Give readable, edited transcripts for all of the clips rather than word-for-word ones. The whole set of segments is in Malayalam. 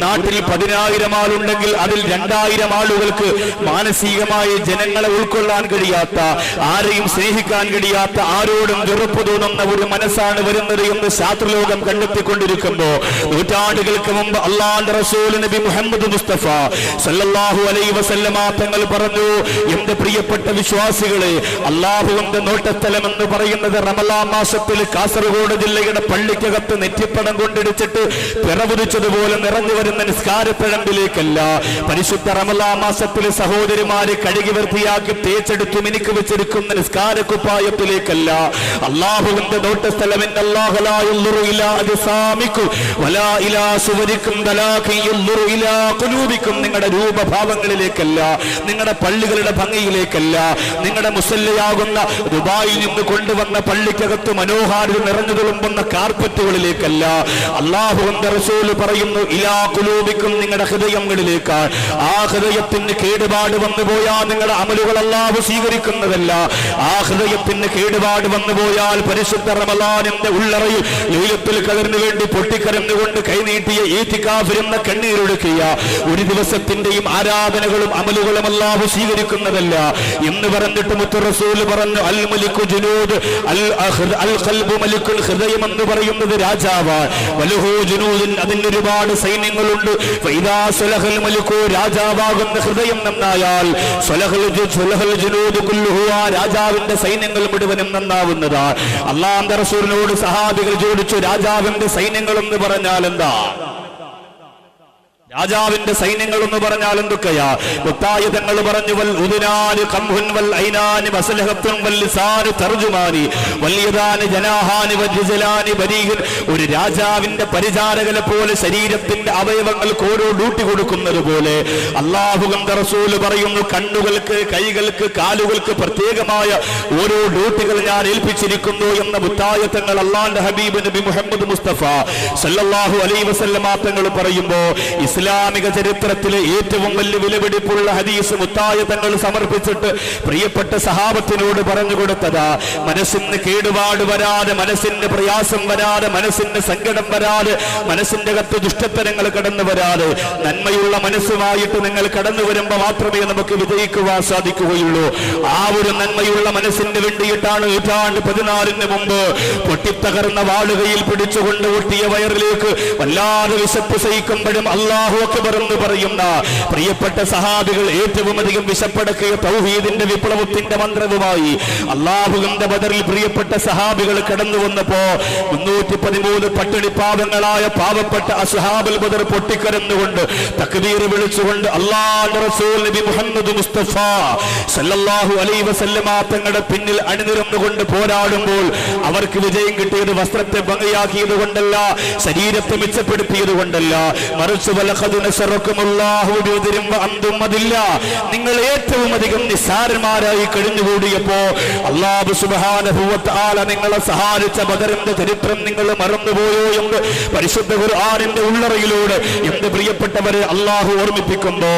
നാട്ടിൽ 10,000 ആളുണ്ടെങ്കിൽ അതിൽ 2,000 ആളുകൾക്ക് മാനസികമായി ജനങ്ങളെ ഉൾക്കൊള്ളാൻ കഴിയാത്ത, ആരെയും സ്നേഹിക്കാൻ കഴിയാത്ത, ആരോടും വെറുപ്പ് തോന്നുന്ന ഒരു മനസ്സാണ് വരുന്നത് എന്ന് ശാസ്ത്രലോകം കണ്ടെത്തിക്കൊണ്ടിരിക്കുമ്പോ നൂറ്റാണ്ടുകൾക്ക് മുമ്പ് അല്ലാഹുവിന്റെ റസൂൽ നബി മുഹമ്മദ് മുസ്തഫ സല്ലല്ലാഹു അലൈഹി വസല്ലമ തങ്ങൾ പറഞ്ഞു, എന്റെ പ്രിയപ്പെട്ട വിശ്വാസികളെ, അല്ലാഹുവിന്റെ നോട്ടസ്ഥലം എന്ന് പറയുന്നത് റമളാൻ മാസത്തിൽ കാസർഗോഡ് ജില്ലയുടെ പള്ളിക്കകത്ത് നെറ്റിപ്പടം കൊണ്ടിടിച്ചിട്ട് പിറവുതിച്ചതുപോലെ നിറഞ്ഞു വരുന്ന നിസ്കാരത്തഴമ്പിലേക്കല്ല, പരിശുദ്ധ റമളാൻ മാസത്തിൽ സഹോദരിമാരെ കഴുകി വൃത്തിയാക്കി തേച്ചെടുത്തു മിനുക്ക് വെച്ചെടുക്കുന്ന നിസ്കാരക്കുപ്പായത്തിലേക്കല്ല. അല്ലാഹുവിന്റെ നോട്ടസ്ഥലം നിങ്ങളുടെ രൂപഭാവങ്ങളിലേക്കല്ല, നിങ്ങളുടെ പള്ളികളുടെ ഭംഗിയിലേക്കല്ല, നിങ്ങളുടെ മുസല്ലയാകുന്ന ദുബായിൽ നിന്ന് കൊണ്ടുവന്ന പള്ളിക്കകത്ത് മനോഹാരിത നിറഞ്ഞു തുളുമ്പുന്ന കാർപ്പറ്റുകളിലേക്കല്ല. അല്ലാഹുവിന്റെ റസൂൽ പറയുന്നു, ഇലാ ഖുലൂബിക്കും, നിങ്ങളുടെ ഹൃദയങ്ങളിലേക്കാണ്. ആ ഹൃദയത്തിന് കേടുപാട് വന്നു പോയാൽ നിങ്ങളുടെ അമലുകൾ അല്ലാഹു സ്വീകരിക്കുന്നതല്ല. ആ ഹൃദയത്തിന് കേടുപാട് വന്നു പോയാൽ പരിശുദ്ധ റമളാനിന്റെ ഉള്ളറയിൽ ലൈലത്തുൽ ഖദറിന് വേണ്ടി പൊട്ടിക്കരഞ്ഞുകൊണ്ട് കൈനീട്ടിയ ഈതികാഫ് എന്ന കണ്ണീരൊഴുക്കിയ ഒരു ദിവസത്തിന്റെയും ആരാധനകളും അമലുകളും അല്ലാഹു സ്വീകരിക്കുന്നതല്ല എന്ന് പറഞ്ഞിട്ട് മുത്ത് റസൂൽ പറഞ്ഞു, അൽ മലികു ജുനൂദ് അൽ ഖൽബു മലികുൽ, ഹൃദയം എന്ന് പറയുന്നത് രാജാവാണ്. വലഹു ജുനൂദുൻ, അതിന് ഒരുപാട് സൈന്യങ്ങളുണ്ട്. ഫൈദാ സലഹൽ മലികു, രാജാവാകുന്ന ഹൃദയം നന്നായാൽ സലഹൽ ജുനൂദ് കുല്ലുഹു, രാജാവിന്റെ സൈന്യങ്ങൾ മുഴുവനും നന്നാവുന്നതാണ്. അല്ലാഹുവിന്റെ റസൂലിനോട് സഹാബികൾ ചോദിച്ചു, രാജാവിന്റെ സൈന്യങ്ങൾ എന്ന് പറഞ്ഞാൽ എന്താ? രാജാവിന്റെ സൈന്യങ്ങൾ എന്ന് പറഞ്ഞാൽ എന്തൊക്കെയാ? മുത്തായ തങ്ങൾ പറഞ്ഞു, വൽ ഉദുനാനി ഖംഹുൻ വൽ ഐനാനി വസലഹത്തുൻ വൽ ലിസാനു തർജുമാനി വൽ യദാനി ജനാഹാനി വൽരിജലാനി ബരീഹൻ. ഒരു രാജാവിന്റെ പരിചാരകനെ പോലെ ശരീരത്തിന്റെ അവയവങ്ങൾക്ക് ഓരോ ഡ്യൂട്ടി കൊടുക്കുന്നത് പോലെ അല്ലാഹുവിന്റെ റസൂൽ പറയുന്നു, കണ്ണുകൾക്ക്, കൈകൾക്ക്, കാലുകൾക്ക് പ്രത്യേകമായ ഓരോ ഡ്യൂട്ടികൾ ഞാൻ ഏൽപ്പിച്ചിരിക്കുന്നു എന്ന മുത്തായ തങ്ങൾ അല്ലാഹുവിന്റെ ഹബീബ് നബി മുഹമ്മദ് മുസ്തഫ സല്ലല്ലാഹു അലൈഹി വസല്ലമ തങ്ങൾ പറയുമ്പോ ഇസ്ലാമിക ചരിത്രത്തിലെ ഏറ്റവും വലിയ വിലപിടിപ്പുള്ള ഹദീസ് മുത്തായ തങ്ങൾ സമർപ്പിച്ചിട്ട് പ്രിയപ്പെട്ട സഹാബത്തിനോട് പറഞ്ഞു കൊടുത്തതാ, മനസ്സിന് കേടുപാട് വരാതെ, മനസ്സിന് പ്രയാസം വരാതെ, മനസ്സിന് സങ്കടം വരാതെ, മനസ്സിന്റെ അകത്ത് ദുഷ്ടത്തരങ്ങൾ കടന്നു വരാതെ നന്മയുള്ള മനസ്സുമായിട്ട് നിങ്ങൾ കടന്നു വരുമ്പോൾ മാത്രമേ നമുക്ക് വിജയിക്കുവാൻ സാധിക്കുകയുള്ളൂ. ആ ഒരു നന്മയുള്ള മനസ്സിന് വേണ്ടിയിട്ടാണ് നൂറ്റാണ്ട് 14 മുമ്പ് പൊട്ടിത്തകർന്ന വാളുകയിൽ പിടിച്ചുകൊണ്ട് ഒട്ടിയ വയറിലേക്ക് വല്ലാതെ വിശപ്പ് സഹിക്കുമ്പോഴും അല്ലാഹു അക്ബർ എന്ന് പറയുന്ന പ്രിയപ്പെട്ട സഹാബികൾ ഏറ്റവും അധികം വിശപ്പടക്കിയ തൗഹീദിന്റെ വിപ്ലവത്തിന്റെ മന്ത്രവുമായി അല്ലാഹുവിന്റെ ബദറിൽ പ്രിയപ്പെട്ട സഹാബികൾ കടന്നു വന്നപ്പോ 313 പട്ടിണി പാവങ്ങളായ പാവപ്പെട്ട അസ്ഹാബുൽ ബദർ പൊട്ടിക്കരന്നുകൊണ്ട് തക്ബീർ വിളിച്ചുകൊണ്ട് അല്ലാഹുവിന്റെ റസൂൽ നബി മുഹമ്മദ് മുസ്തഫ സല്ലല്ലാഹു അലൈഹി വസല്ലമ തങ്ങളുടെ പിന്നിൽ അണിനിരന്നുകൊണ്ട് പോരാടുമ്പോൾ അവർക്ക് വിജയം കിട്ടിയത് വസ്ത്രത്തെ ഭംഗിയാക്കിയത് കൊണ്ടല്ല, ശരീരത്തെ മെച്ചപ്പെടുത്തിയത് കൊണ്ടല്ല, മറിച്ച് നിങ്ങൾ ഏറ്റവും അധികം നിസ്സാരന്മാരായി കഴിഞ്ഞുകൂടിയപ്പോ അല്ലാഹു സുബ്ഹാനഹു വ തആല നിങ്ങളെ സഹായിച്ച ബദറിന്റെ ചരിത്രം നിങ്ങൾ മറന്നുപോയോ എന്ന് പരിശുദ്ധ ഖുർആനിന്റെ ഉള്ളറയിലൂടെ എന്റെ പ്രിയപ്പെട്ടവരെ അല്ലാഹു ഓർമ്മിപ്പിക്കുമ്പോ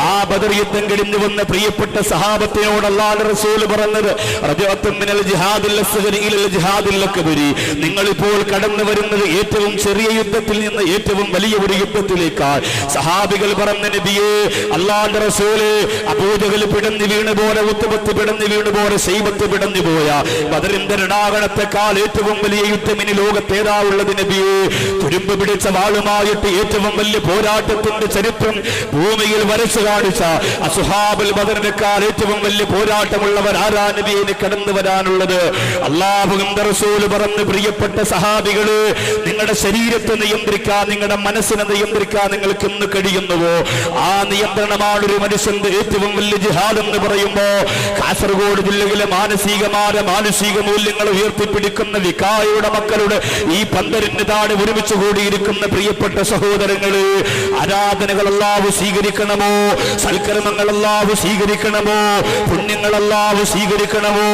ആ ബദർ യുദ്ധം കഴിഞ്ഞു വന്ന പ്രിയപ്പെട്ട സഹാബത്തിനോട് അല്ലാഹുവിന്റെ റസൂൽ പറഞ്ഞത്, റജഅത്തും മിനൽ ജിഹാദിൽ അസ്ഗരി ഇലൽ ജിഹാദിൽ അക്ബരി, നിങ്ങൾ ഇപ്പോൾ കടന്നു വരുന്നത് ഏറ്റവും ചെറിയ യുദ്ധത്തിൽ നിന്ന് ഏറ്റവും വലിയ ഒരു യുദ്ധത്തിലേക്കാണ്. സഹാബികൾ പറഞ്ഞ നബിയെ, അല്ലാഹുവിന്റെ റസൂലേ, അബൂജഹൽ പിടഞ്ഞു വീണു പോലെ, ഉത്ബത്ത് പിടഞ്ഞു വീണു പോലെ, ശൈബത്ത് പിടഞ്ഞു പോയ ബദറിന്റെ രണാകണത്തെക്കാൾ ഏറ്റവും വലിയ യുദ്ധം ഇനി ലോകത്തേതാ ഉള്ളത് നബിയെ? തുരുമ്പ് പിടിച്ച വാളുമായിട്ട് ഏറ്റവും വലിയ പോരാട്ടത്തിന്റെ ചരിത്രം ഭൂമിയിൽ വരച്ചു കാണിച്ച അസ്ഹാബുൽ ബദറിനേക്കാൾ ഏറ്റവും വലിയ പോരാട്ടമുള്ളവർ ആരാ നബിയെ കടന്നു വരാനുള്ളത്? അല്ലാഹുവിന്റെ റസൂൽ പറഞ്ഞു, പ്രിയപ്പെട്ട സഹാബികള്, നിങ്ങളുടെ ശരീരത്തെ നിയന്ത്രിക്കാൻ, നിങ്ങളുടെ മനസ്സിനെ നിയന്ത്രിക്കാൻ നിങ്ങൾക്ക് ഇന്ന് കഴിയുന്നുവോ? ആ നിയന്ത്രണമാണ് ഒരു മനുഷ്യന്റെ ഏറ്റവും വലിയ ജിഹാദ് എന്ന് പറയുമ്പോ കാസർഗോഡ് ജില്ലയിലെ മാനസിക മൂല്യങ്ങൾ ഉയർത്തിപ്പിടിക്കുന്ന വികായയുടെ മക്കളുടെ ഈ പന്തലിന് താഴെ ഒരുമിച്ച് കൂടിയിരിക്കുന്ന പ്രിയപ്പെട്ട സഹോദരങ്ങള്, ആരാധനകൾ അല്ലാഹു സ്വീകരിക്കണമോ? സൽക്കർമ്മങ്ങൾ അല്ലാഹു സ്വീകരിക്കണമോ? പുണ്യങ്ങൾ അല്ലാഹു സ്വീകരിക്കണമോ?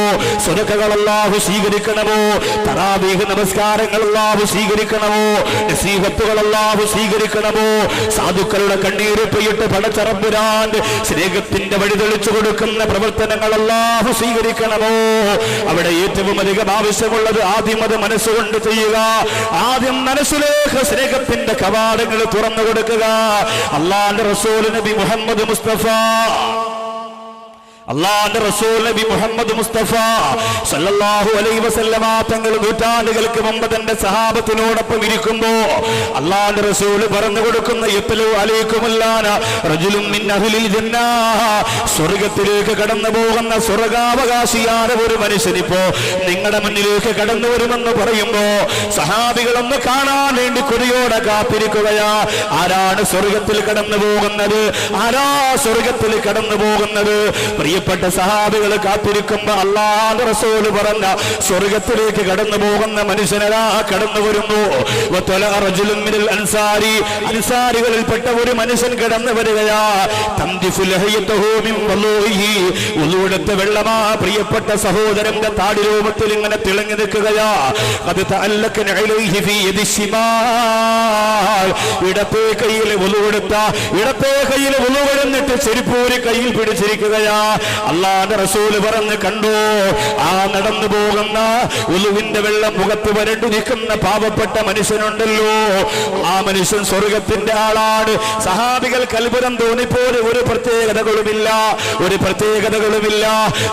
സ്വതക്കകൾ അല്ലാഹു സ്വീകരിക്കണമോ? തറാവീഹ് നമസ്കാരങ്ങൾ അല്ലാഹു സ്വീകരിക്കണമോ? നസീഹത്തുകൾ അല്ലാഹു സ്വീകരിക്കണമോ? സാധുക്കളുടെ കണ്ണീര് പെയ്യിട്ട് പടച്ചറമ്പുരാന്റെ സ്നേഹത്തിന്റെ വഴി തെളിച്ചു കൊടുക്കുന്ന പ്രവർത്തനങ്ങൾ അല്ലാഹു സ്വീകരിക്കണമോ? അവിടെ ഏറ്റവും അധികം ആവശ്യമുള്ളത് ആദ്യം അത് മനസ്സുകൊണ്ട് ചെയ്യുക. ആദ്യം മനസ്സിലേക്ക് സ്നേഹത്തിന്റെ കവാടങ്ങൾ തുറന്നു കൊടുക്കുക. അല്ലാഹുവിന്റെ റസൂൽ നബി മുഹമ്മദ് മുസ്തഫ അല്ലാഹുവിന്റെ റസൂൽ നബി മുഹമ്മദ് മുസ്തഫ സല്ലല്ലാഹു അലൈഹി വസല്ലമ തങ്ങൾ നൂറ്റാണ്ടുകൾക്ക് മുമ്പ് തന്റെ സഹാബത്തിനോടൊപ്പം ഇരിക്കുമ്പോ അല്ലാഹുവിന്റെ റസൂൽ പറഞ്ഞു കൊടുക്കുന്ന യത്ലു അലൈക്കുമുല്ലാന റജുലുൻ മിൻ അഹ്ലിൽ ജന്ന, സ്വർഗ്ഗത്തിലേക്ക് കടന്നു പോകുന്ന സ്വർഗ്ഗാവകാശിയായ ഒരു മനുഷ്യനിപ്പോ നിങ്ങളുടെ മുന്നിലേക്ക് കടന്നു വരുമെന്ന് പറയുമ്പോ സഹാബികളൊന്ന് കാണാൻ വേണ്ടി കൊതിയോടെ കാത്തിരിക്കുകയാ. ആരാണ് സ്വർഗ്ഗത്തിൽ കടന്നു പോകുന്നത്? ആരാ സ്വർഗ്ഗത്തിൽ കടന്നു പോകുന്നത്? പ്രിയപ്പെട്ട സഹാബികൾ കാത്തിരിക്കുമ്പോ അല്ലാഹുവിന്റെ റസൂൽ പറഞ്ഞ സ്വർഗ്ഗത്തിലേക്ക് കടന്നു പോകുന്ന മനുഷ്യനാ കടന്നു വരുന്നു. അൻസാരികളിൽപ്പെട്ട ഒരു മനുഷ്യൻ കടന്നു വരികയാ. ഉളുവെടുത്ത വെള്ളമാ പ്രിയപ്പെട്ട സഹോദരന്റെ താടി രൂപത്തിൽ ഇങ്ങനെ തിളങ്ങി നിൽക്കുകയാ. അത് ഇടത്തെ കയ്യിൽ ഉളുവെടുത്ത ഇടത്തെ കയ്യിൽ ഉളുവെടുന്നിട്ട് ചെരുപ്പൂരി കയ്യിൽ പിടിച്ചിരിക്കുകയാ. അല്ലാഹുവിന്റെ റസൂൽ പറഞ്ഞു, കണ്ടോ ആ നടന്നു പോകുന്ന ഉളുവിന്റെ വെള്ളം മുഖത്ത് വരണ്ടു നിൽക്കുന്ന പാവപ്പെട്ട മനുഷ്യനുണ്ടല്ലോ, ആ മനുഷ്യൻ സ്വർഗത്തിന്റെ ആളാണ്. സഹാബികൾ കൽബുരം തോന്നിപ്പോലെ ഒരു പ്രത്യേകതകളുമില്ല, ഒരു പ്രത്യേകതകളുമില്ല.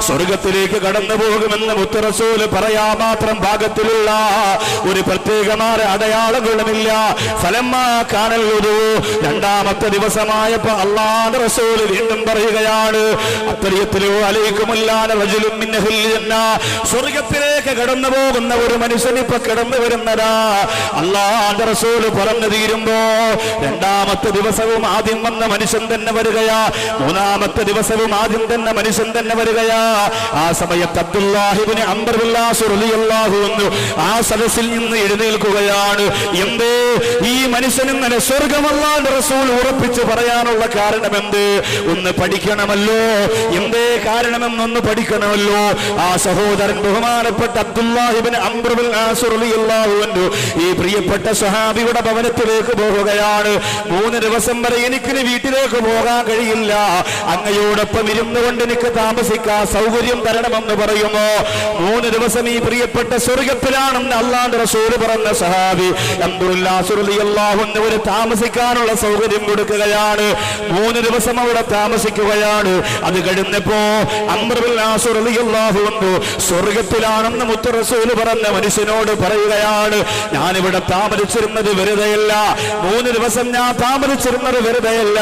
സ്വർഗത്തിലേക്ക് കടന്നു പോകുമെന്ന് മുത്ത് റസൂൽ പറയാ മാത്രം ഭാഗത്തിലുള്ള ഒരു പ്രത്യേകമായ അടയാളങ്ങളുമില്ല. ഫലമാ കാണലുതു രണ്ടാമത്തെ ദിവസമായപ്പോ അല്ലാഹുവിന്റെ റസൂൽ വീണ്ടും പറയുകയാണ്, സ്വർഗത്തിലേക്ക് കടന്നു പോകുന്ന ഒരു മനുഷ്യൻ ഇപ്പൊ കടന്നു വരുന്നതാ. അല്ലാഹുവിന്റെ റസൂൽ പറഞ്ഞു തീരുമ്പോ രണ്ടാമത്തെ ദിവസവും ആദ്യം വന്ന മനുഷ്യൻ തന്നെ വരികയാ. മൂന്നാമത്തെ ദിവസവും ആദ്യം തന്നെ മനുഷ്യൻ തന്നെ വരികയാ. ആ സമയത്ത് Abdullahi ibn Amr bin Aas റളിയല്ലാഹു അൻഹു ആ സദസ്സിൽ നിന്ന് എഴുന്നേൽക്കുകയാണ്. എന്തേ ഈ മനുഷ്യൻ ഇങ്ങനെ സ്വർഗ്ഗം അല്ലാഹുവിന്റെ റസൂൽ ഉറപ്പിച്ചു പറയാനുള്ള കാരണം എന്ത്? ഒന്ന് പഠിക്കണമല്ലോ. എന്തേ കാരണമെന്നൊന്ന് പഠിക്കണമല്ലോ. ആ സഹോദരൻ ബഹുമാനപ്പെട്ട Abdullahi ibn Amr bin Aas റളിയല്ലാഹു അൻഹു ഈ പ്രിയപ്പെട്ട സ്വഹാബിയുടെ ഭവനത്തിലേക്ക് പോകുകയാണ്. 3 ദിവസം വരെ എനിക്ക് വീട്ടിലേക്ക് പോകാൻ കഴിയില്ല, അങ്ങയോടൊപ്പം ഇരുന്നു കൊണ്ട് എനിക്ക് താമസിക്കാൻ സൗകര്യം തരണമെന്ന് പറയുമോ? 3 ദിവസം ഈ പ്രിയപ്പെട്ട സ്വർഗത്തിലാണെന്ന് അല്ലാഹുവിന്റെ റസൂൽ പറഞ്ഞ സഹാബി അബ്ദുല്ലാഹി റളിയല്ലാഹു അൻഹു ഒരു താമസിക്കാനുള്ള സൗകര്യം കൊടുക്കുകയാണ്. 3 ദിവസം അവിടെ താമസിക്കുകയാണ്. അത് കഴിഞ്ഞപ്പോ അംർ ബിൻ ആസ് റളിയല്ലാഹു അൻഹു സ്വർഗ്ഗത്തിലാണെന്ന് മുത്ത് റസൂൽ പറഞ്ഞ മനുഷ്യനോട് പറയുകയാണ്, ഞാനിവിടെ താമസിച്ചിരുന്നത് വെറുതെയല്ല, 3 ദിവസം ഞാൻ താമസിച്ചിരുന്നത് വെറുതെയല്ല.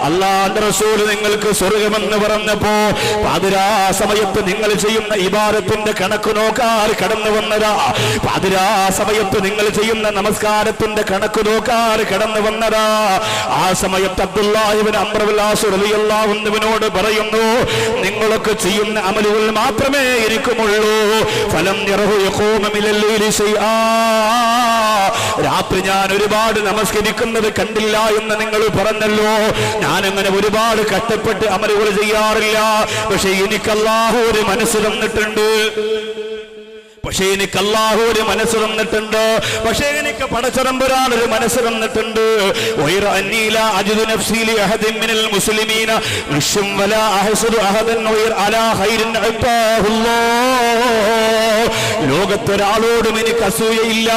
അല്ലാഹുവിന്റെ റസൂൽ നിങ്ങൾക്ക് സ്വർഗ്ഗമെന്ന് പറഞ്ഞപ്പോ പാതിരാ സമയത്ത് നിങ്ങൾ ചെയ്യുന്ന ഇബാദത്തിന്റെ കണക്ക് നോക്കാൻ കടന്നു വന്നതാ. പാതിരാ സമയത്ത് നിങ്ങൾ ചെയ്യുന്ന നമസ്കാരത്തിന്റെ കണക്ക് നോക്കാൻ കടന്നു വന്നതാ. ആ സമയത്ത് Abdullahi ibn Amr bin Aas റളിയല്ലാഹു അൻഹുവിനോട് പറയുന്നു, നിങ്ങളൊക്കെ ചെയ്യുന്ന അമലുകൾ മാത്രമേ ഇരിക്കുമുള്ളൂ. ഫലം രാത്രി ഞാൻ ഒരുപാട് നമസ്കരിക്കുന്നത് കണ്ടില്ല എന്ന് നിങ്ങൾ പറഞ്ഞല്ലോ. ഞാനങ്ങനെ ഒരുപാട് കഷ്ടപ്പെട്ട് അമലുകൾ ചെയ്യാറില്ല. പക്ഷെ എനിക്ക് അല്ലാഹു ഒരു മനസ്സ് തന്നിട്ടുണ്ട്. പക്ഷേ എനിക്ക് അല്ലാഹു ഒരു മനസ്സ് തന്നിട്ടുണ്ട്. പക്ഷേ എനിക്ക് പടച്ചതമ്പുരാൻ ഒരു മനസ്സ് തന്നിട്ടുണ്ട്. ലോകത്തൊരാളോടും എനിക്ക് അസൂയയില്ല,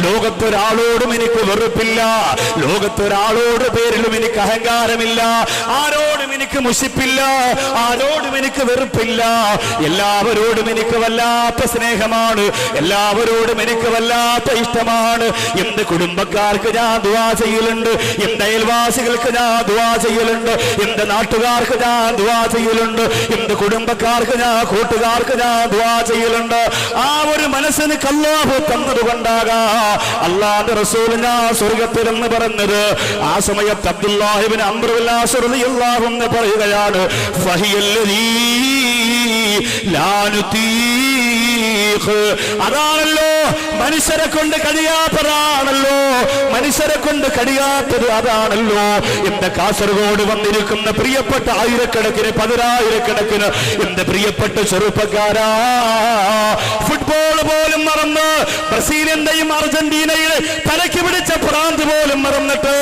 ലോകത്തൊരാളോടും എനിക്ക് വെറുപ്പില്ല, ലോകത്തൊരാളോട് പേരിലും എനിക്ക് അഹങ്കാരമില്ല, ആരോടും എനിക്ക് മുഷിപ്പില്ല, ആരോടും എനിക്ക് വെറുപ്പില്ല. എല്ലാവരോടും എനിക്ക് വല്ലാത്ത സ്നേഹമാണ്, എല്ലാവരോടും എനിക്ക് വല്ലാത്ത ഇഷ്ടമാണ്. എന്റെ കുടുംബക്കാർക്ക് ഞാൻ ദുആ ചെയ്യലുണ്ട്, എന്റെ അയൽവാസികൾക്ക് ഞാൻ ദുആ ചെയ്യലുണ്ട്, എന്റെ നാട്ടുകാർക്ക് ഞാൻ ദുആ ചെയ്യലുണ്ട്, എന്റെ കുടുംബക്കാർക്ക് ഞാൻ കൂട്ടുകാർക്ക് ഞാൻ ദുആ ചെയ്യലുണ്ട്. ആ ഒരു മനസ്സിന് അല്ലാഹു തന്നതുകൊണ്ടാകാ അല്ലാഹുവിന്റെ റസൂൽ ഞാൻ സ്വർഗ്ഗത്തിലെന്ന് പറഞ്ഞത്. ആ സമയത്ത് Abdullahi ibn Amr bin Aas റളിയല്ലാഹു അൻഹു പറയുകയാണ്, ഫഹിയല്ലദീ ലാ നുതീഖ്. അതാണല്ലോ മനുഷ്യരെ കൊണ്ട് കഴിയാത്തതാണല്ലോ, മനുഷ്യരെ കൊണ്ട് കഴിയാത്തത് അതാണല്ലോ. എന്റെ കാസർഗോഡ് വന്നിരിക്കുന്ന പ്രിയപ്പെട്ട ആയിരക്കണക്കിന് പതിനായിരക്കണക്കിന് എന്റെ പ്രിയപ്പെട്ട ചെറുപ്പക്കാരാ, ഫുട്ബോൾ പോലും മറന്ന് ബ്രസീലിന്റെയും അർജന്റീനയുടെ തലയ്ക്ക് പിടിച്ച പ്രാന്ത് പോലും മറന്നിട്ട്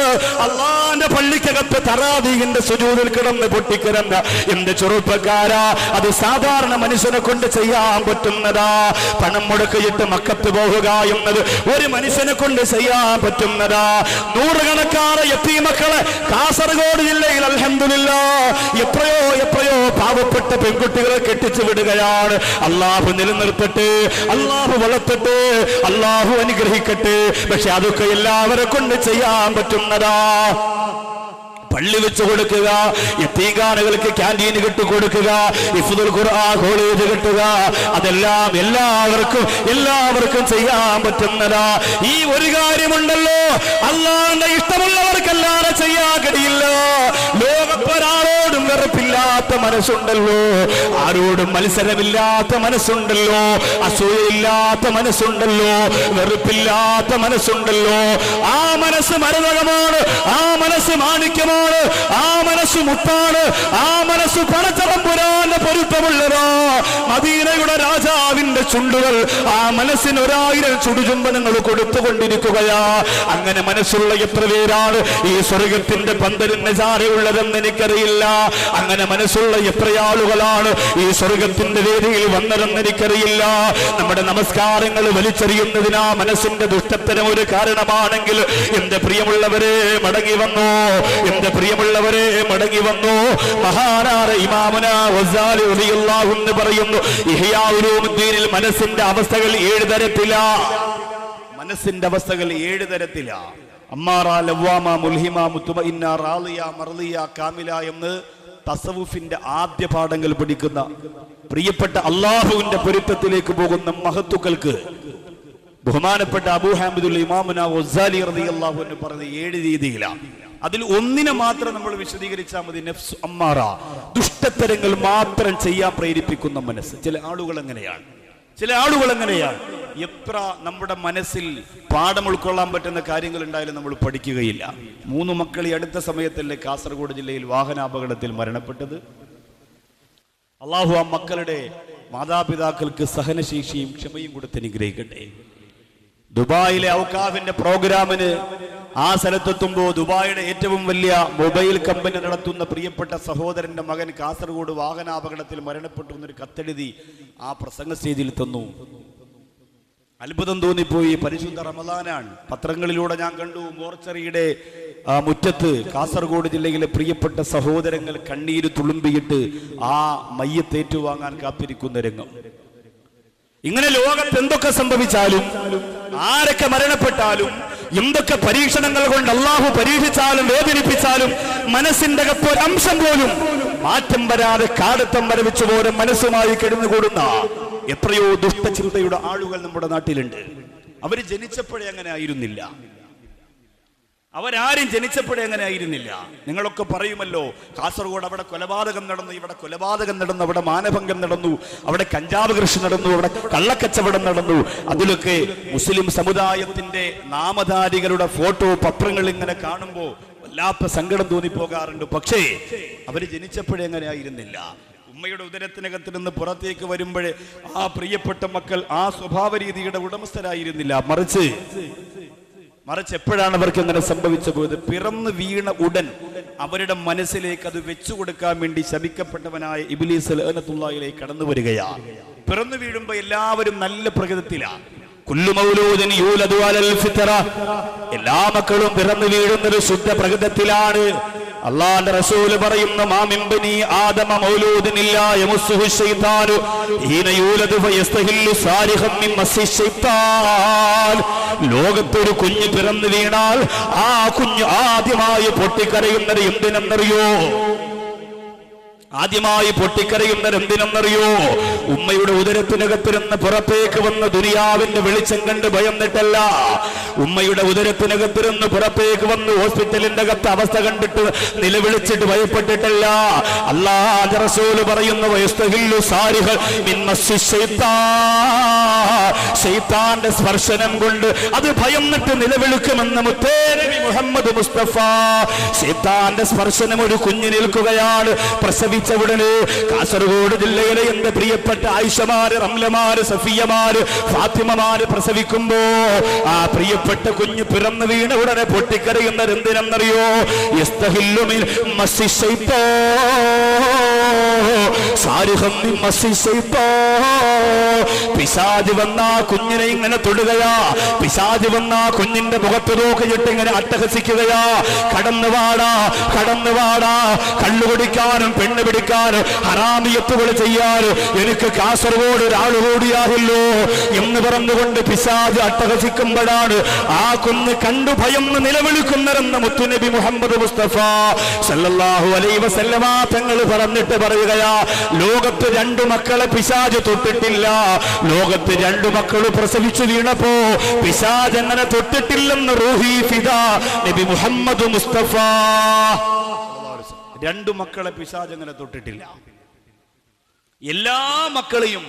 അള്ളാന്റെ പള്ളിക്കകത്ത് തറാവീഹിന്റെ സുജൂദിൽ കിടന്ന് പൊട്ടിക്കിടന്ന എന്റെ ചെറുപ്പക്കാരാ, അത് സാധാരണ മനുഷ്യനെ കൊണ്ട് ചെയ്യാൻ പറ്റുന്നതാ. പണം മുടക്കിയിട്ട് മക്കത്ത് പോവുക എന്നത് ഒരു മനുഷ്യനെ കൊണ്ട് ചെയ്യാൻ പറ്റുന്നതാ. നൂറുകണക്കാറ് യതീമക്കളെ കാസർഗോഡ് ജില്ലയിൽ അൽഹംദുലില്ലാഹ് എത്രയോ പാവപ്പെട്ട പെൺകുട്ടികളെ കെട്ടിച്ചു വിടുകയാണ്. അള്ളാഹു നിലനിർത്തട്ടെ, അള്ളാഹു വളർത്തട്ടെ, അള്ളാഹു അനുഗ്രഹിക്കട്ടെ. പക്ഷെ അതൊക്കെ എല്ലാവരെ കൊണ്ട് ചെയ്യാൻ പറ്റുന്നതാ. പള്ളി വെച്ച് കൊടുക്കുക, യതീംഖാനകൾക്ക് ക്യാൻറ്റീൻ കെട്ടിക്കൊടുക്കുക, ഹിഫ്ദുൽ ഖുർആൻ കോളേജ് കെട്ടുക, അതെല്ലാം എല്ലാവർക്കും ചെയ്യാൻ പറ്റുന്നതാ. ഈ ഒരു കാര്യമുണ്ടല്ലോ, അള്ളാഹുവിന്റെ ഇഷ്ടമുള്ളവർക്കല്ലാതെ ചെയ്യാൻ കഴിയില്ല. ലോകത്തൊരാളോടും വെറുപ്പില്ലാത്ത മനസ്സുണ്ടല്ലോ, ആരോടും മത്സരമില്ലാത്ത മനസ്സുണ്ടല്ലോ, അസൂയയില്ലാത്ത മനസ്സുണ്ടല്ലോ, വെറുപ്പില്ലാത്ത മനസ്സുണ്ടല്ലോ. ആ മനസ്സ് മരതകമാണ്, ആ മനസ്സ് മാണിക്യമാണ്, ആ മനസ്സ് മുത്താണ്, ആ മനസ്സ് പടച്ചതമ്പുരാന്റെ പൊരുത്തമുള്ളതാ. മദീനയുടെ രാജാവിന്റെ ചുണ്ടുകൾ ആ മനസ്സിന് 1000 ചുടുചുംബനങ്ങൾ കൊടുത്തുകൊണ്ടിരിക്കുകയാ. അങ്ങനെ മനസ്സുള്ള എത്ര പേരാണ് ഈ സ്വർഗത്തിന്റെ പന്തലിന് ചാരയുള്ളതെന്ന് എനിക്കറിയില്ല. അങ്ങനെ മനസ്സുള്ള എത്ര ആളുകളാണ് ഈ സ്വർഗത്തിന്റെ വേദിയിൽ വന്നതെന്ന് എനിക്കറിയില്ല. നമ്മുടെ നമസ്കാരങ്ങൾ വലിച്ചെറിയുന്നതിനാ മനസ്സിന്റെ ദുഷ്ടത്തരം ഒരു കാരണമാണെങ്കിൽ എന്റെ പ്രിയമുള്ളവരെ മടങ്ങി വന്നു, എന്റെ പ്രിയമുള്ളവരെ മടങ്ങി വന്നു. മഹാനായ ഇമാമുന ഗസാലി റളിയല്ലാഹു അൻഹു പറയുന്നു, ഇഹ്യാ ഉലൂമുദ്ദീനിൽ മനസ്സിന്റെ അവസ്ഥകൾ 7 തരത്തിലാ. മനസ്സിന്റെ അവസ്ഥകൾ 7 തരത്തിലാ. അമ്മാറ, ലവ്വാമ, മുൽഹിമ, മുത്മഇന്ന, റാളിയ, മർളിയ, കാമില എന്ന് തസവുഫിന്റെ ആദ്യ പാഠങ്ങൾ പഠിക്കുന്ന പ്രിയപ്പെട്ട അള്ളാഹുവിന്റെ പൊരുത്തത്തിലേക്ക് പോകുന്ന മഹത്തുക്കൾക്ക് ബഹുമാനപ്പെട്ട അബൂ ഹാമിദുൽ ഇമാമുന ഗസാലി റളിയല്ലാഹു അൻഹു പറഞ്ഞ 7 രീതിയിലാണ്. അതിൽ ഒന്നിനെ മാത്രം നമ്മൾ വിശദീകരിച്ചാൽ മതി. നഫ്സ് അമ്മാറ, ദുഷ്ടത്തരങ്ങൾ മാത്രം ചെയ്യാൻ പ്രേരിപ്പിക്കുന്ന മനസ്സ്. ചില ആളുകൾ അങ്ങനെയാണ്. എത്ര നമ്മുടെ മനസ്സിൽ പാഠം ഉൾക്കൊള്ളാൻ പറ്റുന്ന കാര്യങ്ങൾ ഉണ്ടായാലും നമ്മൾ പഠിക്കുകയില്ല. 3 മക്കൾ ഈ അടുത്ത സമയത്തല്ലേ കാസർഗോഡ് ജില്ലയിൽ വാഹനാപകടത്തിൽ മരണപ്പെട്ടത്. അള്ളാഹു ആ മക്കളുടെ മാതാപിതാക്കൾക്ക് സഹനശേഷിയും ക്ഷമയും കൊടുത്ത് അനുഗ്രഹിക്കട്ടെ. ദുബായിലെ ഔക്കാഫിന്റെ പ്രോഗ്രാമിന് ആ സ്ഥലത്തെത്തുമ്പോൾ ദുബായിയുടെ ഏറ്റവും വലിയ മൊബൈൽ കമ്പനി നടത്തുന്ന പ്രിയപ്പെട്ട സഹോദരന്റെ മകൻ കാസർഗോഡ് വാഹനാപകടത്തിൽ മരണപ്പെട്ടു എന്നൊരു കത്തെഴുതി ആ പ്രസംഗ സ്റ്റേജിൽ തന്നു. അത്ഭുതം തോന്നിപ്പോയി. പരിശുദ്ധ റമദാനാണ്. പത്രങ്ങളിലൂടെ ഞാൻ കണ്ടു, മോർച്ചറിയുടെ മുറ്റത്ത് കാസർഗോഡ് ജില്ലയിലെ പ്രിയപ്പെട്ട സഹോദരങ്ങൾ കണ്ണീര് തുളുമ്പിയിട്ട് ആ മയ്യത്തേറ്റുവാങ്ങാൻ കാത്തിരിക്കുന്ന രംഗം. ഇങ്ങനെ ലോകത്ത് എന്തൊക്കെ സംഭവിച്ചാലും, ആരൊക്കെ മരണപ്പെട്ടാലും, എന്തൊക്കെ പരീക്ഷണങ്ങൾ കൊണ്ട് അള്ളാഹു പരീക്ഷിച്ചാലും വേദനിപ്പിച്ചാലും മനസ്സിന്റെ അംശം പോലും മാറ്റം വരാതെ കാടത്തം വരവിച്ചു പോലെ മനസ്സുമായി കിടന്നുകൂടുന്ന എത്രയോ ദുഷ്ടചിന്തയുടെ ആളുകൾ നമ്മുടെ നാട്ടിലുണ്ട്. അവര് ജനിച്ചപ്പോഴേ അങ്ങനെ ആയിരുന്നില്ല. അവരാരും ജനിച്ചപ്പോഴേ അങ്ങനെ ആയിരുന്നില്ല. നിങ്ങളൊക്കെ പറയുമല്ലോ, കാസർഗോഡ് അവിടെ കൊലപാതകം നടന്നു, ഇവിടെ കൊലപാതകം നടന്നു, അവിടെ മാനഭംഗം നടന്നു, അവിടെ കഞ്ചാവ് കൃഷി നടന്നു, അവിടെ കള്ളക്കച്ചവടം നടന്നു. അതിലൊക്കെ മുസ്ലിം സമുദായത്തിന്റെ നാമധാരികളുടെ ഫോട്ടോ പത്രങ്ങൾ ഇങ്ങനെ കാണുമ്പോൾ വല്ലാത്ത സങ്കടം തോന്നിപ്പോകാറുണ്ട്. പക്ഷേ അവര് ജനിച്ചപ്പോഴേ അങ്ങനെ ആയിരുന്നില്ല. ഉമ്മയുടെ ഉദരത്തിനകത്ത് നിന്ന് പുറത്തേക്ക് വരുമ്പോഴേ ആ പ്രിയപ്പെട്ട മക്കൾ ആ സ്വഭാവ രീതിയുടെ ഉടമസ്ഥരായിരുന്നില്ല. മറിച്ച് എപ്പോഴാണ് അവർക്ക് അങ്ങനെ സംഭവിച്ചു പോയത്? പിറന്നു വീണ ഉടൻ അവരുടെ മനസ്സിലേക്ക് അത് വെച്ചു കൊടുക്കാൻ വേണ്ടി ശപിക്കപ്പെട്ടവനായ ഇബ്ലീസ് ലഅനത്തുല്ലാഹിലേക്ക് കടന്നു വരികയാണ്. പിറന്നു വീഴുമ്പോ എല്ലാവരും നല്ല പ്രകൃതത്തിലാണ്. കുല്ലു മൗലൂദിൻ യൂലദു അലൽ ഫിത്ര, എല്ലാ മക്കളും പിറന്നു വീഴുന്നത് ശുദ്ധ പ്രകൃതത്തിലാണ്. അല്ലാഹുവിന്റെ റസൂൽ പറയുന്നു, മാ മിൻ ബനി ആദമ മൗലൂദിൻ ഇല്ലാ യമുസ്സുഹു ശൈത്താനു ഹീന യൂലദു ഫയസ്തഹില്ലു സാരിഹം മിൻ മസ്സി ശൈത്താൻ. ലോകത്തൊരു കുഞ്ഞ് പിറന്നു വീണാൽ ആ കുഞ്ഞ് ആദ്യമായി പൊട്ടിക്കരയുന്നത് എന്തിനെന്നറിയോ? ആദ്യമായി പൊട്ടിക്കരയുന്നത് എന്തിനെന്നറിയോ? ഉമ്മയുടെ ഉദരത്തിനകത്തിരുന്ന് പുറത്തേക്ക് വന്ന് ദുനിയാവിന്റെ വെളിച്ചം കണ്ട് ഭയന്നിട്ടല്ല. ഉമ്മയുടെ ഉദരത്തിനകത്തിരുന്ന് പുറത്തേക്ക് വന്ന് ഹോസ്പിറ്റലിന്റെ അകത്ത് അവസ്ഥ കണ്ടിട്ട് നിലവിളിച്ചിട്ട് ഭയപ്പെട്ടിട്ടല്ല. അല്ലാഹുവിന്റെ റസൂൽ പറയുന്നു, വയസ്തഹില്ലു സാരിഹൽ മിൻ മസ്സി ശൈത്താൻ, ശൈത്താന്റെ സ്പർശനം കൊണ്ട് അത് ഭയന്നിട്ട് നിലവിളിക്കുമെന്ന് മുത്തേ നബി മുഹമ്മദ് മുസ്തഫ. ശൈത്താന്റെ സ്പർശനം ഒരു കുഞ്ഞിന് നിൽക്കുകയാണ്. പ്രസവിച്ച പ്രസവിച്ച ഉടനെ കാസർഗോഡ് ജില്ലയിലെ എന്റെ പ്രിയപ്പെട്ട ആയിഷമാര്, റംലമാര്, സഫിയമാര്, ഫാത്തിമമാര് പ്രസവിക്കുമ്പോ ആ പ്രിയപ്പെട്ട കുഞ്ഞ് പിറന്നു വീണ ഉടനെ പൊട്ടിക്കരയുന്നത് എന്തിനെന്നറിയോ? പിശാച് വന്ന കുഞ്ഞിനെ ഇങ്ങനെ തൊടുകയാ, പിശാച് വന്ന കുഞ്ഞിന്റെ മുഖത്ത് നോക്കിയിട്ട് ഇങ്ങനെ അട്ടഹസിക്കുകയാ. കടന്നുവാടാ, കടന്നുവാടാ, കള്ളുകുടിക്കാനും പെണ്ണ് പിടിക്കാനും ഹറാമിയത്തുകൾ ചെയ്യാനും എനിക്ക് കാസർഗോഡ് ഒരാൾ കൂടിയാകില്ലോ എന്ന് പറഞ്ഞുകൊണ്ട് പിശാച് അട്ടഹസിക്കുമ്പോഴാണ് ആ കുഞ്ഞ് കണ്ടു ഭയന്ന് നിലവിളിക്കുന്നതെന്ന് മുത്തുനബി മുഹമ്മദ് മുസ്തഫ സല്ലല്ലാഹു അലൈഹി വസല്ലമ തങ്ങൾ പറഞ്ഞിട്ട് പറയുകയാ, ലോകത്ത് 2 മക്കളെ പിശാച് തൊട്ടിട്ടില്ല. ലോകത്ത് 2 മക്കൾ പ്രസവിച്ചു വീണപ്പോ പിശാച് അങ്ങനെ തൊട്ടിട്ടില്ലെന്ന് റൂഹി ഫിദാ നബി മുഹമ്മദ് മുസ്തഫ. 2 മക്കളെ പിശാച് അങ്ങനെ തൊട്ടിട്ടില്ല. എല്ലാ മക്കളെയും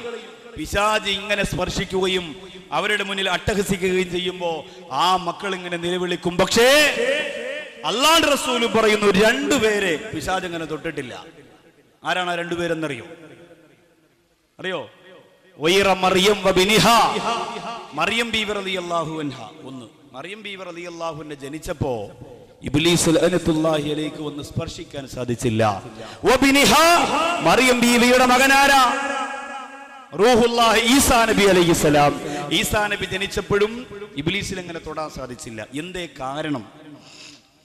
പിശാച് ഇങ്ങനെ സ്പർശിക്കുകയും അവരുടെ മുന്നിൽ അട്ടഹസിക്കുകയും ചെയ്യുമ്പോ ആ മക്കൾ ഇങ്ങനെ നിലവിളിക്കും. പക്ഷേ അല്ലാഹുവിന്റെ റസൂൽ പറയുന്നു 2 പേരെ പിശാച് അങ്ങനെ തൊട്ടിട്ടില്ല. ആരാണ് ആ 2 പേരെന്നറിയോ? അറിയോ? മറിയം വബിനിഹാ, മറിയം ബീവി റളിയല്ലാഹു അൻഹ. മറിയം ബീവി റളിയല്ലാഹു അൻഹ ജനിച്ചപ്പോ ഇബ്ലീസ് ലഅനത്തുല്ലാഹി അലൈഹി ഒന്ന് സ്പർശിക്കാൻ സാധിച്ചില്ല. വബിനിഹാ, മറിയം ബീവിയുടെ മകനാരാ? റൂഹുല്ലാഹി ഈസാ നബി അലൈഹിസ്സലാം. ഈസാ നബി ജനിച്ചപ്പോഴും ഇബ്ലീസിൽ അങ്ങനെ തൊടാൻ സാധിച്ചില്ല. എന്തേ കാരണം?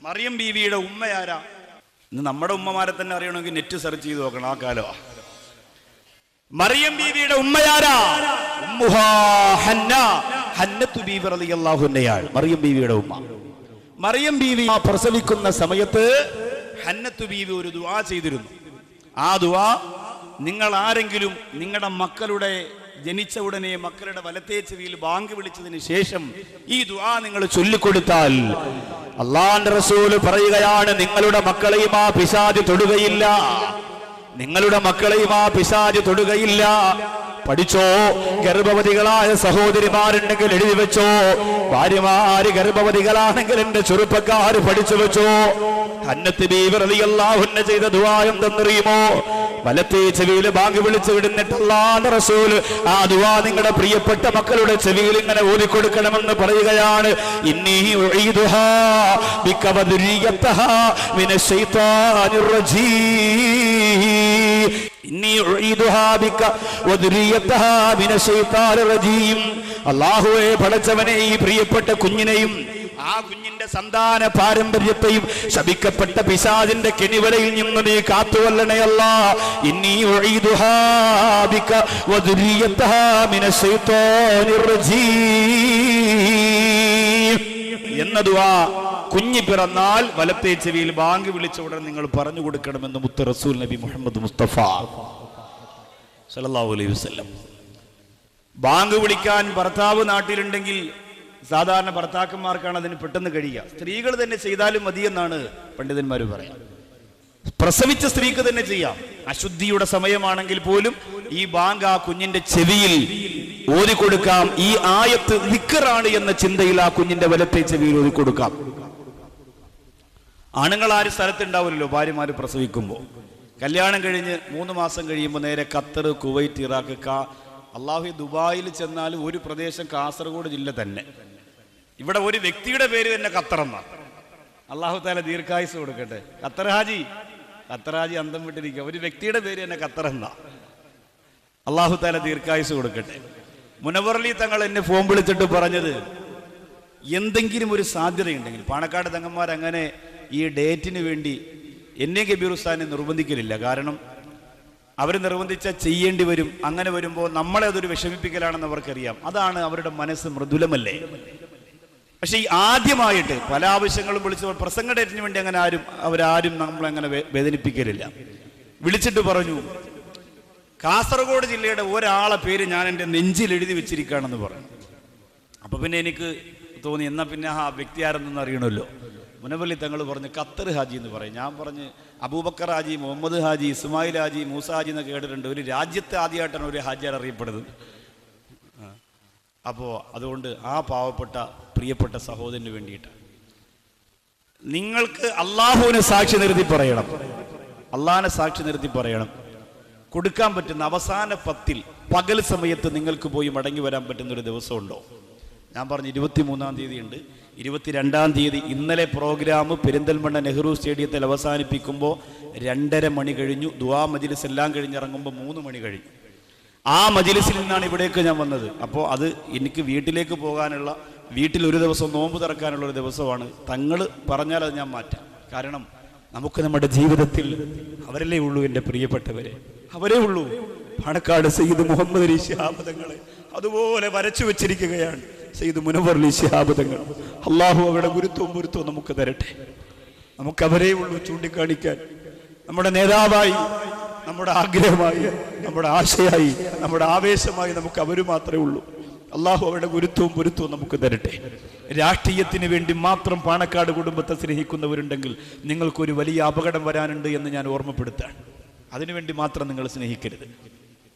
മറിയം ബീവിയുടെ ഉമ്മയാരാ? ഇന്ന് നമ്മുടെ ഉമ്മമാരെ തന്നെ അറിയണമെങ്കിൽ നെറ്റ് സെർച്ച് ചെയ്ത് നോക്കണം. ആ കാലോ മറിയം ബീവിയുടെ ഉമ്മയാരാ? ഉമ്മുഹാ ഹന്ന, ഹന്നത്തു ബീവി റളിയല്ലാഹു അൻഹയാണ് മറിയം ബീവിയുടെ ഉമ്മ. മറിയം ബീവി പ്രസവിക്കുന്ന സമയത്ത് ഹന്നത്തു ബീവി ഒരു ദുആ ചെയ്തിരുന്നു. ആ ദുആ നിങ്ങൾ ആരെങ്കിലും നിങ്ങളുടെ മക്കളുടെ ജനിച്ച ഉടനെ മക്കളുടെ വലത്തേ ചെവിയിൽ ബാങ്ക് വിളിച്ചതിന് ശേഷം ഈ ദുആ നിങ്ങൾ ചൊല്ലിക്കൊടുത്താൽ അല്ലാഹുവിന്റെ റസൂൽ പറയുകയാണ്, നിങ്ങളുടെ മക്കളെയും ആ പിശാച് തൊടുകയില്ല. നിങ്ങളുടെ മക്കളെയും ആ പിശാച് തൊടുകയില്ല. പഠിച്ചോ, ഗർഭവതികളായ സഹോദരിമാരുണ്ടെങ്കിൽ എഴുതി വെച്ചോ. ഭാര്യമാര് ഗർഭവതികളാണെങ്കിൽ എന്റെ ചെറുപ്പക്കാര് പഠിച്ചു വെച്ചോ. ഹന്നത്ത് ബീവി റളിയല്ലാഹു അൻഹ ചെയ്ത ദുആ എന്തെന്നറിയുമോ? വലത്തേ ചെവിയിൽ ബാങ്ക് വിളിച്ചു വിടുന്നിട്ട് അല്ലാഹുവിന്റെ റസൂൽ ആ ദുആ നിങ്ങളുടെ പ്രിയപ്പെട്ട മക്കളുടെ ചെവിയിൽ ഇങ്ങനെ ഓതിക്കൊടുക്കണമെന്ന് പറയുകയാണ്. ഇന്നി ഉഈദുഹാ ബിക വദുരിയതഹാ മിനശ് ശൈത്താനിർ റജീം. ഇന്നി ഉഈദുഹാ ബിക വദുരിയതഹാ മിനശ് ശൈത്താനിർ റജീം. അല്ലാഹുവേ, പടച്ചവനെ, ഈ പ്രിയപ്പെട്ട കുഞ്ഞിനെയും ആ കുഞ്ഞിന്റെ സന്താന പാരമ്പര്യത്തെയും ശപിക്കപ്പെട്ട പിശാചിന്റെ കെണിവലയിൽ നിന്ന് നീ കാത്തുവല്ലണേ അല്ലാഹ്. ഇന്നി ഉഈദുഹാ ബിക വദുരിയതഹാ മിനശ് ശൈത്താനിർ റജീം എന്ന ദുആ കുഞ്ഞി പിറന്നാൽ വലത്തേ ചെവിയിൽ ബാങ്ക് വിളിച്ച ഉടനെ നിങ്ങൾ പറഞ്ഞു കൊടുക്കണമെന്ന് മുത്ത് റസൂൽ നബി മുഹമ്മദ് മുസ്തഫ സല്ലല്ലാഹു അലൈഹി വസല്ലം. ബാങ്ക് വിളിക്കാൻ ഭർത്താവ് നാട്ടിലുണ്ടെങ്കിൽ സാധാരണ ഭർത്താക്കന്മാർക്കാണ് അതിന് പെട്ടെന്ന് കഴിയുക. സ്ത്രീകൾ തന്നെ ചെയ്താലും മതിയെന്നാണ് പണ്ഡിതന്മാർ പറയാം. പ്രസവിച്ച സ്ത്രീക്ക് തന്നെ ചെയ്യാം. അശുദ്ധിയുടെ സമയമാണെങ്കിൽ പോലും ഈ ബാങ്ക് ആ കുഞ്ഞിന്റെ ചെവിയിൽ ഓതിക്കൊടുക്കാം. ഈ ആയത്ത് ദിക്റാണ് എന്ന ചിന്തയിൽ ആ കുഞ്ഞിന്റെ വലത്തെ ചെവിയിൽ ഓതിക്കൊടുക്കാം. ആണുങ്ങൾ ആരും സ്ഥലത്തുണ്ടാവില്ലല്ലോ ഭാര്യമാര് പ്രസവിക്കുമ്പോൾ. കല്യാണം കഴിഞ്ഞ് 3 മാസം കഴിയുമ്പോൾ നേരെ ഖത്തർ, കുവൈറ്റ്, ഇറാഖ്, അള്ളാഹു ദുബായിൽ ചെന്നാലും ഒരു പ്രദേശം കാസർഗോഡ് ജില്ല തന്നെ. ഇവിടെ ഒരു വ്യക്തിയുടെ പേര് തന്നെ ഖത്തറെന്നാണ്. അള്ളാഹു താല ദീർഘായുസ് കൊടുക്കട്ടെ. ഖത്തർ ഹാജി അന്തം വിട്ടിരിക്കുക. ഒരു വ്യക്തിയുടെ പേര് തന്നെ ഖത്തറെന്നാ. അള്ളാഹു താല ദീർഘായുസ് കൊടുക്കട്ടെ. മുനവ്വർ അലി തങ്ങൾ എന്നെ ഫോൺ വിളിച്ചിട്ട് പറഞ്ഞത്, എന്തെങ്കിലും ഒരു സാധ്യതയുണ്ടെങ്കിൽ പാണക്കാട് തങ്ങന്മാർ അങ്ങനെ ഈ ഡേറ്റിന് വേണ്ടി എന്നെ കബീർ ഉസ്താദിനെ നിർബന്ധിക്കലില്ല. കാരണം അവർ നിർബന്ധിച്ച ചെയ്യേണ്ടി വരും. അങ്ങനെ വരുമ്പോൾ നമ്മളെ അതൊരു വിഷമിപ്പിക്കലാണെന്ന് അവർക്കറിയാം. അതാണ് അവരുടെ മനസ്സ് മൃദുലമല്ലേ. പക്ഷെ ഈ ആദ്യമായിട്ട് പല ആവശ്യങ്ങളും വിളിച്ച് പ്രസംഗ ഡേറ്റിന് വേണ്ടി അങ്ങനെ അവരാരും നമ്മളങ്ങനെ വേദനിപ്പിക്കലില്ല. വിളിച്ചിട്ട് പറഞ്ഞു, കാസർഗോഡ് ജില്ലയുടെ ഒരാളെ പേര് ഞാൻ എൻ്റെ നെഞ്ചിൽ എഴുതി വെച്ചിരിക്കുകയാണെന്ന് പറഞ്ഞു. അപ്പൊ പിന്നെ എനിക്ക് തോന്നി, എന്നാ പിന്നെ ആ വ്യക്തി ആരെന്ന് അറിയണമല്ലോ. മുനവല്ലി തങ്ങൾ പറഞ്ഞു ഖത്തർ ഹാജി എന്ന് പറയും. ഞാൻ പറഞ്ഞ് അബൂബക്കർ ഹാജി, മുഹമ്മദ് ഹാജി, ഇസ്മായിൽ ഹാജി, മൂസ ഹാജി എന്നൊക്കെ കേട്ടിട്ടുണ്ട്. ഒരു രാജ്യത്തെ ആദ്യമായിട്ടാണ് ഒരു ഹാജിയാർ അറിയപ്പെടുന്നത്. അപ്പോൾ അതുകൊണ്ട് ആ പാവപ്പെട്ട പ്രിയപ്പെട്ട സഹോദരന് വേണ്ടിയിട്ട് നിങ്ങൾക്ക് അള്ളാഹുവിനെ സാക്ഷി നിർത്തി പറയണം. അള്ളാനെ സാക്ഷി നിർത്തി പറയണം, കൊടുക്കാൻ പറ്റുന്ന അവസാന 10 പകൽ സമയത്ത് നിങ്ങൾക്ക് പോയി മടങ്ങി വരാൻ പറ്റുന്നൊരു ദിവസമുണ്ടോ? ഞാൻ പറഞ്ഞു 23-ാം തീയതി ഉണ്ട്. 22-ാം തീയതി ഇന്നലെ പ്രോഗ്രാം പെരിന്തൽമണ്ണ നെഹ്റു സ്റ്റേഡിയത്തിൽ അവസാനിപ്പിക്കുമ്പോൾ 2:30 മണി കഴിഞ്ഞു. ദുആ മജ്‌ലിസ് എല്ലാം കഴിഞ്ഞിറങ്ങുമ്പോൾ 3 മണി കഴിഞ്ഞു. ആ മജ്‌ലിസിൽ നിന്നാണ് ഇവിടേക്ക് ഞാൻ വന്നത്. അപ്പോൾ അത് എനിക്ക് വീട്ടിലേക്ക് പോകാനുള്ള, വീട്ടിൽ ഒരു ദിവസം നോമ്പ് തുറക്കാനുള്ള ഒരു ദിവസമാണ്. തങ്ങൾ പറഞ്ഞാൽ അത് ഞാൻ മാറ്റാം. കാരണം നമുക്ക് നമ്മുടെ ജീവിതത്തിൽ അവരല്ലേ ഉള്ളൂ, എൻ്റെ പ്രിയപ്പെട്ടവരെ, അവരേ ഉള്ളൂ. പാണക്കാട് സയ്യിദ് മുഹമ്മദ് അലി ശിഹാബ് തങ്ങളെ അതുപോലെ വരച്ചു വെച്ചിരിക്കുകയാണ് സയ്യിദ് മുനവ്വർ അലി ശിഹാബ് തങ്ങൾ. അള്ളാഹു അവരുടെ ഗുരുത്വവും പൊരുത്തവും നമുക്ക് തരട്ടെ. നമുക്ക് അവരേ ഉള്ളൂ ചൂണ്ടിക്കാണിക്കാൻ. നമ്മുടെ നേതാവായി, നമ്മുടെ ആഗ്രഹമായി, നമ്മുടെ ആശയായി, നമ്മുടെ ആവേശമായി നമുക്ക് അവർ മാത്രമേ ഉള്ളൂ. അള്ളാഹു അവരുടെ ഗുരുത്വവും പൊരുത്തവും നമുക്ക് തരട്ടെ. രാഷ്ട്രീയത്തിന് വേണ്ടി മാത്രം പാണക്കാട് കുടുംബത്തെ സ്നേഹിക്കുന്നവരുണ്ടെങ്കിൽ നിങ്ങൾക്കൊരു വലിയ അപകടം വരാനുണ്ട് എന്ന് ഞാൻ ഓർമ്മപ്പെടുത്താണ്. അതിനുവേണ്ടി മാത്രം നിങ്ങൾ സ്നേഹിക്കരുത്.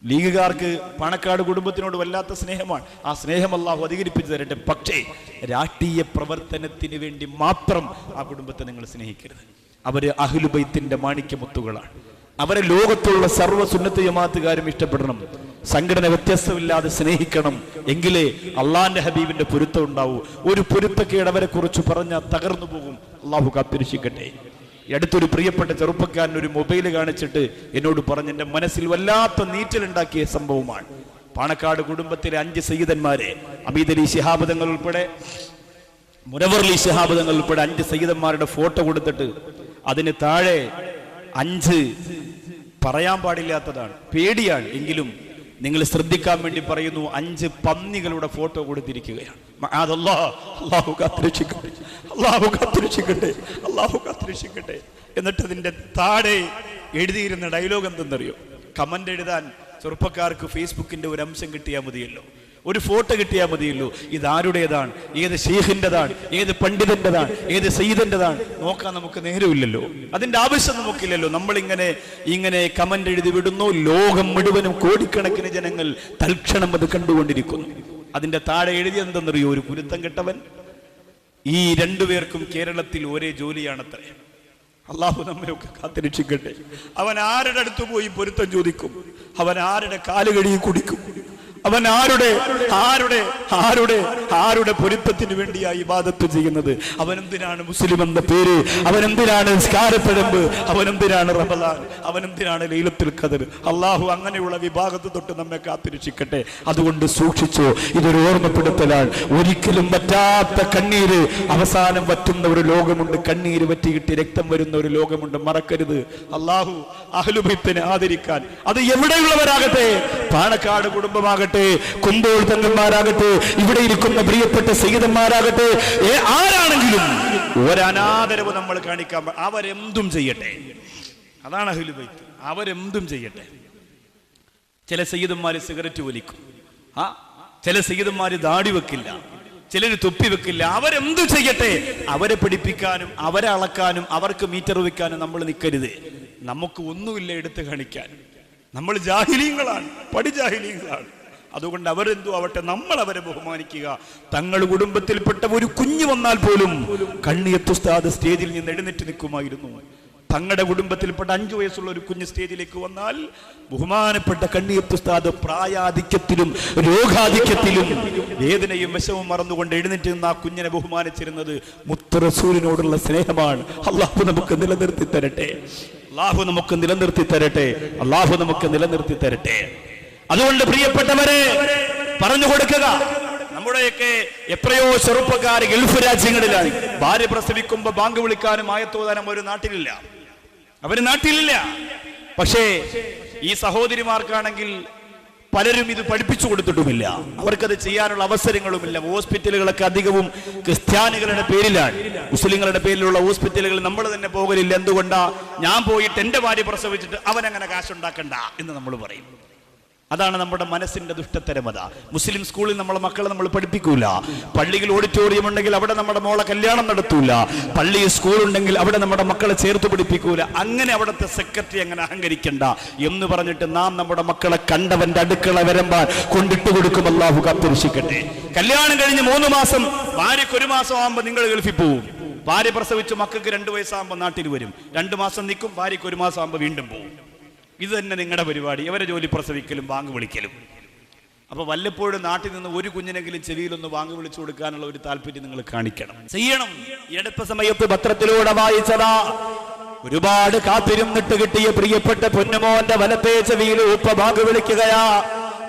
ലീഗുകാർക്ക് പാണക്കാട് കുടുംബത്തിനോട് വല്ലാത്ത സ്നേഹമാണ്. ആ സ്നേഹം അല്ലാഹു അധികരിപ്പിച്ചു തരട്ടെ. പക്ഷേ രാഷ്ട്രീയ പ്രവർത്തനത്തിന് വേണ്ടി മാത്രം ആ കുടുംബത്തെ നിങ്ങൾ സ്നേഹിക്കരുത്. അവര് അഹ്ലു ബൈത്തിന്റെ മാണിക്യമുത്തുകളാണ്. അവരെ ലോകത്തുള്ള സർവ്വ സുന്നത്ത് ജമാഅത്തുകാരും ഇഷ്ടപ്പെടണം. സംഘടന വ്യത്യസ്തമില്ലാതെ സ്നേഹിക്കണം. എങ്കിലേ അള്ളാന്റെ ഹബീബിന്റെ പൊരുത്തം ഉണ്ടാവൂ. ഒരു പൊരുത്തക്കേട് അവരെ കുറിച്ച് പറഞ്ഞാൽ തകർന്നു പോകും. അള്ളാഹു കാത്തിരക്ഷിക്കട്ടെ. അടുത്തൊരു പ്രിയപ്പെട്ട ചെറുപ്പക്കാരൻ ഒരു മൊബൈൽ കാണിച്ചിട്ട് എന്നോട് പറഞ്ഞ് എൻ്റെ മനസ്സിൽ വല്ലാത്ത നീറ്റലുണ്ടാക്കിയ സംഭവമാണ്. പാണക്കാട് കുടുംബത്തിലെ 5 സയ്യിദന്മാരെ, അമീദ് അലി ശിഹാബ് തങ്ങൾ ഉൾപ്പെടെ, മുനവ്വർ അലി ശിഹാബ് തങ്ങൾ ഉൾപ്പെടെ 5 സയ്യിദന്മാരുടെ ഫോട്ടോ കൊടുത്തിട്ട് അതിന് താഴെ 5 പറയാൻ പാടില്ലാത്തതാണ്, പേടിയാണ്, എങ്കിലും നിങ്ങൾ ശ്രദ്ധിക്കാൻ വേണ്ടി പറയുന്നു, 5 പന്നികളുടെ ഫോട്ടോ കൊടുത്തിരിക്കുകയാണ്. അല്ലാഹു കാത്തിരക്ഷിക്കട്ടെ, അല്ലാഹു കാത്തിരക്ഷിക്കട്ടെ, അല്ലാഹു കാത്തിരക്ഷിക്കട്ടെ. എന്നിട്ട് അതിന്റെ താഴെ എഴുതിയിരുന്ന ഡയലോഗ് എന്തെന്നറിയോ? കമന്റ് എഴുതാൻ ചെറുപ്പക്കാർക്ക് ഫേസ്ബുക്കിന്റെ ഒരു അംശം കിട്ടിയാൽ മതിയല്ലോ, ഒരു ഫോട്ടോ കിട്ടിയാൽ മതിയല്ലോ. ഇതാരുടേതാണ്, ഏത് ഷെയ്ഖിൻ്റെതാണ്, ഏത് പണ്ഡിതന്റെതാണ്, ഏത് സയ്യിദിന്റെതാണ് നോക്കാൻ നമുക്ക് നേരമില്ലല്ലോ. അതിന്റെ ആവശ്യം നമുക്കില്ലല്ലോ. ഇങ്ങനെ കമന്റ് എഴുതി വിടുന്നു. ലോകം മുഴുവനും കോടിക്കണക്കിന് ജനങ്ങൾ തൽക്ഷണം അത് കണ്ടുകൊണ്ടിരിക്കുന്നു. അതിന്റെ താഴെ എഴുതി എന്തെന്നറിയോ? ഒരു കുരുത്തം കെട്ടവൻ. ഈ 2 പേർക്കും കേരളത്തിൽ ഒരേ ജോലിയാണത്രേ. അള്ളാഹു നമ്മയൊക്കെ കാത്തിരക്ഷിക്കട്ടെ. അവൻ ആരുടെ അടുത്ത് പോയി പൊരുത്തം ചോദിക്കും? അവൻ ആരുടെ കാലുകഴുകി കുടിക്കും? അവൻ ആരുടെ പൊരുത്തത്തിന് വേണ്ടിയായി ഇബാദത്ത് ചെയ്യുന്നത്? അവനെന്തിനാണ് മുസ്ലിം എന്ന പേര്? അവനെന്തിനാണ് നിസ്കാരത്തഴമ്പ്? അവനെന്തിനാണ് റമദാൻ? അവനെന്തിനാണ് ലൈലത്തുൽ ഖദർ? അള്ളാഹു അങ്ങനെയുള്ള വിഭാഗത്ത് തൊട്ട് നമ്മെ കാത്തിരക്ഷിക്കട്ടെ. അതുകൊണ്ട് സൂക്ഷിച്ചോ, ഇതൊരു ഓർമ്മപ്പെടുത്തലാണ്. ഒരിക്കലും പറ്റാത്ത കണ്ണീര് അവസാനം വറ്റുന്ന ഒരു ലോകമുണ്ട്. കണ്ണീര് വറ്റികിട്ടി രക്തം വരുന്ന ഒരു ലോകമുണ്ട്, മറക്കരുത്. അള്ളാഹു അഹ്ലു ബൈത്തിനെ ആദരിക്കാൻ, അത് എവിടെയുള്ളവരാകട്ടെ, പാണക്കാട് കുടുംബമാകട്ടെ, കുമ്പോൾ തങ്ങന്മാരാകട്ടെ, ഇവിടെ ഇരിക്കുന്ന പ്രിയപ്പെട്ട സയ്യിദന്മാരാകട്ടെ, ആരാണെങ്കിലും ഒരനാദരവ് നമ്മൾ കാണിക്കാൻ. അവരെന്തും ചെയ്യട്ടെ, അതാണ് അഹ്ലു ബൈത്ത്. അവരെന്തും ചെയ്യട്ടെ. ചില സയ്യിദന്മാര് സിഗരറ്റ് വലിക്കും, ചില സയ്യിദന്മാര് ദാടി വെക്കില്ല, ചിലര് തൊപ്പി വെക്കില്ല. അവരെന്തു ചെയ്യട്ടെ. അവരെ പഠിപ്പിക്കാനും അവരെ അളക്കാനും അവർക്ക് മീറ്റർ വെക്കാനും നമ്മൾ നിൽക്കരുത്. നമുക്ക് ഒന്നുമില്ല എടുത്തു കാണിക്കാൻ. നമ്മൾ ജാഹിലീങ്ങളാണ്, പടിജാഹിലീങ്ങളാണ്. അതുകൊണ്ട് അവരെന്തു ആവട്ടെ, നമ്മൾ അവരെ ബഹുമാനിക്കുക. തങ്ങൾ കുടുംബത്തിൽപ്പെട്ട ഒരു കുഞ്ഞു വന്നാൽ പോലും കണ്ണിയത്ത് ഉസ്താദ് സ്റ്റേജിൽ നിന്ന് എഴുന്നേറ്റ് നിൽക്കുമായിരുന്നു. തങ്ങളുടെ കുടുംബത്തിൽപ്പെട്ട 5 വയസ്സുള്ള ഒരു കുഞ്ഞ് സ്റ്റേജിലേക്ക് വന്നാൽ ബഹുമാനപ്പെട്ട കണ്ണിയത്ത് ഉസ്താദ് പ്രായാധിക്യത്തിലും രോഗാധിക്യത്തിലും വേദനയും വിഷമവും മറന്നുകൊണ്ട് എഴുന്നേറ്റ് നിന്ന് ആ കുഞ്ഞിനെ ബഹുമാനിച്ചിരുന്നത് മുത്ത് റസൂലിനോടുള്ള സ്നേഹമാണ്. അല്ലാഹു നമുക്ക് നിലനിർത്തി തരട്ടെ, അല്ലാഹു നമുക്ക് നിലനിർത്തി തരട്ടെ, അല്ലാഹു നമുക്ക് നിലനിർത്തി തരട്ടെ. അതുകൊണ്ട് പ്രിയപ്പെട്ടവരെ പറഞ്ഞു കൊടുക്കുക. നമ്മുടെയൊക്കെ എത്രയോ ചെറുപ്പക്കാർ ഗൾഫ് രാജ്യങ്ങളിലാണ്. ഭാര്യ പ്രസവിക്കുമ്പോ ബാങ്ക് വിളിക്കാനും ആയത്തോതാനും ഒരു നാട്ടിലില്ല, അവര് നാട്ടിലില്ല. പക്ഷേ ഈ സഹോദരിമാർക്കാണെങ്കിൽ പലരും ഇത് പഠിപ്പിച്ചു കൊടുത്തിട്ടുമില്ല, അവർക്കത് ചെയ്യാനുള്ള അവസരങ്ങളുമില്ല. ഹോസ്പിറ്റലുകളൊക്കെ അധികവും ക്രിസ്ത്യാനികളുടെ പേരിലാണ്. മുസ്ലിങ്ങളുടെ പേരിലുള്ള ഹോസ്പിറ്റലുകൾ നമ്മൾ തന്നെ പോകലില്ല. എന്തുകൊണ്ടാ? ഞാൻ പോയിട്ട് എന്റെ ഭാര്യ പ്രസവിച്ചിട്ട് അവനങ്ങനെ കാശുണ്ടാക്കണ്ട എന്ന് നമ്മൾ പറയും. അതാണ് നമ്മുടെ മനസ്സിന്റെ ദുഷ്ടത്തരമത. മുസ്ലിം സ്കൂളിൽ നമ്മളെ മക്കളെ നമ്മൾ പഠിപ്പിക്കൂല. പള്ളിയിൽ ഓഡിറ്റോറിയം ഉണ്ടെങ്കിൽ അവിടെ നമ്മുടെ മോളെ കല്യാണം നടത്തൂല. പള്ളിയിൽ സ്കൂൾ ഉണ്ടെങ്കിൽ അവിടെ നമ്മുടെ മക്കളെ ചേർത്ത് പഠിപ്പിക്കൂല. അങ്ങനെ അവിടുത്തെ സെക്രട്ടറി അങ്ങനെ അഹങ്കരിക്കണ്ട എന്ന് പറഞ്ഞിട്ട് നാം നമ്മുടെ മക്കളെ കണ്ടവന്റെ അടുക്കള വരമ്പാൻ കൊണ്ടിട്ട് കൊടുക്കും. അല്ലാഹു കാത്തിരക്ഷിക്കട്ടെ. കല്യാണം കഴിഞ്ഞ് 3 മാസം, ഭാര്യയ്ക്ക് 1 മാസം ആകുമ്പോൾ നിങ്ങൾ ഗൾഫിൽ പോവും. ഭാര്യ പ്രസവിച്ച് മക്കൾക്ക് 2 വയസ്സാകുമ്പോൾ നാട്ടിൽ വരും, 2 മാസം നിൽക്കും, ഭാര്യയ്ക്ക് 1 മാസം ആകുമ്പോൾ വീണ്ടും പോകും. ഇത് തന്നെ നിങ്ങളുടെ പരിപാടി, ഇവരെ ജോലി പ്രസവിക്കലും ബാങ്ക് വിളിക്കലും. അപ്പൊ വല്ലപ്പോഴും നാട്ടിൽ നിന്ന് ഒരു കുഞ്ഞിനെങ്കിലും ചെവിയിലൊന്ന് ബാങ്ക് വിളിച്ചു കൊടുക്കാനുള്ള ഒരു താല്പര്യം നിങ്ങൾ കാണിക്കണം, ചെയ്യണം. ഈ അടുത്ത സമയത്ത് പത്രത്തിലൂടെ വായിച്ചതാ, ഒരുപാട് കാത്തിരുന്നിട്ട് കിട്ടിയ പ്രിയപ്പെട്ട പൊന്നുമോന്റെ വലത്തേ ചെവിയിൽ ഉപ്പ ബാങ്ക് വിളിക്കുകയാ.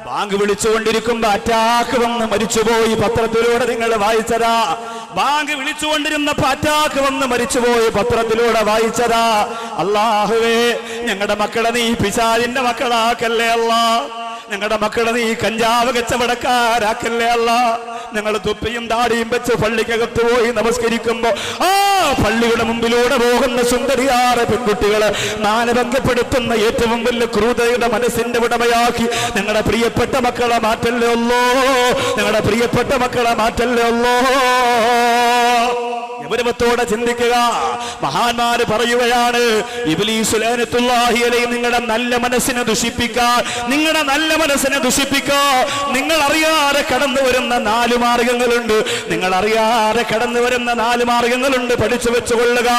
ബാങ്ക് വിളിച്ചുകൊണ്ടിരിക്കുമ്പോ അറ്റാക്ക് വന്ന് മരിച്ചുപോയി. പത്രത്തിലൂടെ നിങ്ങൾ വായിച്ചതാ. ബാങ്ക് വിളിച്ചുകൊണ്ടിരുന്നപ്പോ അറ്റാക്ക് വന്ന് മരിച്ചുപോയി. പത്രത്തിലൂടെ വായിച്ചതാ. അല്ലാഹുവേ, ഞങ്ങളുടെ മക്കളെ നീ പിശാചിന്റെ മക്കളാക്കല്ലേ അല്ലാ. ഞങ്ങളുടെ മക്കളെ നീ കഞ്ചാവ് കച്ചവടക്കാരാക്കല്ലേ അല്ല. ഞങ്ങൾ തൊപ്പിയും താടിയും വെച്ച് പള്ളിക്കകത്ത് പോയി നമസ്കരിക്കുമ്പോ ആ പള്ളിയുടെ മുമ്പിലൂടെ പോകുന്ന സുന്ദരിയാറ് പെൺകുട്ടികള് മാനഭംഗപ്പെടുത്തുന്ന ഏറ്റവും വലിയ ക്രൂരതയുടെ മനസ്സിന്റെ ഉടമയാക്കി ഞങ്ങളുടെ പ്രിയപ്പെട്ട മക്കളെ മാറ്റല്ലേ ഉള്ളോ. ഞങ്ങളുടെ പ്രിയപ്പെട്ട മക്കളെ മാറ്റല്ലേ ഉള്ളോ. ഗൗരവത്തോടെ ചിന്തിക്കുക. മഹാന്മാര് പറയുകയാണ്, ഇബ്ലീസ് ലഅനത്തുല്ലാഹി അലൈഹി നിങ്ങളുടെ നല്ല മനസ്സിനെ ദുഷിപ്പിക്കാൻ, നിങ്ങളുടെ നല്ല മനസ്സിനെ ദുഷിപ്പിക്കാൻ നിങ്ങൾ അറിയാതെ കടന്നു വരുന്ന 4 മാർഗങ്ങളുണ്ട്. നിങ്ങൾ അറിയാതെ കടന്നു വരുന്ന 4 മാർഗങ്ങളുണ്ട്, പഠിച്ചു വെച്ചുകൊള്ളുക.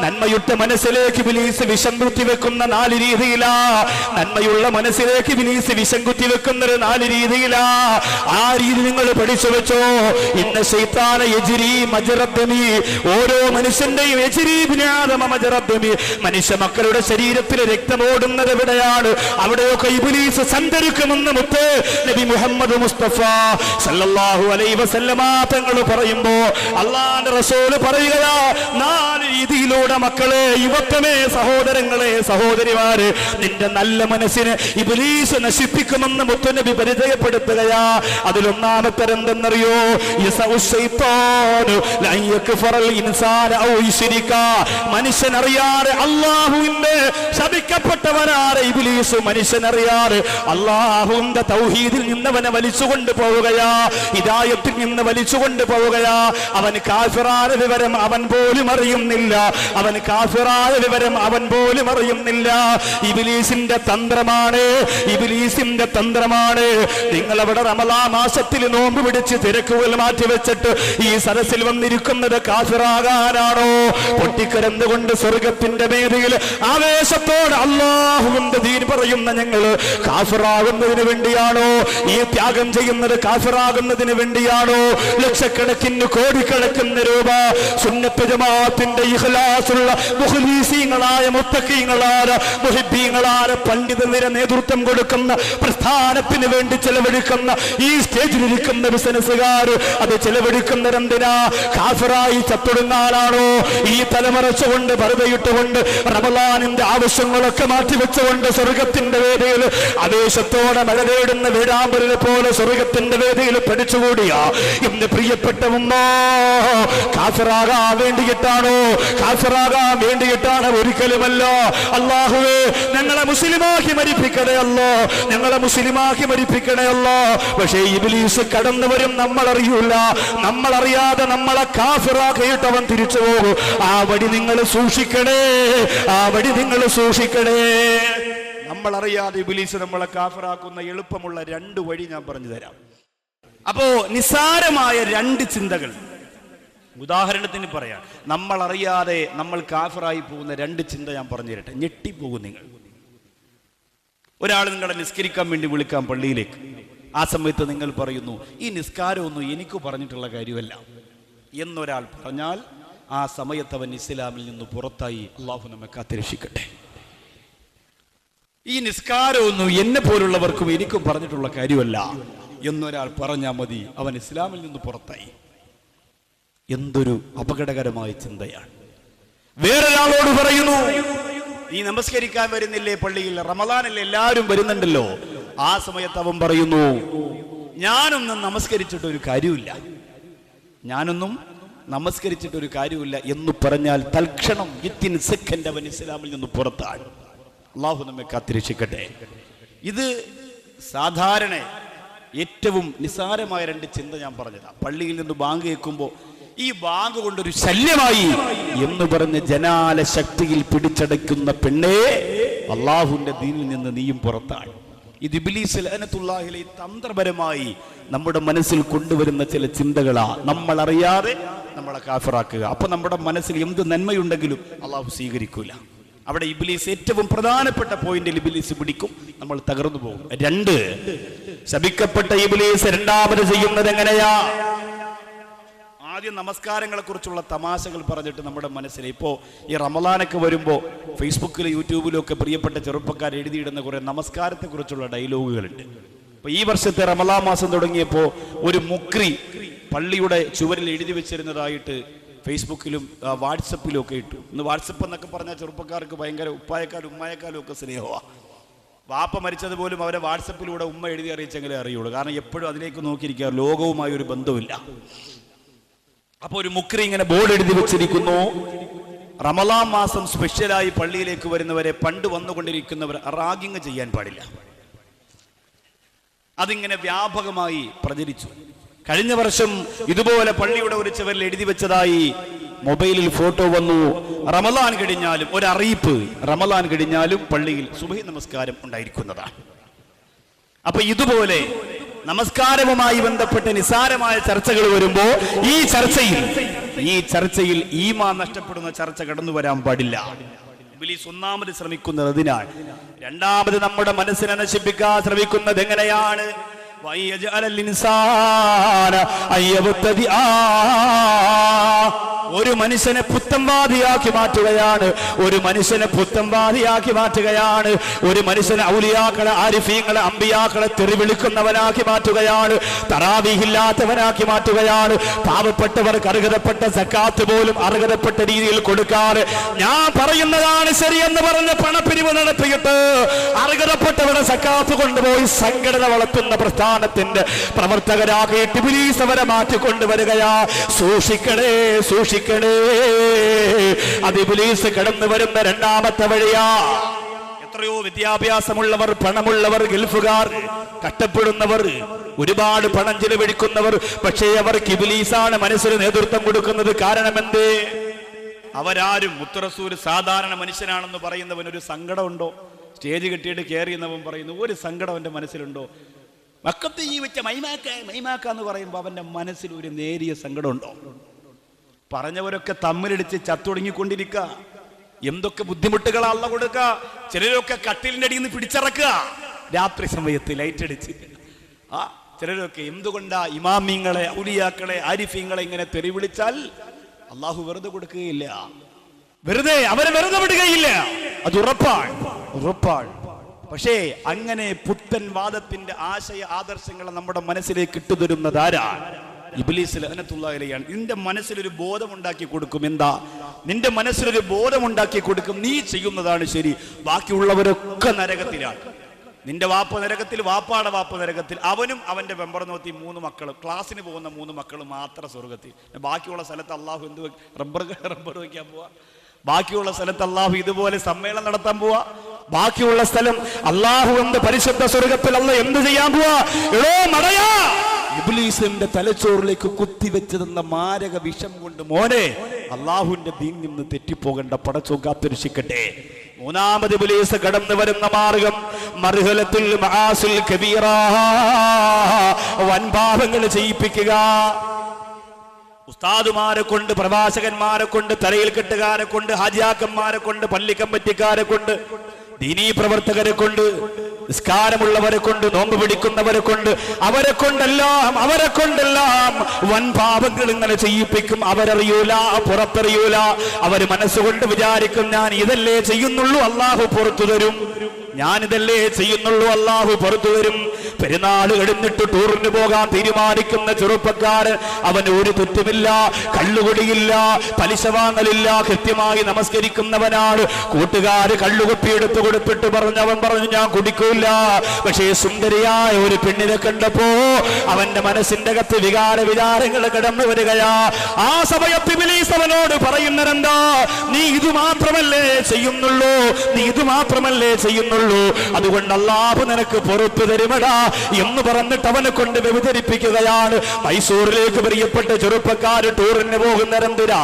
നന്മയുട്ട മനസ്സിലേക്ക് ഇബ്ലീസ് വിഷം കുത്തിവെക്കുന്ന 4 രീതിയിലാ. നന്മയുള്ള മനസ്സിലേക്ക് ഇബ്ലീസ് വിഷം കുത്തിവെക്കുന്നത് 4 രീതിയിലാ. ആ രീതി നിങ്ങൾ പഠിച്ചു വെച്ചോ. ഇന്ന ശൈത്താന യജ്രി മജ്റദ്ദമി, ഓരോ മനുഷ്യന്റെയും മനുഷ്യ മക്കളുടെ ശരീരത്തിൽ രക്തമോടുന്നത് എവിടെയാണ്, അവിടെയൊക്കെ ഇബ്ലീസ് സഞ്ചരിക്കുമെന്ന് മുത്ത് നബി മുഹമ്മദ് മുസ്തഫ സല്ലല്ലാഹു അലൈഹി വസല്ലമ തങ്ങൾ പറയുമ്പോ അല്ലാഹുവിന്റെ റസൂൽ പറയുകയാ, 4 രീതിയിലൂടെ മക്കളെ, യുവത്വമേ, സഹോദരങ്ങളെ, സഹോദരിമാരെ, നിന്റെ നല്ല മനസ്സിനെ ഇബ്ലീസ് നശിപ്പിക്കുമെന്ന് മുത്ത് നബി പരിചയപ്പെടുത്തുകയാ. അതിലൊന്നാമത്തെ എന്തെന്നറിയോ, മനുഷ്യനറിയാതെ അല്ലാഹുവിന്റെ ശപിക്കപ്പെട്ടവനാണ് ഇബ്ലീസ്. മനുഷ്യനറിയാതെ അല്ലാഹുവിന്റെ തൗഹീദിൽ നിന്നവനെ വലിച്ചുകൊണ്ട് പോവുകയാ, ഹിദായത്തിൽ നിന്ന് വലിച്ചുകൊണ്ട് പോവുകയാ. അവൻ കാഫിറായ വിവരം അവൻ പോലും അറിയുന്നില്ല. അവൻ കാഫിറായ വിവരം അവൻ പോലും അറിയുന്നില്ല. ഇബ്ലീസിന്റെ തന്ത്രമാണ്, ഇബ്ലീസിന്റെ തന്ത്രമാണ്. നിങ്ങൾ അവിടെ റമളാൻ മാസത്തിൽ നോമ്പ് പിടിച്ച് തിരക്കുകൾ മാറ്റിവെച്ചിട്ട് ഈ സദസ്സിൽ വന്നിരിക്കുന്നത് കാഫിറാകാനാണോ? പൊട്ടിക്കരന്നുകൊണ്ട് സ്വർഗത്തിന്റെ വേദിയിൽ ആവേശത്തോടെ അല്ലാഹുവിന്റെ ദീൻ പറയുന്ന ഞങ്ങള് കാഫിറാകുന്നതിന് വേണ്ടിയാണോ ഈ ത്യാഗം ചെയ്യുന്നത്? കാഫിറാകുന്നതിന് വേണ്ടിയാണോ? ലക്ഷക്കണക്കിന് കോടിക്കണക്കിന് രൂപ സുന്നത്ത് ജമാഅത്തിന്റെ ഇഖ്ലാസുള്ള മുഖ്ലിസീങ്ങളായ മുത്തഖീങ്ങളായ മുഹിബ്ബീങ്ങളായ പണ്ഡിതരെ നേതൃത്വം കൊടുക്കുന്ന പ്രസ്ഥാനത്തിന് വേണ്ടി ചെലവഴിക്കുന്ന ഈ സ്റ്റേജിലിരിക്കുന്ന ബിസിനസ്സുകാർ അത് ചെലവഴിക്കുന്നവരെന്തിനാ? കാഫിറായി ചത്തൊടുങ്ങാനാണോ? ഈ തലമറച്ചുകൊണ്ട് വെറുതെയിട്ടുകൊണ്ട് റമളാനിന്റെ ആവശ്യങ്ങളൊക്കെ മാറ്റിവെച്ചുകൊണ്ട് സ്വർഗത്തിന്റെ വേദിയിൽ ആവേശത്തോടെ മഴ തേടുന്ന വീടാമ്പലിനെ പോലെ സ്വർഗത്തിന്റെ വേദിയിൽ പഠിച്ചുകൂടിയ ഇന്ന് പ്രിയപ്പെട്ട ഉമ്മ കാഫിറാകാൻ വേണ്ടിയിട്ടാണോ? കാഫിറാകാൻ വേണ്ടിയിട്ടാണ്? ഒരിക്കലുമല്ല. അല്ലാഹുവേ, ഞങ്ങളെ മുസ്ലിമാക്കി മരിപ്പിക്കണേ അല്ലോ, ഞങ്ങളെ മുസ്ലിമാക്കി മരിപ്പിക്കണേ അല്ലോ. പക്ഷേ ഇബ്ലീസ് കടന്നു വരും, നമ്മളറിയൂല. നമ്മളറിയാതെ നമ്മളെ കാഫിറാക്കിയിട്ട് അവൻ തിരിച്ചു പോകും. ആ വടി നിങ്ങൾ സൂക്ഷിക്കണേ, ആ വടി നിങ്ങൾ സൂക്ഷിക്കണേ. നമ്മളറിയാതെ ഇബ്ലീസ് നമ്മളെ കാഫിറാക്കുന്ന എളുപ്പമുള്ള 2 വഴി ഞാൻ പറഞ്ഞു തരാം. അപ്പോ നിസ്സാരമായ 2 ചിന്തകൾ ഉദാഹരണത്തിന് പറയാം. നമ്മളറിയാതെ നമ്മൾ കാഫിറായി പോകുന്ന 2 ചിന്ത ഞാൻ പറഞ്ഞു തരട്ടെ. ഞെട്ടിപ്പോകും നിങ്ങൾ. ഒരാൾ നിങ്ങളെ നിസ്കരിക്കാൻ വേണ്ടി വിളിക്കാം പള്ളിയിലേക്ക്. ആ സമയത്ത് നിങ്ങൾ പറയുന്നു, ഈ നിസ്കാരമൊന്നും എനിക്ക് പറഞ്ഞിട്ടുള്ള കാര്യമല്ല എന്നൊരാൾ പറഞ്ഞാൽ ആ സമയത്ത് അവൻ ഇസ്ലാമിൽ നിന്ന് പുറത്തായി. അള്ളാഹു നമ്മെ കാത്തിരക്ഷിക്കട്ടെ. ഈ നിസ്കാരമൊന്നും എന്നെ പോലുള്ളവർക്കും എനിക്കും പറഞ്ഞിട്ടുള്ള കാര്യമല്ല എന്നൊരാൾ പറഞ്ഞാൽ മതി, അവൻ ഇസ്ലാമിൽ നിന്ന് പുറത്തായി. എന്തൊരു അപകടകരമായ ചിന്തയാണ്. വേറൊരാളോട് പറയുന്നു, നീ നമസ്കരിക്കാൻ വരുന്നില്ലേ പള്ളിയിൽ? റമളാനല്ലേ, എല്ലാവരും വരുന്നുണ്ടല്ലോ. ആ സമയത്ത് അവൻ പറയുന്നു, ഞാനൊന്നും നമസ്കരിച്ചിട്ടൊരു കാര്യമില്ല, ഞാനൊന്നും നമസ്കരിച്ചിട്ടൊരു കാര്യമില്ല എന്ന് പറഞ്ഞാൽ തൽക്ഷണം വിത്തിൻ സെക്കൻഡ് അവൻ ഇസ്ലാമിൽ നിന്ന് പുറത്താണ്. അള്ളാഹു നമ്മെ കാത്തിരക്ഷിക്കട്ടെ. ഇത് സാധാരണ ഏറ്റവും നിസ്സാരമായ 2 ചിന്ത ഞാൻ പറഞ്ഞതാ. പള്ളിയിൽ നിന്ന് ബാങ്ക് കേൾക്കുമ്പോൾ ഈ ബാങ്ക് കൊണ്ടൊരു ശല്യമായി എന്ന് പറഞ്ഞ് ജനാല ശക്തിയിൽ പിടിച്ചടയ്ക്കുന്ന പെണ്ണേ, അള്ളാഹുവിന്റെ ദീനിൽ നിന്ന് നീയും പുറത്താണ്. ഇത് ഇബ്ലീസ് ലഅനത്തുല്ലാഹി തന്ത്രപരമായി നമ്മുടെ മനസ്സിൽ കൊണ്ടുവരുന്ന ചില ചിന്തകളാ നമ്മൾ അറിയാതെ നമ്മളെ കാഫിറാക്കുക. അപ്പൊ നമ്മുടെ മനസ്സിൽ എന്ത് നന്മയുണ്ടെങ്കിലും അള്ളാഹു സ്വീകരിക്കൂല. അവിടെ ഇബ്ലീസ് ഏറ്റവും പ്രധാനപ്പെട്ട പോയിന്റിൽ ഇബ്ലീസ് പിടിക്കും, നമ്മൾ തകർന്നു പോകും. 2, ശപിക്കപ്പെട്ട ഇബ്ലീസ് രണ്ടാമത് ചെയ്യുന്നത് എങ്ങനെയാ? ആദ്യം നമസ്കാരങ്ങളെ കുറിച്ചുള്ള തമാശകൾ പറഞ്ഞിട്ട് നമ്മുടെ മനസ്സിൽ ഇപ്പോൾ ഈ റമളാനൊക്കെ വരുമ്പോൾ ഫേസ്ബുക്കിലും യൂട്യൂബിലും ഒക്കെ പ്രിയപ്പെട്ട ചെറുപ്പക്കാർ എഴുതിയിടുന്ന കുറെ നമസ്കാരത്തെ കുറിച്ചുള്ള ഡയലോഗുകളുണ്ട്. ഇപ്പൊ ഈ വർഷത്തെ റമളാൻ മാസം തുടങ്ങിയപ്പോൾ ഒരു മുക്രി പള്ളിയുടെ ചുവരിൽ എഴുതി വെച്ചിരുന്നതായിട്ട് ഫേസ്ബുക്കിലും വാട്സപ്പിലും ഒക്കെ ഇട്ടു. ഇന്ന് വാട്സപ്പ് എന്നൊക്കെ പറഞ്ഞാൽ ചെറുപ്പക്കാർക്ക് ഭയങ്കര ഉപ്പായക്കാരും ഉമ്മായക്കാരും ഒക്കെ സ്നേഹമാണ്. വാപ്പ മരിച്ചതുപോലും അവരെ വാട്സപ്പിലൂടെ ഉമ്മ എഴുതി അറിയിച്ചെങ്കിലേ അറിയുള്ളൂ. കാരണം എപ്പോഴും അതിലേക്ക് നോക്കിയിരിക്കുക, ലോകവുമായി ഒരു ബന്ധമില്ല. അപ്പൊ ഒരു മുക്രി ഇങ്ങനെ ബോർഡ് എഴുതി വെച്ചിരിക്കുന്നു, റമളാൻ മാസം സ്പെഷ്യലായി പള്ളിയിലേക്ക് വരുന്നവരെ, പണ്ട് വന്നുകൊണ്ടിരിക്കുന്നവർ റാഗിങ് ചെയ്യാൻ പാടില്ല. അതിങ്ങനെ വ്യാപകമായി പ്രചരിച്ചു. കഴിഞ്ഞ വർഷം ഇതുപോലെ പള്ളിയുടെ ഒരു ചുവരിൽ എഴുതി വെച്ചതായി മൊബൈലിൽ ഫോട്ടോ വന്നു. റമളാൻ കഴിഞ്ഞാലും ഒരു അറിയിപ്പ്, റമളാൻ കഴിഞ്ഞാലും പള്ളിയിൽ സുബഹി നമസ്കാരം ഉണ്ടായിരിക്കുന്നതാണ്. അപ്പൊ ഇതുപോലെ നമസ്കാരവുമായി ബന്ധപ്പെട്ട് നിസാരമായ ചർച്ചകൾ വരുമ്പോ ഈ ചർച്ചയിൽ ഈമാൻ നഷ്ടപ്പെടുന്ന ചർച്ച കടന്നു വരാൻ പാടില്ല. ഇബ്ലീസ് ഒന്നാമത് ശ്രമിക്കുന്നത് അതിനാൽ. രണ്ടാമത് നമ്മുടെ മനസ്സിനെ നശിപ്പിക്കാൻ ശ്രമിക്കുന്നത് എങ്ങനെയാണ്? ഒരു മനുഷ്യനെ പുത്തംവാദിയാക്കി മാറ്റുകയാണ്. ഒരു മനുഷ്യനെ ഔലിയാക്കളെ, ആരിഫീങ്ങളെ, അമ്പിയാക്കളെ തെറിവിളിക്കുന്നവനാക്കി മാറ്റുകയാണ്. തറാവീഹില്ലാത്തവനാക്കി മാറ്റുകയാണ്. പാവപ്പെട്ടവർക്ക് അർഹതപ്പെട്ട സക്കാത്ത് പോലും അർഹതപ്പെട്ട രീതിയിൽ കൊടുക്കാറ്, ഞാൻ പറയുന്നതാണ് ശരിയെന്ന് പറഞ്ഞ് പണപ്പിരിവ് നടത്തിയിട്ട് അർഹതപ്പെട്ടവരുടെ സക്കാത്ത് കൊണ്ടുപോയി സംഘടന വളർത്തുന്ന പ്രസ്ഥാനത്തിന്റെ പ്രവർത്തകരാക്കിയിട്ട് ഇബ്ലീസ് അവരെ മാറ്റിക്കൊണ്ടുവരികയാ. സൂക്ഷിക്കണേ. അത് ഇബ്ലീസ് കടന്നു വരുന്ന രണ്ടാമത്തെ വഴിയാ. എത്രയോ വിദ്യാഭ്യാസമുള്ളവർ, പണമുള്ളവർ, ഗൾഫുകാർ, കഷ്ടപ്പെടുന്നവർ, ഒരുപാട് പണം ചെലവഴിക്കുന്നവർ, പക്ഷേ അവർക്ക് ഇബ്ലീസാണ് മനസ്സിന് നേതൃത്വം കൊടുക്കുന്നത്. കാരണം എന്തേ? അവരാരും മുത്തറസൂൽ സാധാരണ മനുഷ്യനാണെന്ന് പറയുന്നവൻ ഒരു സങ്കടമുണ്ടോ? സ്റ്റേജ് കെട്ടിയിട്ട് കയറിയെന്നവൻ പറയുന്നു ഒരു സങ്കടം അവന്റെ മനസ്സിലുണ്ടോ? മക്കത്ത് ഈ വെച്ച മൈമാക്ക എന്ന് പറയുമ്പോൾ അവന്റെ മനസ്സിൽ ഒരു നേരിയ സങ്കടമുണ്ടോ? പറഞ്ഞവരൊക്കെ തമ്മിലടിച്ച് ചത്തൊടുങ്ങിക്കൊണ്ടിരിക്കുക. എന്തൊക്കെ ബുദ്ധിമുട്ടുകൾ അള്ള കൊടുക്കുക. ചിലരൊക്കെ കട്ടിലിന്റെ അടിയിൽ നിന്ന് പിടിച്ചിറക്കുക രാത്രി സമയത്ത് ലൈറ്റ് അടിച്ച്. ചിലരൊക്കെ എന്തുകൊണ്ടാ ഇമാമിങ്ങളെ, ഔലിയാക്കളെ, ആരിഫീങ്ങളെ ഇങ്ങനെ തെറി വിളിച്ചാൽ അള്ളാഹു വെറുതെ കൊടുക്കുകയില്ല. അവരെ വെറുതെ വിടുകയില്ല. അത് ഉറപ്പാണ്. പക്ഷേ അങ്ങനെ പുത്തൻ വാദത്തിന്റെ ആശയ ആദർശങ്ങളെ നമ്മുടെ മനസ്സിലേക്ക് ഇട്ടുതരുന്നതാരാണ്? ഇബ്ലീസ് ലഅനത്തുല്ലാഹിയാണ്. നിന്റെ മനസ്സിലൊരു ബോധമുണ്ടാക്കി കൊടുക്കും. എന്താ? നിന്റെ മനസ്സിലൊരു ബോധമുണ്ടാക്കി കൊടുക്കും, നീ ചെയ്യുന്നതാണ് ശരി, ബാക്കിയുള്ളവരൊക്കെ നരകത്തിലാണ്. നിന്റെ വാപ്പ നരകത്തിൽ, വാപ്പാടെ വാപ്പ നരകത്തിൽ, അവനും അവന്റെ വെമ്പറനോത്തി 3 മക്കളും, ക്ലാസ്സിന് പോകുന്ന 3 മക്കളും മാത്രം സ്വർഗത്തിൽ. ബാക്കിയുള്ള സ്ഥലത്ത് അള്ളാഹു എന്ത് റബ്ബർ വയ്ക്കാൻ പോവാ? ബാക്കിയുള്ള സ്ഥലത്ത് അള്ളാഹു ഇതുപോലെ സമ്മേളനം നടത്താൻ പോവാ? ബാക്കിയുള്ള സ്ഥലം അള്ളാഹു എന്ത് പരിശുദ്ധ സ്വർഗത്തിൽ അല്ല എന്ത് ചെയ്യാൻ പോവാ? ഇബ്ലീസിന്റെ തലച്ചോറിലേക്ക് കുത്തിവെച്ചതെന്ന മാരക വിഷം കൊണ്ട് മോനെ അള്ളാഹുവിന്റെ ദീനിൽ നിന്ന് തെറ്റിപ്പോകേണ്ട, പടച്ചോൻ കാത്തുരക്ഷിക്കട്ടെ. മൂന്നാമത് ഇബ്ലീസ് കടന്നു വരുന്ന മാർഗം മർഹലത്തുൽ മആസിൽ കബീറ, വൻപാപങ്ങൾ ചെയ്യിപ്പിക്കുക. ഉസ്താദുമാരെ കൊണ്ട്, പ്രവാചകന്മാരെ കൊണ്ട്, തലയിൽ കെട്ടുകാരെ കൊണ്ട്, ഹാജിയാക്കന്മാരെ കൊണ്ട്, പള്ളി കമ്മിറ്റിക്കാരെ കൊണ്ട്, ദീനീ പ്രവർത്തകരെ കൊണ്ട്, നിസ്കാരമുള്ളവരെ കൊണ്ട്, നോമ്പ് പിടിക്കുന്നവരെ കൊണ്ട്, അവരെ കൊണ്ടെല്ലാം വൻ പാപങ്ങൾ ഇങ്ങനെ ചെയ്യിപ്പിക്കും. അവരറിയൂല, പുറത്തറിയൂല. അവര് മനസ്സുകൊണ്ട് വിചാരിക്കും ഞാൻ ഇതല്ലേ ചെയ്യുന്നുള്ളൂ, അള്ളാഹു പുറത്തു തരും. ഞാനിതല്ലേ ചെയ്യുന്നുള്ളൂ, അള്ളാഹു പുറത്തു തരും. പെരുന്നാൾ കഴിഞ്ഞിട്ട് ടൂറിന് പോകാൻ തീരുമാനിക്കുന്ന ചെറുപ്പക്കാരൻ, അവന് ഒരു തെറ്റുമില്ല, കള്ളുകുടിയില്ല, പലിശ വാങ്ങലില്ല, കൃത്യമായി നമസ്കരിക്കുന്നവനാണ്. കൂട്ടുകാര് കള്ളുകുപ്പി എടുത്തു കൊടുത്തിട്ട് അവൻ പറഞ്ഞു ഞാൻ കുടിക്കൂല. പക്ഷേ സുന്ദരിയായ ഒരു പെണ്ണിനെ കണ്ടപ്പോ അവന്റെ മനസ്സിന്റെ അകത്ത് വികാരങ്ങൾ കടന്നു വരികയാ. ആ സമയത്ത് ഇബ്ലീസ് അവനോട് പറയുന്നതെന്താ? നീ ഇത് മാത്രമല്ലേ ചെയ്യുന്നുള്ളൂ, അതുകൊണ്ട് അല്ലാഹു നിനക്ക് പുറത്തു തരുമടാ. എന്ന് പറഞ്ഞിട്ട് അവനെ കൊണ്ട് വ്യഭിചരിപ്പിക്കുകയാണ്. മൈസൂരിലേക്ക് പ്രിയപ്പെട്ട ചെറുപ്പക്കാര് ടൂറിന് പോകുന്നവരെന്തിനാ?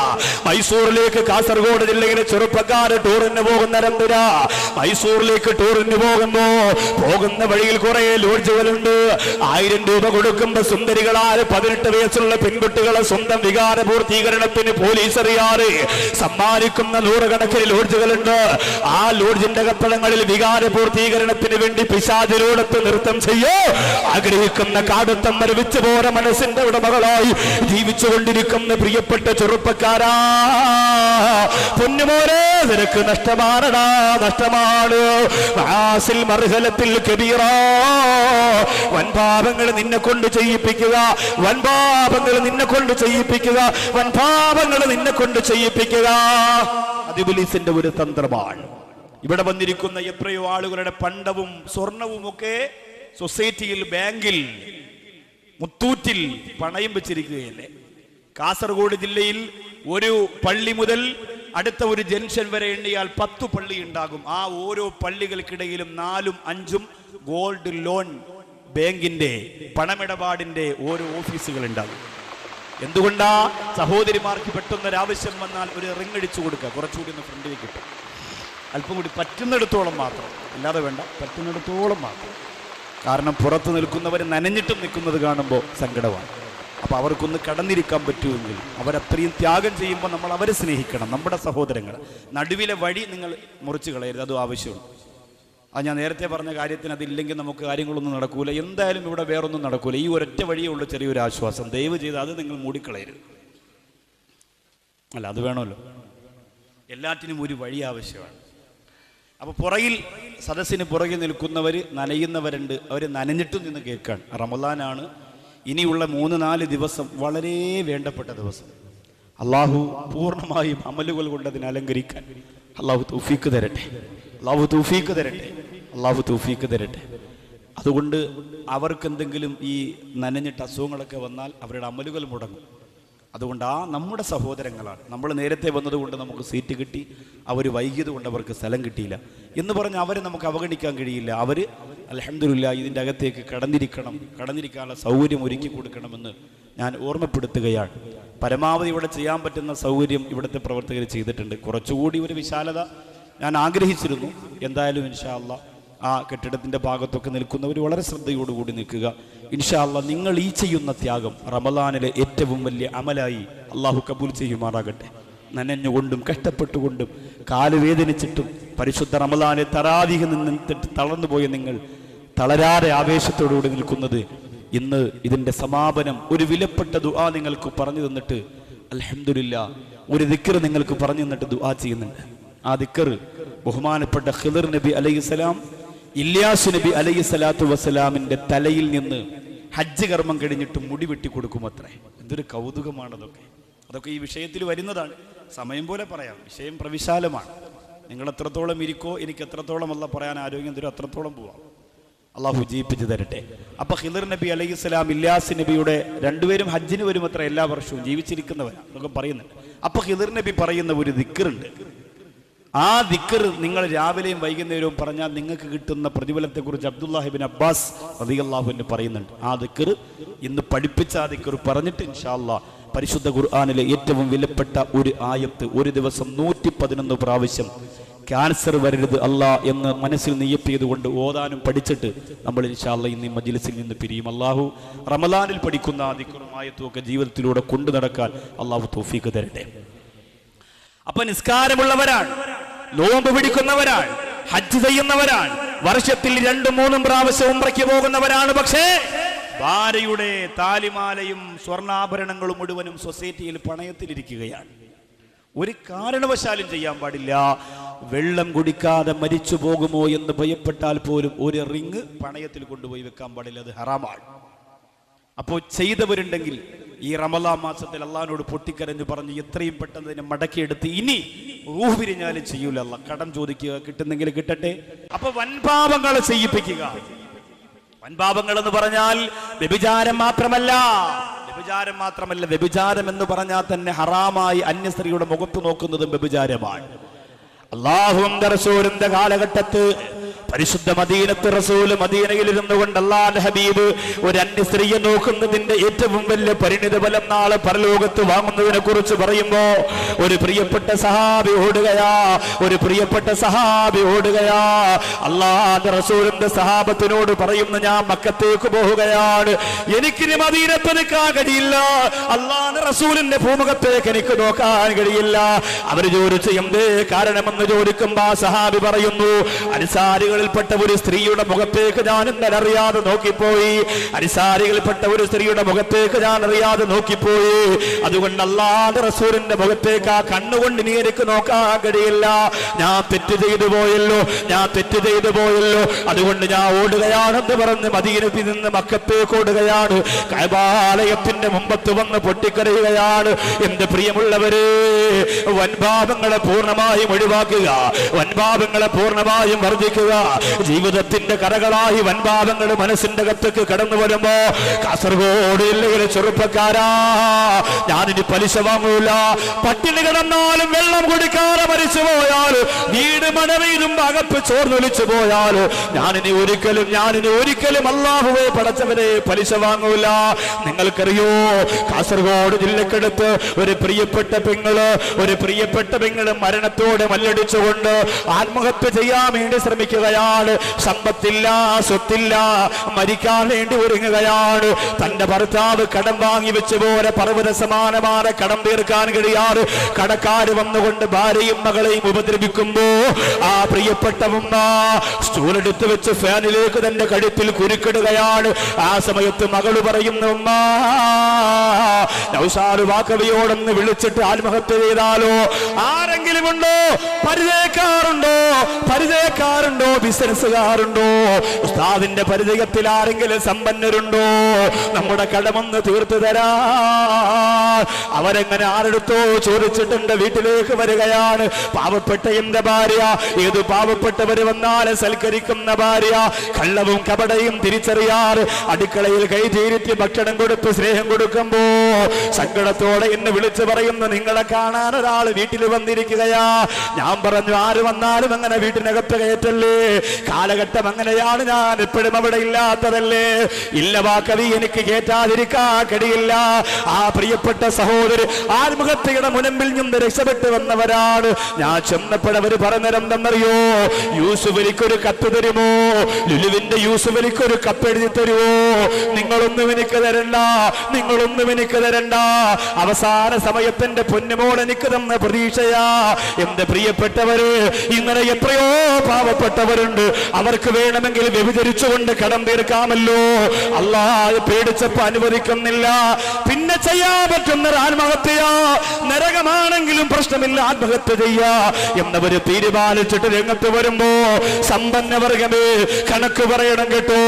മൈസൂരിലേക്ക് കാസർഗോഡ് ജില്ലയിലെ ചെറുപ്പക്കാര് ടൂറിന് പോകുന്നവരെന്തിനാ? മൈസൂരിലേക്ക് ടൂറിന് പോകുന്ന വഴിയിൽ കുറെ ലോഡ്ജുകളുണ്ട്. 1000 രൂപ കൊടുക്കുമ്പോ സുന്ദരികളായ 18 വയസ്സുള്ള പെൺകുട്ടികളെ സ്വന്തം വികാര പൂർത്തീകരണത്തിന് പോലീസ് അറിയാറ് സമ്മാനിക്കുന്ന 100 കണക്കിന് ലോഡ്ജുകളുണ്ട്. ആ ലോഡ്ജിന്റെ കപ്പടങ്ങളിൽ വികാര പൂർത്തീകരണത്തിന് വേണ്ടി പിശാചിലോടത്ത് നൃത്തം ചെയ്യോ ആഗ്രഹിക്കുന്ന കാടത്തം മരവിച്ചു പോര മനസ്സിന്റെ ഉടമകളായി ജീവിച്ചുകൊണ്ടിരിക്കുന്ന പ്രിയപ്പെട്ട ചെറുപ്പക്കാരാ, പൊന്നുമോനെ നിനക്ക് നഷ്ടമാണടാ, നഷ്ടമാണ്. മർഹലത്തിൽ കബീറ, വൻപാപങ്ങൾ നിന്നെ കൊണ്ട് ചെയ്യിപ്പിക്കുക, വൻപാപങ്ങൾ നിന്നെ കൊണ്ട് ചെയ്യിപ്പിക്കുക, വൻപാപങ്ങൾ നിന്നെ കൊണ്ട് ചെയ്യിപ്പിക്കുക. അത് ഇബ്ലീസിന്റെ ഒരു തന്ത്രമാണ്. ഇവിടെ വന്നിരിക്കുന്ന എത്രയോ ആളുകളുടെ പണ്ടവും സ്വർണവും ഒക്കെ സൊസൈറ്റിയിൽ, ബാങ്കിൽ, മുത്തൂറ്റിൽ പണയം വെച്ചിരിക്കുകയല്ലേ. കാസർഗോഡ് ജില്ലയിൽ ഒരു പള്ളി മുതൽ അടുത്ത ഒരു ജംഗ്ഷൻ വരെ എണ്ണിയാൽ 10 പള്ളി ഉണ്ടാകും. ആ ഓരോ പള്ളികൾക്കിടയിലും 4ഉം 5ഉം ഗോൾഡ് ലോൺ ബാങ്കിന്റെ പണമിടപാടിന്റെ ഓരോ ഓഫീസുകൾ ഉണ്ടാകും. എന്തുകൊണ്ടാ? സഹോദരിമാർക്ക് പെട്ടെന്നൊരാവശ്യം വന്നാൽ ഒരു റിങ് അടിച്ചു കൊടുക്കുക, കുറച്ചുകൂടി ഒന്ന് ഫ്രണ്ടിൽ കിട്ടും, അല്പം കൂടി പറ്റുന്നിടത്തോളം മാത്രം, അല്ലാതെ വേണ്ട, പറ്റുന്നിടത്തോളം മാത്രം. കാരണം പുറത്ത് നിൽക്കുന്നവർ നനഞ്ഞിട്ടും നിൽക്കുന്നത് കാണുമ്പോൾ സങ്കടമാണ്. അപ്പോൾ അവർക്കൊന്ന് കടന്നിരിക്കാൻ പറ്റുമെങ്കിൽ അവരത്രയും ത്യാഗം ചെയ്യുമ്പോൾ നമ്മൾ അവരെ സ്നേഹിക്കണം. നമ്മുടെ സഹോദരങ്ങൾ നടുവിലെ വഴി നിങ്ങൾ മുറിച്ച് കളയരുത്, അതും ആവശ്യമുണ്ട്. അത് ഞാൻ നേരത്തെ പറഞ്ഞ കാര്യത്തിന് അതില്ലെങ്കിൽ നമുക്ക് കാര്യങ്ങളൊന്നും നടക്കൂല. എന്തായാലും ഇവിടെ വേറൊന്നും നടക്കൂല. ഈ ഒരൊറ്റ വഴിയേ ഉള്ളൂ ചെറിയൊരു ആശ്വാസം. ദയവ് ചെയ്ത് അത് നിങ്ങൾ മൂടിക്കളയരുത്. അല്ല, അത് വേണമല്ലോ, എല്ലാറ്റിനും ഒരു വഴി ആവശ്യമാണ്. അപ്പോൾ പുറകിൽ, സദസ്സിന് പുറകിൽ നിൽക്കുന്നവർ നനയുന്നവരുണ്ട്, അവർ നനഞ്ഞിട്ടും നിന്ന് കേൾക്കാൻ. റമദാനാണ്, ഇനിയുള്ള 3-4 ദിവസം വളരെ വേണ്ടപ്പെട്ട ദിവസം. അള്ളാഹു പൂർണ്ണമായും അമലുകൾ കൊണ്ട് അതിനെ അലങ്കരിക്കാൻ അള്ളാഹു തൗഫീക്ക് തരട്ടെ, അള്ളാഹു തൗഫീക്ക് തരട്ടെ, അള്ളാഹു തൗഫീക്ക് തരട്ടെ. അതുകൊണ്ട് അവർക്കെന്തെങ്കിലും ഈ നനഞ്ഞിട്ട് അസുഖങ്ങളൊക്കെ വന്നാൽ അവരുടെ അമലുകൾ മുടങ്ങും. അതുകൊണ്ട് നമ്മുടെ സഹോദരങ്ങളാണ്. നമ്മൾ നേരത്തെ വന്നതുകൊണ്ട് നമുക്ക് സീറ്റ് കിട്ടി, അവർ വൈകിയത് കൊണ്ട് അവർക്ക് സ്ഥലം കിട്ടിയില്ല എന്ന് പറഞ്ഞ് അവരെ നമുക്ക് അവഗണിക്കാൻ കഴിയില്ല. അവർ അൽഹംദുലില്ലാഹ് ഇതിൻ്റെ അകത്തേക്ക് കടന്നിരിക്കാനുള്ള സൗകര്യം ഒരുക്കി കൊടുക്കണമെന്ന് ഞാൻ ഓർമ്മപ്പെടുത്തുകയാണ്. പരമാവധി ഇവിടെ ചെയ്യാൻ പറ്റുന്ന സൗകര്യം ഇവിടുത്തെ പ്രവർത്തകർ ചെയ്തിട്ടുണ്ട്. കുറച്ചുകൂടി ഒരു വിശാലത ഞാൻ ആഗ്രഹിച്ചിരുന്നു. എന്തായാലും ഇൻഷാ അല്ലാഹ് ആ കെട്ടിടത്തിൻ്റെ ഭാഗത്തൊക്കെ നിൽക്കുന്നവർ വളരെ ശ്രദ്ധയോടുകൂടി നിൽക്കുക. ഇൻഷാ അല്ലാഹ് നിങ്ങൾ ഈ ചെയ്യുന്ന ത്യാഗം റമദാനിലെ ഏറ്റവും വലിയ അമലായി അള്ളാഹു കബൂൽ ചെയ്യുമാറാകട്ടെ. നനഞ്ഞുകൊണ്ടും കഷ്ടപ്പെട്ടുകൊണ്ടും കാലുവേദനിച്ചിട്ടും പരിശുദ്ധ റമദാനെ തറാവീഹിൽ നിന്ന് തളർന്നുപോയ നിങ്ങൾ തളരാതെ ആവേശത്തോടുകൂടി നിൽക്കുന്നത്, ഇന്ന് ഇതിൻ്റെ സമാപനം ഒരു വിലപ്പെട്ട ദുആ നിങ്ങൾക്ക് പറഞ്ഞു തന്നിട്ട് അൽഹംദുലില്ലാഹ് ഒരു ദിക്ർ നിങ്ങൾക്ക് പറഞ്ഞു തന്നിട്ട് ദുആ ചെയ്യുന്നുണ്ട്. ആ ദിക്ർ ബഹുമാനപ്പെട്ട ഖിദർ നബി അലൈഹിസ്സലാം ഇല്യാസ് നബി അലൈഹി സ്വലാത്തു വസ്സലാമിൻ്റെ തലയിൽ നിന്ന് ഹജ്ജ് കർമ്മം കഴിഞ്ഞിട്ട് മുടി വെട്ടി കൊടുക്കുമത്രേ. എന്തൊരു കൗതുകമാണ് അതൊക്കെ ഈ വിഷയത്തിൽ വരുന്നതാണ്. സമയം പോലെ പറയാം, വിഷയം പ്രവിശാലമാണ്. നിങ്ങൾ എത്രത്തോളം ഇരിക്കോ, എനിക്ക് എത്രത്തോളം അല്ല പറയാൻ ആരോഗ്യം തരും, അത്രത്തോളം പോവാം. അള്ളാഹു ജീവിപ്പിച്ച് തരട്ടെ. അപ്പൊ ഖിദർ നബി അലൈഹി സ്വലാം ഇല്യാസ് നബിയുടെ രണ്ടുപേരും ഹജ്ജിന് വരുമത്ര എല്ലാ വർഷവും, ജീവിച്ചിരിക്കുന്നവരാണ് എന്നൊക്കെ പറയുന്നുണ്ട്. അപ്പൊ ഖിദർ നബി പറയുന്ന ഒരു ദിക്റുണ്ട്. ആ ദിക്ർ നിങ്ങൾ രാവിലെയും വൈകുന്നേരവും പറഞ്ഞാൽ നിങ്ങൾക്ക് കിട്ടുന്ന പ്രതിഫലത്തെക്കുറിച്ച് അബ്ദുല്ലാഹി ഇബ്നു അബ്ബാസ് റളിയല്ലാഹു അൻഹു പറയുന്നുണ്ട്. ആ ദിക്ർ ഇന്ന് പഠിപ്പിച്ച ആ ദിക്ർ പറഞ്ഞിട്ട് ഇൻഷാ അല്ലാഹ് പരിശുദ്ധ ഖുർആനിലെ ഏറ്റവും വിലപ്പെട്ട ഒരു ആയത്ത് ഒരു ദിവസം 111 പ്രാവശ്യം ക്യാൻസർ വരരുത് അല്ലാ എന്ന് മനസ്സിൽ നിയ്യത്ത് ചെയ്തുകൊണ്ട് ഓതാനും പഠിച്ചിട്ട് നമ്മൾ ഇൻഷാ അല്ലാഹ് ഇന്ന് ഈ മജ്ലിസിൽ നിന്ന് പിരിയും. അല്ലാഹു റമദാനിൽ പഠിക്കുന്ന ആ ദിക്റും ആയത്തും ഒക്കെ ജീവിതത്തിലൂടെ കൊണ്ടു നടക്കാൻ അല്ലാഹു തൗഫീഖ് തരട്ടെ. അപ്പൊ നിസ്കാരമുള്ളവരാണ്, നോമ്പ് പിടിക്കുന്നവരാണ്, ഹജ്ജ് ചെയ്യുന്നവരാണ്, വർഷത്തിൽ 2-3 പ്രാവശ്യം ഉംറയ്ക്ക് പോകുന്നവരാണ്. പക്ഷേ ഭാര്യയുടെ താലിമാലയും സ്വർണ്ണാഭരണങ്ങളും മുഴുവനും സൊസൈറ്റിയിൽ പണയത്തിലിരിക്കുകയാണ്. ഒരു കാരണവശാലും ചെയ്യാൻ പാടില്ല. വെള്ളം കുടിക്കാതെ മരിച്ചു പോകുമോ എന്ന് ഭയപ്പെട്ടാൽ പോലും ഒരു റിങ് പണയത്തിൽ കൊണ്ടുപോയി വെക്കാൻ പാടില്ല, അത് ഹറാമാണ്. അപ്പോൾ ചെയ്തവരുണ്ടെങ്കിൽ ഈ റമളാൻ മാസത്തിൽ അള്ളാഹിനോട് പൊട്ടിക്കരഞ്ഞു പറഞ്ഞ് എത്രയും പെട്ടെന്ന് ഇതിനെ മടക്കിയെടുത്ത് ഇനി റൂഹ് പിരിഞ്ഞാലും ചെയ്യൂല, അല്ല കടം ചോദിക്കുക, കിട്ടുന്നെങ്കിൽ കിട്ടട്ടെ. അപ്പൊ വൻപാപങ്ങളെ ചെയ്യിപ്പിക്കുക. വൻപാപങ്ങൾ എന്ന് പറഞ്ഞാൽ വ്യഭിചാരം മാത്രമല്ല, വ്യഭിചാരം എന്ന് പറഞ്ഞാൽ തന്നെ ഹറാമായി അന്യ സ്ത്രീയുടെ മുഖത്ത് നോക്കുന്നതും വ്യഭിചാരമാണ്. അല്ലാഹുവിന്റെ റസൂലിന്റെ കാലഘട്ടത്ത് പരിശുദ്ധ മദീനത്ത് റസൂല് മദീനയിൽ ഇരുന്നു കൊണ്ട് അല്ലാഹുവിന്റെ ഹബീബ് ഒരു അന്യ സ്ത്രീയെ നോക്കുന്നതിന്റെ ഏറ്റവും വലിയ പരിണിത ഫലം നാളെ പരലോകത്ത് വാങ്ങുന്നതിനെ കുറിച്ച് പറയുമ്പോ ഒരു പ്രിയപ്പെട്ട സഹാബി ഓടുകയാ, ഒരു പ്രിയപ്പെട്ട സഹാബി ഓടുകയാ. അല്ലാഹുവിന്റെ റസൂലിന്റെ സഹാബത്തിനോട് പറയുന്നു, ഞാൻ മക്കത്തേക്ക് പോവുകയാണ്, എനിക്കിനി മദീനത്ത് നിൽക്കാൻ കഴിയില്ല, അല്ലാഹുവിന്റെ റസൂലിന്റെ ഭൂമുഖത്തേക്ക് എനിക്ക് നോക്കാൻ കഴിയില്ല. അവര് ചോദിച്ചു എന്തേ കാരണമെന്ന് ചോദിക്കുമ്പോ ആ സഹാബി പറയുന്നു, അൻസാരികളിൽപ്പെട്ട ഒരു സ്ത്രീയുടെ മുഖത്തേക്ക് ഞാൻ ഇന്നലെ അറിയാതെ നോക്കിപ്പോയി, അൻസാരികളിൽപ്പെട്ട ഒരു സ്ത്രീയുടെ മുഖത്തേക്ക് ഞാൻ അറിയാതെ നോക്കിപ്പോയി, അതുകൊണ്ട് അല്ലാഹുവിന്റെ റസൂലിന്റെ മുഖത്തേക്ക് ആ കണ്ണുകൊണ്ട് ഇനി എനിക്ക് നോക്കാൻ കഴിയില്ല, ഞാൻ തെറ്റ് ചെയ്തു പോയല്ലോ, ഞാൻ തെറ്റ് ചെയ്തു പോയല്ലോ, അതുകൊണ്ട് ഞാൻ ഓടുകയാണെന്ന് പറഞ്ഞ് മദീനത്തിൽ നിന്ന് മക്കത്തേക്ക് ഓടുകയാണ്. കഅബാലയത്തിന്റെ മുമ്പത്ത് വന്ന് പൊട്ടിക്കരയുകയാണ്. എന്റെ പ്രിയമുള്ളവരെ, വൻപാപങ്ങളെ പൂർണ്ണമായും ഒഴിവാക്കുക, വൻപാപങ്ങളെ പൂർണ്ണമായും വർദ്ധിക്കുക. ജീവിതത്തിന്റെ കറകളായി വൻപാപങ്ങൾ മനസ്സിന്റെ കത്തേക്ക് കടന്നു വരുമ്പോ, കാസർഗോഡ് ജില്ലയിലെ ചെറുപ്പക്കാരാ, ഞാനിനി പലിശ വാങ്ങൂല, പട്ടിണി കിടന്നാലും വെള്ളം കുടിക്കാതെ മരിച്ചു പോയാൽ, വീട് മഴ പെയ്തുമ്പോ അകത്ത് ചോർന്നൊലിച്ചു പോയാൽ, ഞാനിനി ഒരിക്കലും അല്ലാഹുവേ പടച്ചവരെ പലിശ വാങ്ങൂല. നിങ്ങൾക്കറിയോ, കാസർഗോഡ് ജില്ലക്കടുത്ത് ഒരു പ്രിയപ്പെട്ട പെങ്ങള് മരണത്തോടെ മല്ലടിച്ചുകൊണ്ട് ആത്മഹത്യ ചെയ്യാൻ വേണ്ടി ശ്രമിക്കുകയാണ്. സമ്പത്തില്ല, സ്വത്തില്ല, മരിക്കാൻ വേണ്ടി ഒരുങ്ങുകയാണ്. തന്റെ ഭർത്താവ് കടം വാങ്ങി വെച്ച് പോലെ പർവ്വത സമാനമായ കടം തീർക്കാൻ കഴിയാറ് കടക്കാര് വന്നുകൊണ്ട് ഭാര്യയും മകളെയും ഉപദ്രവിക്കുമ്പോ, ആ പ്രിയപ്പെട്ട ഉമ്മ സ്റ്റൂളെടുത്ത് വെച്ച് ഫാനിലേക്ക് തന്റെ കഴുത്തിൽ കുരുക്കിടുകയാണ്. ആ സമയത്ത് മകള് പറയുന്നു, ഉമ്മ നൗസാർ വാക്കവിയോടൊന്ന് വിളിച്ചിട്ട് ആത്മഹത്യ ചെയ്താലോ? ആരെങ്കിലും ഉണ്ടോ? പരിചയക്കാരുണ്ടോ? ബിസിനസ്സുകാരുണ്ടോ? ഉസ്താദിന്റെ പരിചയത്തിൽ ആരെങ്കിലും സമ്പന്നരുണ്ടോ? നമ്മുടെ കടമൊന്ന് തീർത്തു തരാ. അവരെങ്ങനെ ആരെടുത്തോ ചോദിച്ചിട്ടുണ്ട് വീട്ടിലേക്ക് വരികയാണ്. പാവപ്പെട്ട എന്റെ ഭാര്യ, ഏത് പാവപ്പെട്ടവര് വന്നാലും സൽക്കരിക്കുന്ന ഭാര്യ, കള്ളവും കപടയും തിരിച്ചറിയാറ്, അടുക്കളയിൽ കൈതീരിറ്റ് ഭക്ഷണം കൊടുത്ത് സ്നേഹം കൊടുക്കുമ്പോ സങ്കടത്തോടെ എന്നെ വിളിച്ചു പറയുന്നു, നിങ്ങളെ കാണാൻ ഒരാൾ വീട്ടിൽ വന്നിരിക്കുകയാ. ഞാൻ പറഞ്ഞു, ആര് വന്നാലും അങ്ങനെ വീട്ടിനകത്ത് കയറ്റല്ലേ, കാലഘട്ടം അങ്ങനെയാണ്, ഞാൻ എപ്പോഴും അവിടെ ഇല്ലാത്തതല്ലേ. ഇല്ല വാക്കവി, എനിക്ക് കേറ്റാതിരിക്കാൻ കഴിയില്ല. ആ പ്രിയപ്പെട്ട സഹോദരി ആത്മഹത്യയുടെ മുനമ്പിൽ നിന്ന് രക്ഷപ്പെട്ടു വന്നവരാണ്. ഞാൻ ചെന്നപ്പോഴവര് പറഞ്ഞിരുന്നെന്നറിയോ, യൂസുഫ് എനിക്കൊരു കത്ത് തരുമോ? ലുലുവിന്റെ യൂസുഫ് എനിക്കൊരു കപ്പ് എഴുതി തരുമോ? നിങ്ങളൊന്നും എനിക്ക് തരണ്ട, അവസാന സമയത്തിന്റെ പൊന്നുമോൾ എനിക്ക് തന്ന പ്രതീക്ഷയാ. എന്റെ പ്രിയപ്പെട്ടവര്, ഇങ്ങനെ എത്രയോ പാവപ്പെട്ടവരുണ്ട്, അവർക്ക് വേണമെങ്കിൽ വ്യഭിചരിച്ചുകൊണ്ട് കടം തീർക്കാമല്ലോ. അല്ലാഹ് പേടിച്ചപ്പോ അനുവദിക്കുന്നില്ല. പിന്നെ ചെയ്യാൻ പറ്റുന്ന ആത്മഹത്യയാ, നരകമാണെങ്കിലും പ്രശ്നമില്ല, ആത്മഹത്യ ചെയ്യാ എന്നവര് തീരുമാനിച്ചിട്ട് രംഗത്ത് വരുമ്പോ, സമ്പന്നവർഗമേ കണക്ക് പറയണം കേട്ടോ.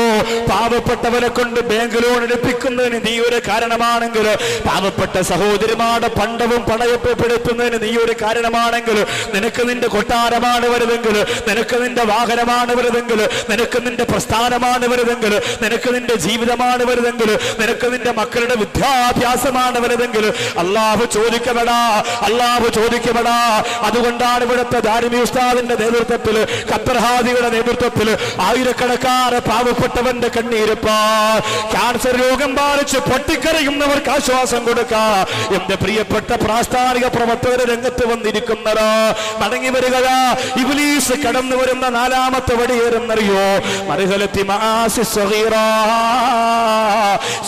പാവപ്പെട്ടവരെ കൊണ്ട് ബാങ്ക് ലോൺ എടുപ്പിക്കുന്നതിന് നീ ഒരു കാരണമാണെങ്കിൽ, പാവപ്പെട്ട സഹോദരിമാരുടെ പണ്ടവും പണയപ്പെടുത്തുന്നതിന് നീ ഒരു കാരണമാണെങ്കിൽ, നിനക്ക് നിന്റെ കൊട്ടാരമാണ് വരുതെങ്കിൽ, നിനക്ക് നിന്റെ വാഹനമാണ് വരുതെങ്കിൽ, നിനക്ക് നിന്റെ പ്രസ്ഥാനമാണ് വരുതെങ്കിൽ, നിനക്ക് നിന്റെ ജീവിതമാണ് വരുതെങ്കിൽ, നിനക്ക് നിന്റെ മക്കളുടെ വിദ്യാഭ്യാസമാണ് വരുതെങ്കിൽ, അല്ലാഹു ചോദിക്കപ്പെടാ. അതുകൊണ്ടാണ് ഇവിടുത്തെ ദാരിമി ഉസ്താദിന്റെ നേതൃത്വത്തിൽ, ഖത്തർഹാദിയുടെ നേതൃത്വത്തിൽ ആയിരക്കണക്കാറ് പാവപ്പെട്ടവന്റെ കണ്ണീരപ്പാ, ക്യാൻസർ രോഗം ബാധിച്ച് പൊട്ടിക്കരയുന്നവർക്ക് ആശ്വാസം കൊടുക്കാ. എന്റെ പ്രിയപ്പെട്ട പ്രാസ്ഥാനിക പ്രവർത്തകർ രംഗത്ത് വന്നിരിക്കുന്നതാ, മടങ്ങി വരികയാ. ഇബ്ലീസ് കടന്നു വരുന്ന നാലാമത്തെ വടിയേരെന്നറിയോ? മർഹലത്തി മആസി സഗീറാ,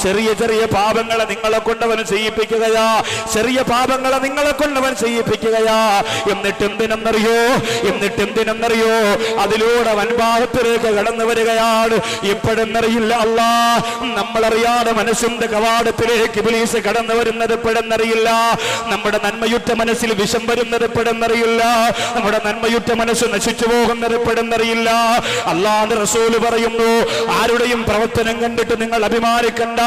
ചെറിയ ചെറിയ പാപങ്ങളെ നിങ്ങളെ കൊണ്ടവൻ ചെയ്യിപ്പിക്കുകയാ, ചെറിയ പാപങ്ങളെ നിങ്ങളെ കൊണ്ടവൻ ചെയ്യിപ്പിക്കുകയാ. എന്നിട്ട് എന്തിനെന്നറിയോ? അതിലൂടെ വൻപാപത്തിലേക്ക് കടന്നു വരികയാണ്. എപ്പോഴെന്നറിയില്ല. അല്ലാ, നമ്മളറിയാതെ മനസ്സിന്റെ കവാടത്തിലേക്ക് ഇബ്ലീസ് കടന്നു വരുന്നത് എപ്പോഴെന്നറിയില്ല. നമ്മുടെ നന്മയുറ്റ മനസ്സിൽ വിഷം വരുന്നത് എപ്പോഴെന്നറിയില്ല. നമ്മുടെ നന്മയുറ്റ മനസ്സ് നശിച്ചു പോകുന്നത് എപ്പോഴെന്നറിയില്ല. അല്ലാഹുവിന്റെ റസൂൽ പറയുന്നു, ആരുടെയും പ്രവർത്തനം കണ്ടിട്ട് നിങ്ങൾ അഭിമാനിക്കണ്ട,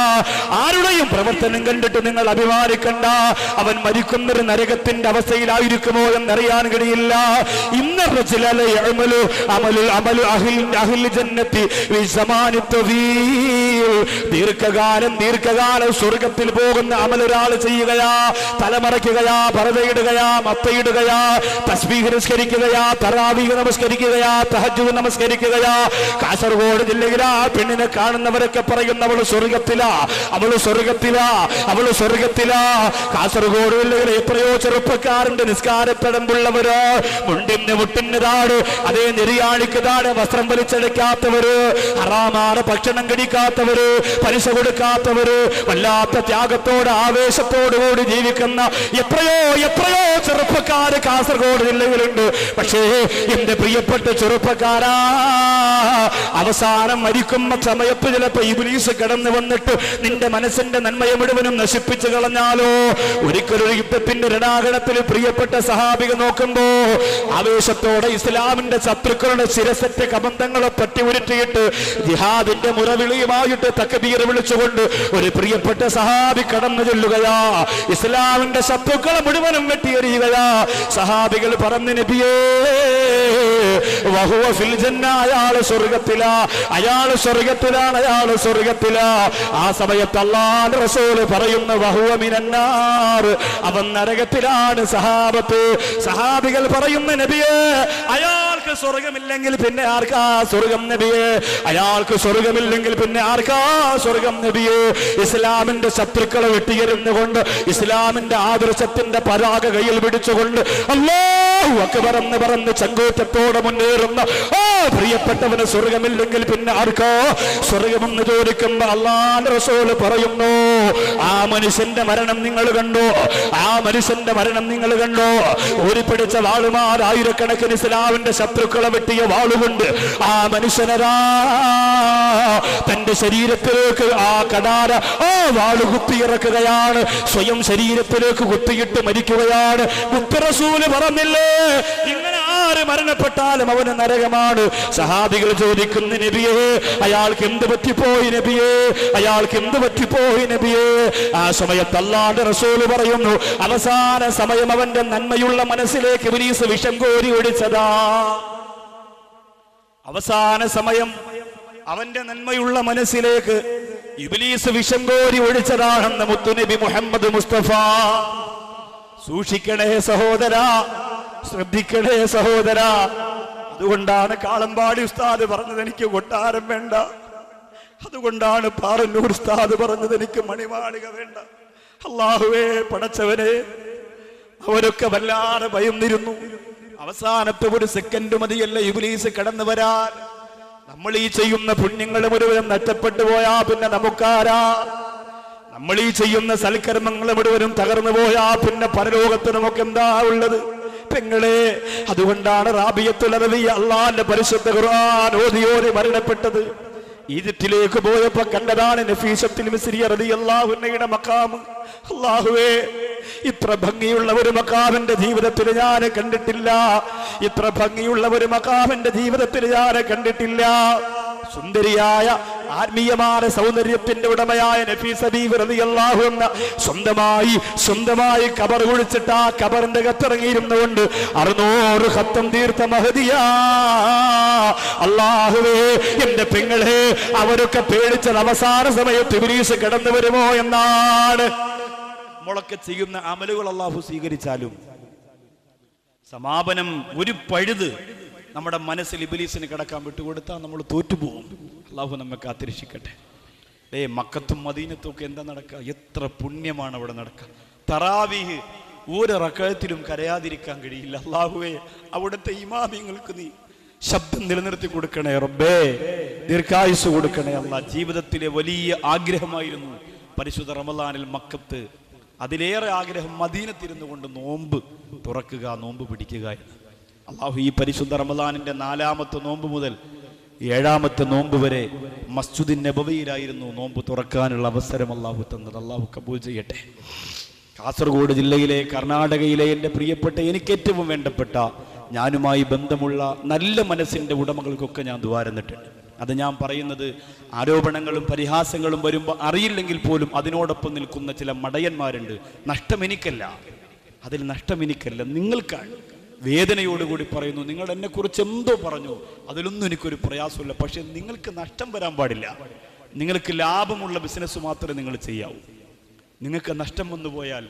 ആരുടെയും പ്രവർത്തനം കണ്ടിട്ട് നിങ്ങൾ അഭിമാനിക്കണ്ട. അവൻ മരിക്കുന്നൊരു നരകത്തിന്റെ അവസ്ഥയിലായിരിക്കുമോ എന്നറിയാൻ കഴിയില്ല. ദീർഘകാലം സ്വർഗത്തിൽ പോകുന്ന അമലൊരാൾ ചെയ്യുകയാ. തലമറയ്ക്കുകയാ, പർദ്ദയിടുകയാ, മത്തയിടുകയാ, തസ്ബീഹ് നമസ്കരിക്കുകയാ, തറാവീഹ് നമസ്കരിക്കുകയാ, തഹജ്ജുദ് നമസ്കരിക്കുകയാ. കാസർഗോഡ് ജില്ലയിലാ പെണ്ണിനെ കാണുന്നവരൊക്കെ പറയുന്ന അവള് സ്വർഗത്തിലാ, അവള് സ്വർഗത്തിലാ, അവള് സ്വർഗത്തിലാ. കാസർഗോഡ് ജില്ലയിൽ എത്രയോ ചെറുപ്പക്കാരുണ്ട് നിസ്കാരപ്പെടമ്പുള്ളവര്, മുണ്ടിന് മുട്ടിന് താട്, അതേ നെരിയാണിക്ക് താട് വസ്ത്രം വലിച്ചെടുക്കാത്തവര്, ഹറാമാണ് ഭക്ഷണം കഴിക്കാത്തവര്, പലിശ കൊടുക്കാത്തവര്, വല്ലാത്ത ത്യാഗത്തോട് ആവേശത്തോടു കൂടി ജീവിക്കുന്ന എത്രയോ എത്രയോ ചെറുപ്പക്കാര് കാസർഗോഡ് ജില്ലയിലുണ്ട്. പക്ഷേ എന്റെ പ്രിയപ്പെട്ട ചെറുപ്പക്കാരാ, അവസാനം മരിക്കുന്ന സമയത്ത് ചിലപ്പോ ഇബ്ലീസ് കടന്നു വന്നിട്ട് നിന്റെ മനസ്സിന്റെ നന്മയെ മുഴുവനും നശിപ്പിച്ചു കളഞ്ഞാലോ. ഒരിക്കലൊരു യുദ്ധത്തിന്റെ രണാകണത്തിൽ പ്രിയപ്പെട്ട സഹാബികൾ നോക്കുമ്പോ ആവേശത്തോടെ ഇസ്ലാമിന്റെ ശത്രുക്കളുടെ ശിരസറ്റ കബന്ധങ്ങളെ പറ്റി ഉരുട്ടിയിട്ട് ജിഹാദിന്റെ മുറവിളിയുമായിട്ട് തക്ബീർ വിളിച്ചുകൊണ്ട് ഒരു പ്രിയപ്പെട്ട സഹാബി കടന്നു ചെല്ലുകയാ. ഇസ്ലാമിന്റെ ശത്രുക്കളെ മുഴുവനും വെട്ടിയെറിയുകയാ. സഹാബികൾ പറഞ്ഞു, നബിയേ വഹുവ ഫിൽ ജന്ന, അയാള് സ്വർഗത്തിലാ, അയാള് സ്വർഗത്തിലാണ്, അയാള് സ്വർഗത്തിലാ. ആ സമയത്ത് അല്ലാഹുവിന്റെ റസൂല് പറയുന്നു വഹുവ മിനന്നാർ, അവൻ നരകത്തിലാണ്. സഹാബികൾ പറയുന്ന നബിയേ അയാൾക്ക് സ്വർഗമില്ലെങ്കിൽ പിന്നെ ആർക്കാ സ്വർഗം നബിയേ, അയാൾക്ക് സ്വർഗമില്ലെങ്കിൽ പിന്നെ ആർക്കാ സ്വർഗം നബിയേ. ഇസ്ലാമിന്റെ ശത്രുക്കളെ വെട്ടിയെറിഞ്ഞുകൊണ്ട് ഇസ്ലാമിന്റെ ആദർശത്തിന്റെ പതാക കയ്യിൽ പിടിച്ചുകൊണ്ട് അല്ലാഹു അക്ബർ എന്ന് പറഞ്ഞ് ചങ്കൂറ്റത്തോടെ മുന്നേറുന്ന ആ പ്രിയപ്പെട്ടവന് സ്വർഗമില്ലെങ്കിൽ പിന്നെ ആർക്കോ സ്വർഗമെന്ന് ചോദിക്കുമ്പോ അല്ലാഹുവിന്റെ റസൂല് പറയുന്നു, ആ മനുഷ്യന്റെ മരണം നിങ്ങൾ കണ്ടോ, ആ മനുഷ്യന്റെ മരണം നിങ്ങൾ കണ്ടോ. ഊരിപ്പിടിച്ച വാളുമാർ ആയിരക്കണക്കിന് ഇസ്ലാമിന്റെ ശത്രുക്കളെ വെട്ടിയ വാളുകൊണ്ട് ആ മനുഷ്യനരാ തന്റെ ശരീരത്തിലേക്ക് ആ കടാര ആ വാള് കുത്തിയിറക്കുകയാണ്. സ്വയം ശരീരത്തിലേക്ക് കുത്തിയിട്ട് മരിക്കുകയാണ്. മുത്തറസൂല് പറഞ്ഞില്ലേ, ഇങ്ങനെ ആര് മരണപ്പെട്ടാലും അവന് നരകമാണ്. സഹാബികൾ ചോദിക്കുന്നു, നബിയേ അയാൾക്ക് എന്ത് പറ്റിപ്പോയി നബിയേ, അയാൾക്ക് എന്ത് പറ്റിപ്പോയി നബിയേ. ആ സമയത്ത് അല്ലാഹുവിന്റെ റസൂല് പറയുന്നു, അവസാന സമയം അവന്റെ നന്മയുള്ള മനസ്സിലേക്ക് ഇബ്ലീസ് വിഷം കോരി ഒഴിച്ചതാ. അവസാന സമയം അവന്റെ നന്മയുള്ള മനസ്സിലേക്ക് ഇബ്ലീസ് വിഷം കോരി ഒഴിച്ചതാണെന്ന് മുത്തുനബി മുഹമ്മദ് മുസ്തഫ. സൂക്ഷിക്കണേ സഹോദരാ, ശ്രദ്ധിക്കണേ സഹോദരാ. അതുകൊണ്ടാണ് കാളമ്പാടി ഉസ്താദ് പറഞ്ഞത് എനിക്ക് കൊട്ടാരം വേണ്ട, അതുകൊണ്ടാണ് പാറന്നൂർ ഉസ്താദ് പറഞ്ഞത് എനിക്ക് മണിമാളിക വേണ്ട. അല്ലാഹുവേ പടച്ചവനെ, അവരൊക്കെ വല്ലാതെ ഭയന്നിരുന്നു. അവസാനത്തെ ഒരു സെക്കൻഡ് മതിയല്ല ഇബ്ലീസ് കടന്നു വരാൻ. നമ്മൾ ഈ ചെയ്യുന്ന പുണ്യങ്ങൾ മുഴുവനും നഷ്ടപ്പെട്ടു പോയാ പിന്നെ നമുക്കാരാ? നമ്മൾ ഈ ചെയ്യുന്ന സൽക്കർമ്മങ്ങൾ മുഴുവനും തകർന്നു പോയാ പിന്നെ പരലോകത്ത് നമുക്ക് എന്താ ഉള്ളത് പെങ്ങളെ? അതുകൊണ്ടാണ് റാബിയത്തുൽ അദവിയ്യ അല്ലാഹുവിന്റെ പരിശുദ്ധ ഖുർആൻ ഓതി മരണപ്പെട്ടത്. ഈജിപ്തിലേക്ക് പോയപ്പോ കണ്ടതാണ് നഫീസത്തുൽ മിസ്രിയ റളിയല്ലാഹു അൻഹയുടെ മഖാം. അല്ലാഹുവേ, ഇത്ര ഭംഗിയുള്ള ഒരു മഖാമിന്റെ ജീവിതത്തിൽ ഞാൻ കണ്ടിട്ടില്ല, ഇത്ര ഭംഗിയുള്ള ഒരു മഖാമിന്റെ ജീവിതത്തിൽ ഞാൻ കണ്ടിട്ടില്ല. സുന്ദരിയായ ആത്മീയമായ സൗന്ദര്യത്തിന്റെ ഉടമയായ നഫീസ ബീവി റളിയല്ലാഹു അൻഹ സ്വന്തമായി ഖബർ കുഴിച്ചിട്ട് ആ ഖബറിന്റെ അകത്തിറങ്ങിയിരുന്നുകൊണ്ട് 600 ഖത്തം തീർത്ത മഹദിയാ. അല്ലാഹുവേ, എന്റെ പെങ്ങളെ, അവരൊക്കെ പേടിച്ചത് അവസാന സമയത്ത് ഇബ്ലീസ് കടന്നു വരുമോ എന്നാണ്. നമ്മളൊക്കെ ചെയ്യുന്ന അമലുകൾ അല്ലാഹു സ്വീകരിച്ചാലും സമാപനം ഒരു പഴുത് നമ്മുടെ മനസ്സിൽ ഇബ്ലീസിന് കിടക്കാൻ വിട്ടുകൊടുത്താൽ നമ്മൾ തോറ്റുപോകും. അല്ലാഹു നമ്മെ കാത്തിരക്ഷിക്കട്ടെ. മക്കത്തും മദീനത്തും ഒക്കെ എന്താ നടക്കുക? എത്ര പുണ്യമാണ് അവിടെ നടക്കുക. തറാവീഹ് ഒരു റക്അത്തിലും കരയാതിരിക്കാൻ കഴിയില്ല. അല്ലാഹുവേ, അവിടുത്തെ ഇമാമിങ്ങൾക്ക് നീ ശബ്ദം നിലനിർത്തി കൊടുക്കണേ റബ്ബേ, ദീർഘായുസ് കൊടുക്കണേ അല്ലാഹ്. ജീവിതത്തിലെ വലിയ ആഗ്രഹമായിരുന്നു പരിശുദ്ധ റമളാനിൽ മക്കത്ത്, അതിലേറെ ആഗ്രഹം മദീനത്തിരുന്നു കൊണ്ട് നോമ്പ് തുറക്കുക, നോമ്പ് പിടിക്കുക എന്ന്. അല്ലാഹു ഈ പരിശുദ്ധ റമളാനിന്റെ 4ാമത്തെ നോമ്പ് മുതൽ 7ാമത്തെ നോമ്പ് വരെ മസ്ജിദുൻ നബവിയിലായിരുന്നു നോമ്പ് തുറക്കാനുള്ള അവസരം അല്ലാഹു തന്നത്. അല്ലാഹു കബൂൽ ചെയ്യട്ടെ. കാസർഗോഡ് ജില്ലയിലെ, കർണാടകയിലെ എൻ്റെ പ്രിയപ്പെട്ട, എനിക്ക് ഏറ്റവും വേണ്ടപ്പെട്ട, ഞാനുമായി ബന്ധമുള്ള നല്ല മനസ്സിൻ്റെ ഉടമകൾക്കൊക്കെ ഞാൻ ദുആ ചെയ്തിട്ടുണ്ട്. അത് ഞാൻ പറയുന്നത് ആരോപണങ്ങളും പരിഹാസങ്ങളും വരുമ്പോൾ അറിയില്ലെങ്കിൽ പോലും അതിനോടൊപ്പം നിൽക്കുന്ന ചില മടയന്മാരുണ്ട്. നഷ്ടം എനിക്കല്ല, അതിൽ നഷ്ടം എനിക്കല്ല, നിങ്ങൾക്കാണ്. വേദനയോടുകൂടി പറയുന്നു, നിങ്ങൾ എന്നെക്കുറിച്ച് എന്തോ പറഞ്ഞു, അതിലൊന്നും എനിക്കൊരു പ്രയാസമില്ല. പക്ഷെ നിങ്ങൾക്ക് നഷ്ടം വരാൻ പാടില്ല. നിങ്ങൾക്ക് ലാഭമുള്ള ബിസിനസ് മാത്രമേ നിങ്ങൾ ചെയ്യാവൂ. നിങ്ങൾക്ക് നഷ്ടം വന്നു പോയാൽ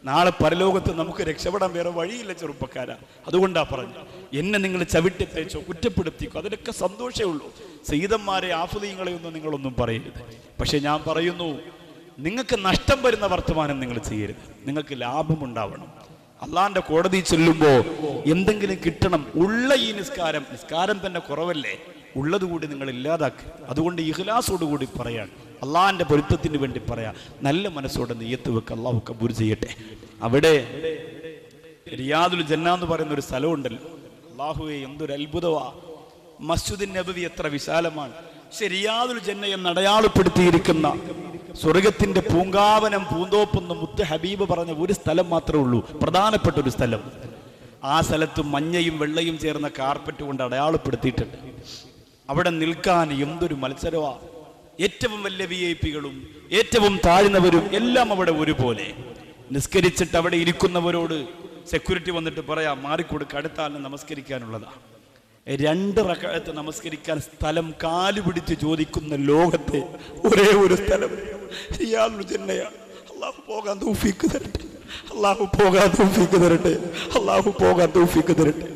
നാളെ പരലോകത്ത് നമുക്ക് രക്ഷപ്പെടാൻ വേറെ വഴിയില്ല ചെറുപ്പക്കാരാ. അതുകൊണ്ടാണ് പറഞ്ഞു, എന്നെ നിങ്ങൾ ചവിട്ടിത്തേച്ചോ കുറ്റപ്പെടുത്തിക്കോ അതിലൊക്കെ സന്തോഷമേ ഉള്ളൂ. സയ്യിദന്മാരെ ആഫുദീങ്ങളെയൊന്നും നിങ്ങളൊന്നും പറയരുത്. പക്ഷെ ഞാൻ പറയുന്നു, നിങ്ങൾക്ക് നഷ്ടം വരുന്ന വർത്തമാനം നിങ്ങൾ ചെയ്യരുത്. നിങ്ങൾക്ക് ലാഭമുണ്ടാവണം. അള്ളാന്റെ കോടതി ചെല്ലുമ്പോൾ എന്തെങ്കിലും കിട്ടണം. ഉള്ള ഈ നിസ്കാരം തന്നെ കുറവല്ലേ, ഉള്ളതുകൂടി നിങ്ങൾ ഇല്ലാതാക്കി. അതുകൊണ്ട് ഇഖ്ലാസോടുകൂടി പറയാൻ, അള്ളാഹിന്റെ പൊരുത്തത്തിന് വേണ്ടി പറയാ, നല്ല മനസ്സോടെ നിയ്യത്ത് വെക്ക്. അള്ളാഹു കബൂൽ ചെയ്യട്ടെ. അവിടെ റിയാദുൽ ജന്ന എന്ന് പറയുന്ന ഒരു സ്ഥലമുണ്ടല്ലോ, അള്ളാഹുവെ എന്തൊരു അത്ഭുതമാ. മസ്ജിദുൻ നബവി എത്ര വിശാലമാണ്. പക്ഷെ റിയാദുൽ ജന്ന എന്ന് അടയാളപ്പെടുത്തിയിരിക്കുന്ന സ്വർഗത്തിന്റെ പൂങ്കാവനം പൂന്തോപ്പെന്ന് മുത്ത് ഹബീബ് പറഞ്ഞ ഒരു സ്ഥലം മാത്രമേ ഉള്ളൂ, പ്രധാനപ്പെട്ട ഒരു സ്ഥലം. ആ സ്ഥലത്ത് മഞ്ഞയും വെള്ളയും ചേർന്ന കാർപ്പറ്റ് കൊണ്ട് അടയാളപ്പെടുത്തിയിട്ടുണ്ട്. അവിടെ നിൽക്കാൻ എന്തൊരു മത്സരമാ. ഏറ്റവും വലിയ VIP-കളും ഏറ്റവും താഴ്ന്നവരും എല്ലാം അവിടെ ഒരുപോലെ. നിസ്കരിച്ചിട്ട് അവിടെ ഇരിക്കുന്നവരോട് സെക്യൂരിറ്റി വന്നിട്ട് പറയാം, മാറിക്കൊടുക്കുക, അടുത്ത ആളിനെ നമസ്കരിക്കാനുള്ളതാ. 2 റക്അത്ത് നമസ്കരിക്കാൻ സ്ഥലം കാല് പിടിച്ച് ചോദിക്കുന്ന ലോകത്തെ ഒരേ ഒരു സ്ഥലം റിയാദുൽ ജന്നയാ. അല്ലാഹു പോകാൻ തൗഫീഖ് തരട്ടെ, അല്ലാഹു പോകാൻ തൗഫീഖ് തരട്ടെ, അല്ലാഹു പോകാൻ തൗഫീഖ് തരട്ടെ.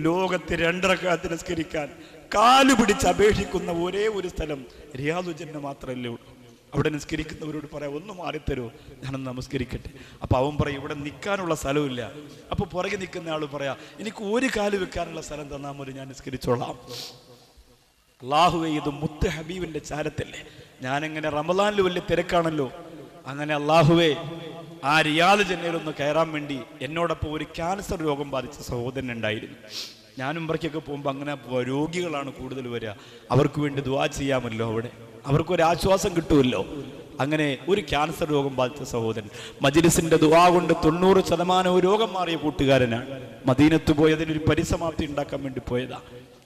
ലോകത്തെ 2 റക്അത്ത് നിസ്കരിക്കാൻ കാല് പിടിച്ച് അപേക്ഷിക്കുന്ന ഒരേ ഒരു സ്ഥലം റിയാദുൽ ജന്ന മാത്രമല്ലേ ഉള്ളൂ. അവിടെ നിസ്കരിക്കുന്നവരോട് പറയാം, ഒന്ന് മാറിത്തരോ, ഞാനൊന്ന് നമസ്കരിക്കട്ടെ. അപ്പൊ അവൻ പറയും, ഇവിടെ നിൽക്കാനുള്ള സ്ഥലമില്ല. അപ്പൊ പുറകെ നിൽക്കുന്ന ആള് പറയാ, എനിക്ക് ഒരു കാല് വെക്കാനുള്ള സ്ഥലം തന്നാൽ മതി, ഞാൻ നിസ്കരിച്ചോളാം. അല്ലാഹുവേ, ഇത് മുത്ത് ഹബീബിന്റെ ചാരത്തല്ലേ. ഞാനെങ്ങനെ റമദാനിൽ വലിയ തിരക്കാണല്ലോ, അങ്ങനെ അല്ലാഹുവേ ആ റിയാദുൽ ജന്നയിലൊന്ന് കയറാൻ വേണ്ടി എന്നോടൊപ്പം ഒരു ക്യാൻസർ രോഗം ബാധിച്ച സഹോദരൻ ഉണ്ടായിരുന്നു. ഞാൻ ഉംറയ്ക്കൊക്കെ പോകുമ്പോൾ അങ്ങനെ രോഗികളാണ് കൂടുതൽ വരിക. അവർക്ക് വേണ്ടി ദുആ ചെയ്യാമല്ലോ, അവിടെ അവർക്കൊരാശ്വാസം കിട്ടുമല്ലോ. അങ്ങനെ ഒരു ക്യാൻസർ രോഗം ബാധിച്ച സഹോദരൻ മജ്‌ലിസിന്റെ ദുആ കൊണ്ട് 90% രോഗം മാറിയ കൂട്ടുകാരനാണ്. മദീനത്ത് പോയി അതിനൊരു പരിസമാപ്തി ഉണ്ടാക്കാൻ വേണ്ടി പോയതാ.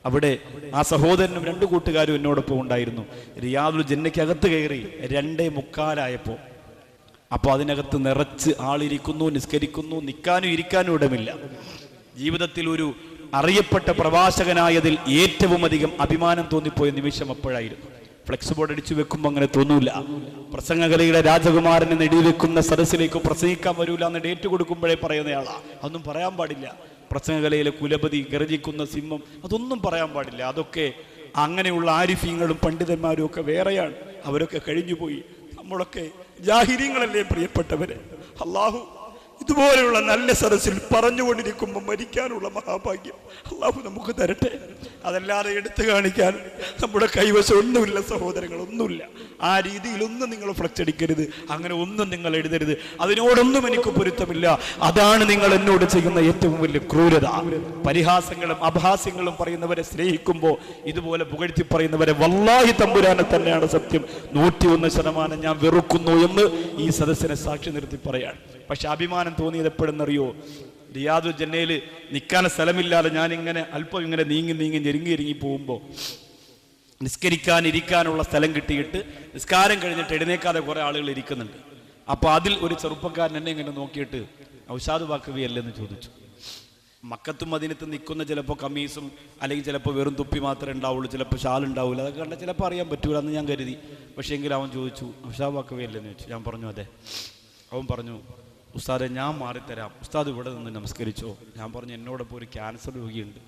അവിടെ ആ സഹോദരനും 2 കൂട്ടുകാരും എന്നോടൊപ്പം ഉണ്ടായിരുന്നു. റിയാദുൽ ജന്നയ്ക്കകത്ത് കയറി 2:45 അപ്പോൾ അതിനകത്ത് നിറച്ച് ആളിരിക്കുന്നു, നിസ്കരിക്കുന്നു, നിൽക്കാനും ഇരിക്കാനും ഇടമില്ല. ജീവിതത്തിൽ ഒരു അറിയപ്പെട്ട പ്രവാചകനായതിൽ ഏറ്റവും അധികം അഭിമാനം തോന്നിപ്പോയ നിമിഷം അപ്പോഴായിരുന്നു. ഫ്ലെക്സ് ബോർഡ് അടിച്ചു വെക്കുമ്പോൾ അങ്ങനെ തോന്നൂല. പ്രസംഗകലയുടെ രാജകുമാരനെ നെടിവെക്കുന്ന സദസ്സിലേക്ക് പ്രസംഗിക്കാൻ വരൂല എന്ന് ഡേറ്റ് കൊടുക്കുമ്പോഴേ പറയുന്നയാളാ. അതൊന്നും പറയാൻ പാടില്ല. പ്രസംഗകലയിലെ കുലപതി, ഗർജിക്കുന്ന സിംഹം, അതൊന്നും പറയാൻ പാടില്ല. അതൊക്കെ അങ്ങനെയുള്ള ആരിഫീങ്ങളും പണ്ഡിതന്മാരും ഒക്കെ വേറെയാണ്. അവരൊക്കെ കഴിഞ്ഞുപോയി. നമ്മളൊക്കെ ജാഹിരീങ്ങളല്ലേ പ്രിയപ്പെട്ടവരെ. അല്ലാഹു ഇതുപോലെയുള്ള നല്ല സദസ്സിൽ പറഞ്ഞുകൊണ്ടിരിക്കുമ്പോൾ മരിക്കാനുള്ള മഹാഭാഗ്യം അല്ലാഹു നമുക്ക് തരട്ടെ. അതല്ലാതെ എടുത്തു കാണിക്കാൻ നമ്മുടെ കൈവശം ഒന്നുമില്ല സഹോദരങ്ങൾ, ഒന്നുമില്ല. ആ രീതിയിലൊന്നും നിങ്ങൾ ഫ്ലക്സ് അടിക്കരുത്, അങ്ങനെ ഒന്നും നിങ്ങൾ എഴുതരുത്. അതിനോടൊന്നും എനിക്ക് പൊരുത്തമില്ല. അതാണ് നിങ്ങൾ എന്നോട് ചെയ്യുന്ന ഏറ്റവും വലിയ ക്രൂരത. പരിഹാസങ്ങളും അപഹാസ്യങ്ങളും പറയുന്നവരെ സ്നേഹിക്കുമ്പോൾ ഇതുപോലെ പുകഴ്ത്തി പറയുന്നവരെ വല്ലാഹി തമ്പുരാനെ തന്നെയാണ് സത്യം 101% ഞാൻ വെറുക്കുന്നു എന്ന് ഈ സദസ്സിനെ സാക്ഷി നിർത്തി പറയാണ്. പക്ഷെ അഭിമാനം തോന്നിയത് എപ്പോഴെന്നറിയോ, റിയാദുൽ ജന്നയിൽ നിൽക്കാൻ സ്ഥലമില്ലാതെ ഞാനിങ്ങനെ അല്പം ഇങ്ങനെ നീങ്ങി ഞെരുങ്ങി പോകുമ്പോൾ നിസ്കരിക്കാൻ ഇരിക്കാനുള്ള സ്ഥലം കിട്ടിയിട്ട് നിസ്കാരം കഴിഞ്ഞിട്ട് എഴുന്നേക്കാതെ കുറെ ആളുകൾ ഇരിക്കുന്നുണ്ട്. അപ്പോൾ അതിൽ ഒരു ചെറുപ്പക്കാരൻ എന്നെ ഇങ്ങനെ നോക്കിയിട്ട് ഔഷാദ് ബാക്കവിയല്ലെന്ന് ചോദിച്ചു. മക്കത്തും മദീനത്തും നിൽക്കുന്ന ചിലപ്പോൾ കമ്മീസും അല്ലെങ്കിൽ ചിലപ്പോൾ വെറും തുപ്പി മാത്രമേ ഉണ്ടാവുള്ളൂ, ചിലപ്പോൾ ഷാൾ ഉണ്ടാവില്ല. അതൊക്കെ കണ്ടാൽ ചിലപ്പോൾ അറിയാൻ പറ്റൂല എന്ന് ഞാൻ കരുതി. പക്ഷേ എങ്കിലും അവൻ ചോദിച്ചു, ഔഷാദ് ബാക്കവിയല്ലെന്ന് ചോദിച്ചു. ഞാൻ പറഞ്ഞു അതെ. അവൻ പറഞ്ഞു, ഉസ്താദെ ഞാൻ മാറിത്തരാം, ഉസ്താദ് ഇവിടെ നിന്ന് നമസ്കരിച്ചോ. ഞാൻ പറഞ്ഞു, എന്നോടൊപ്പം ഒരു ക്യാൻസർ രോഗിയുണ്ട്,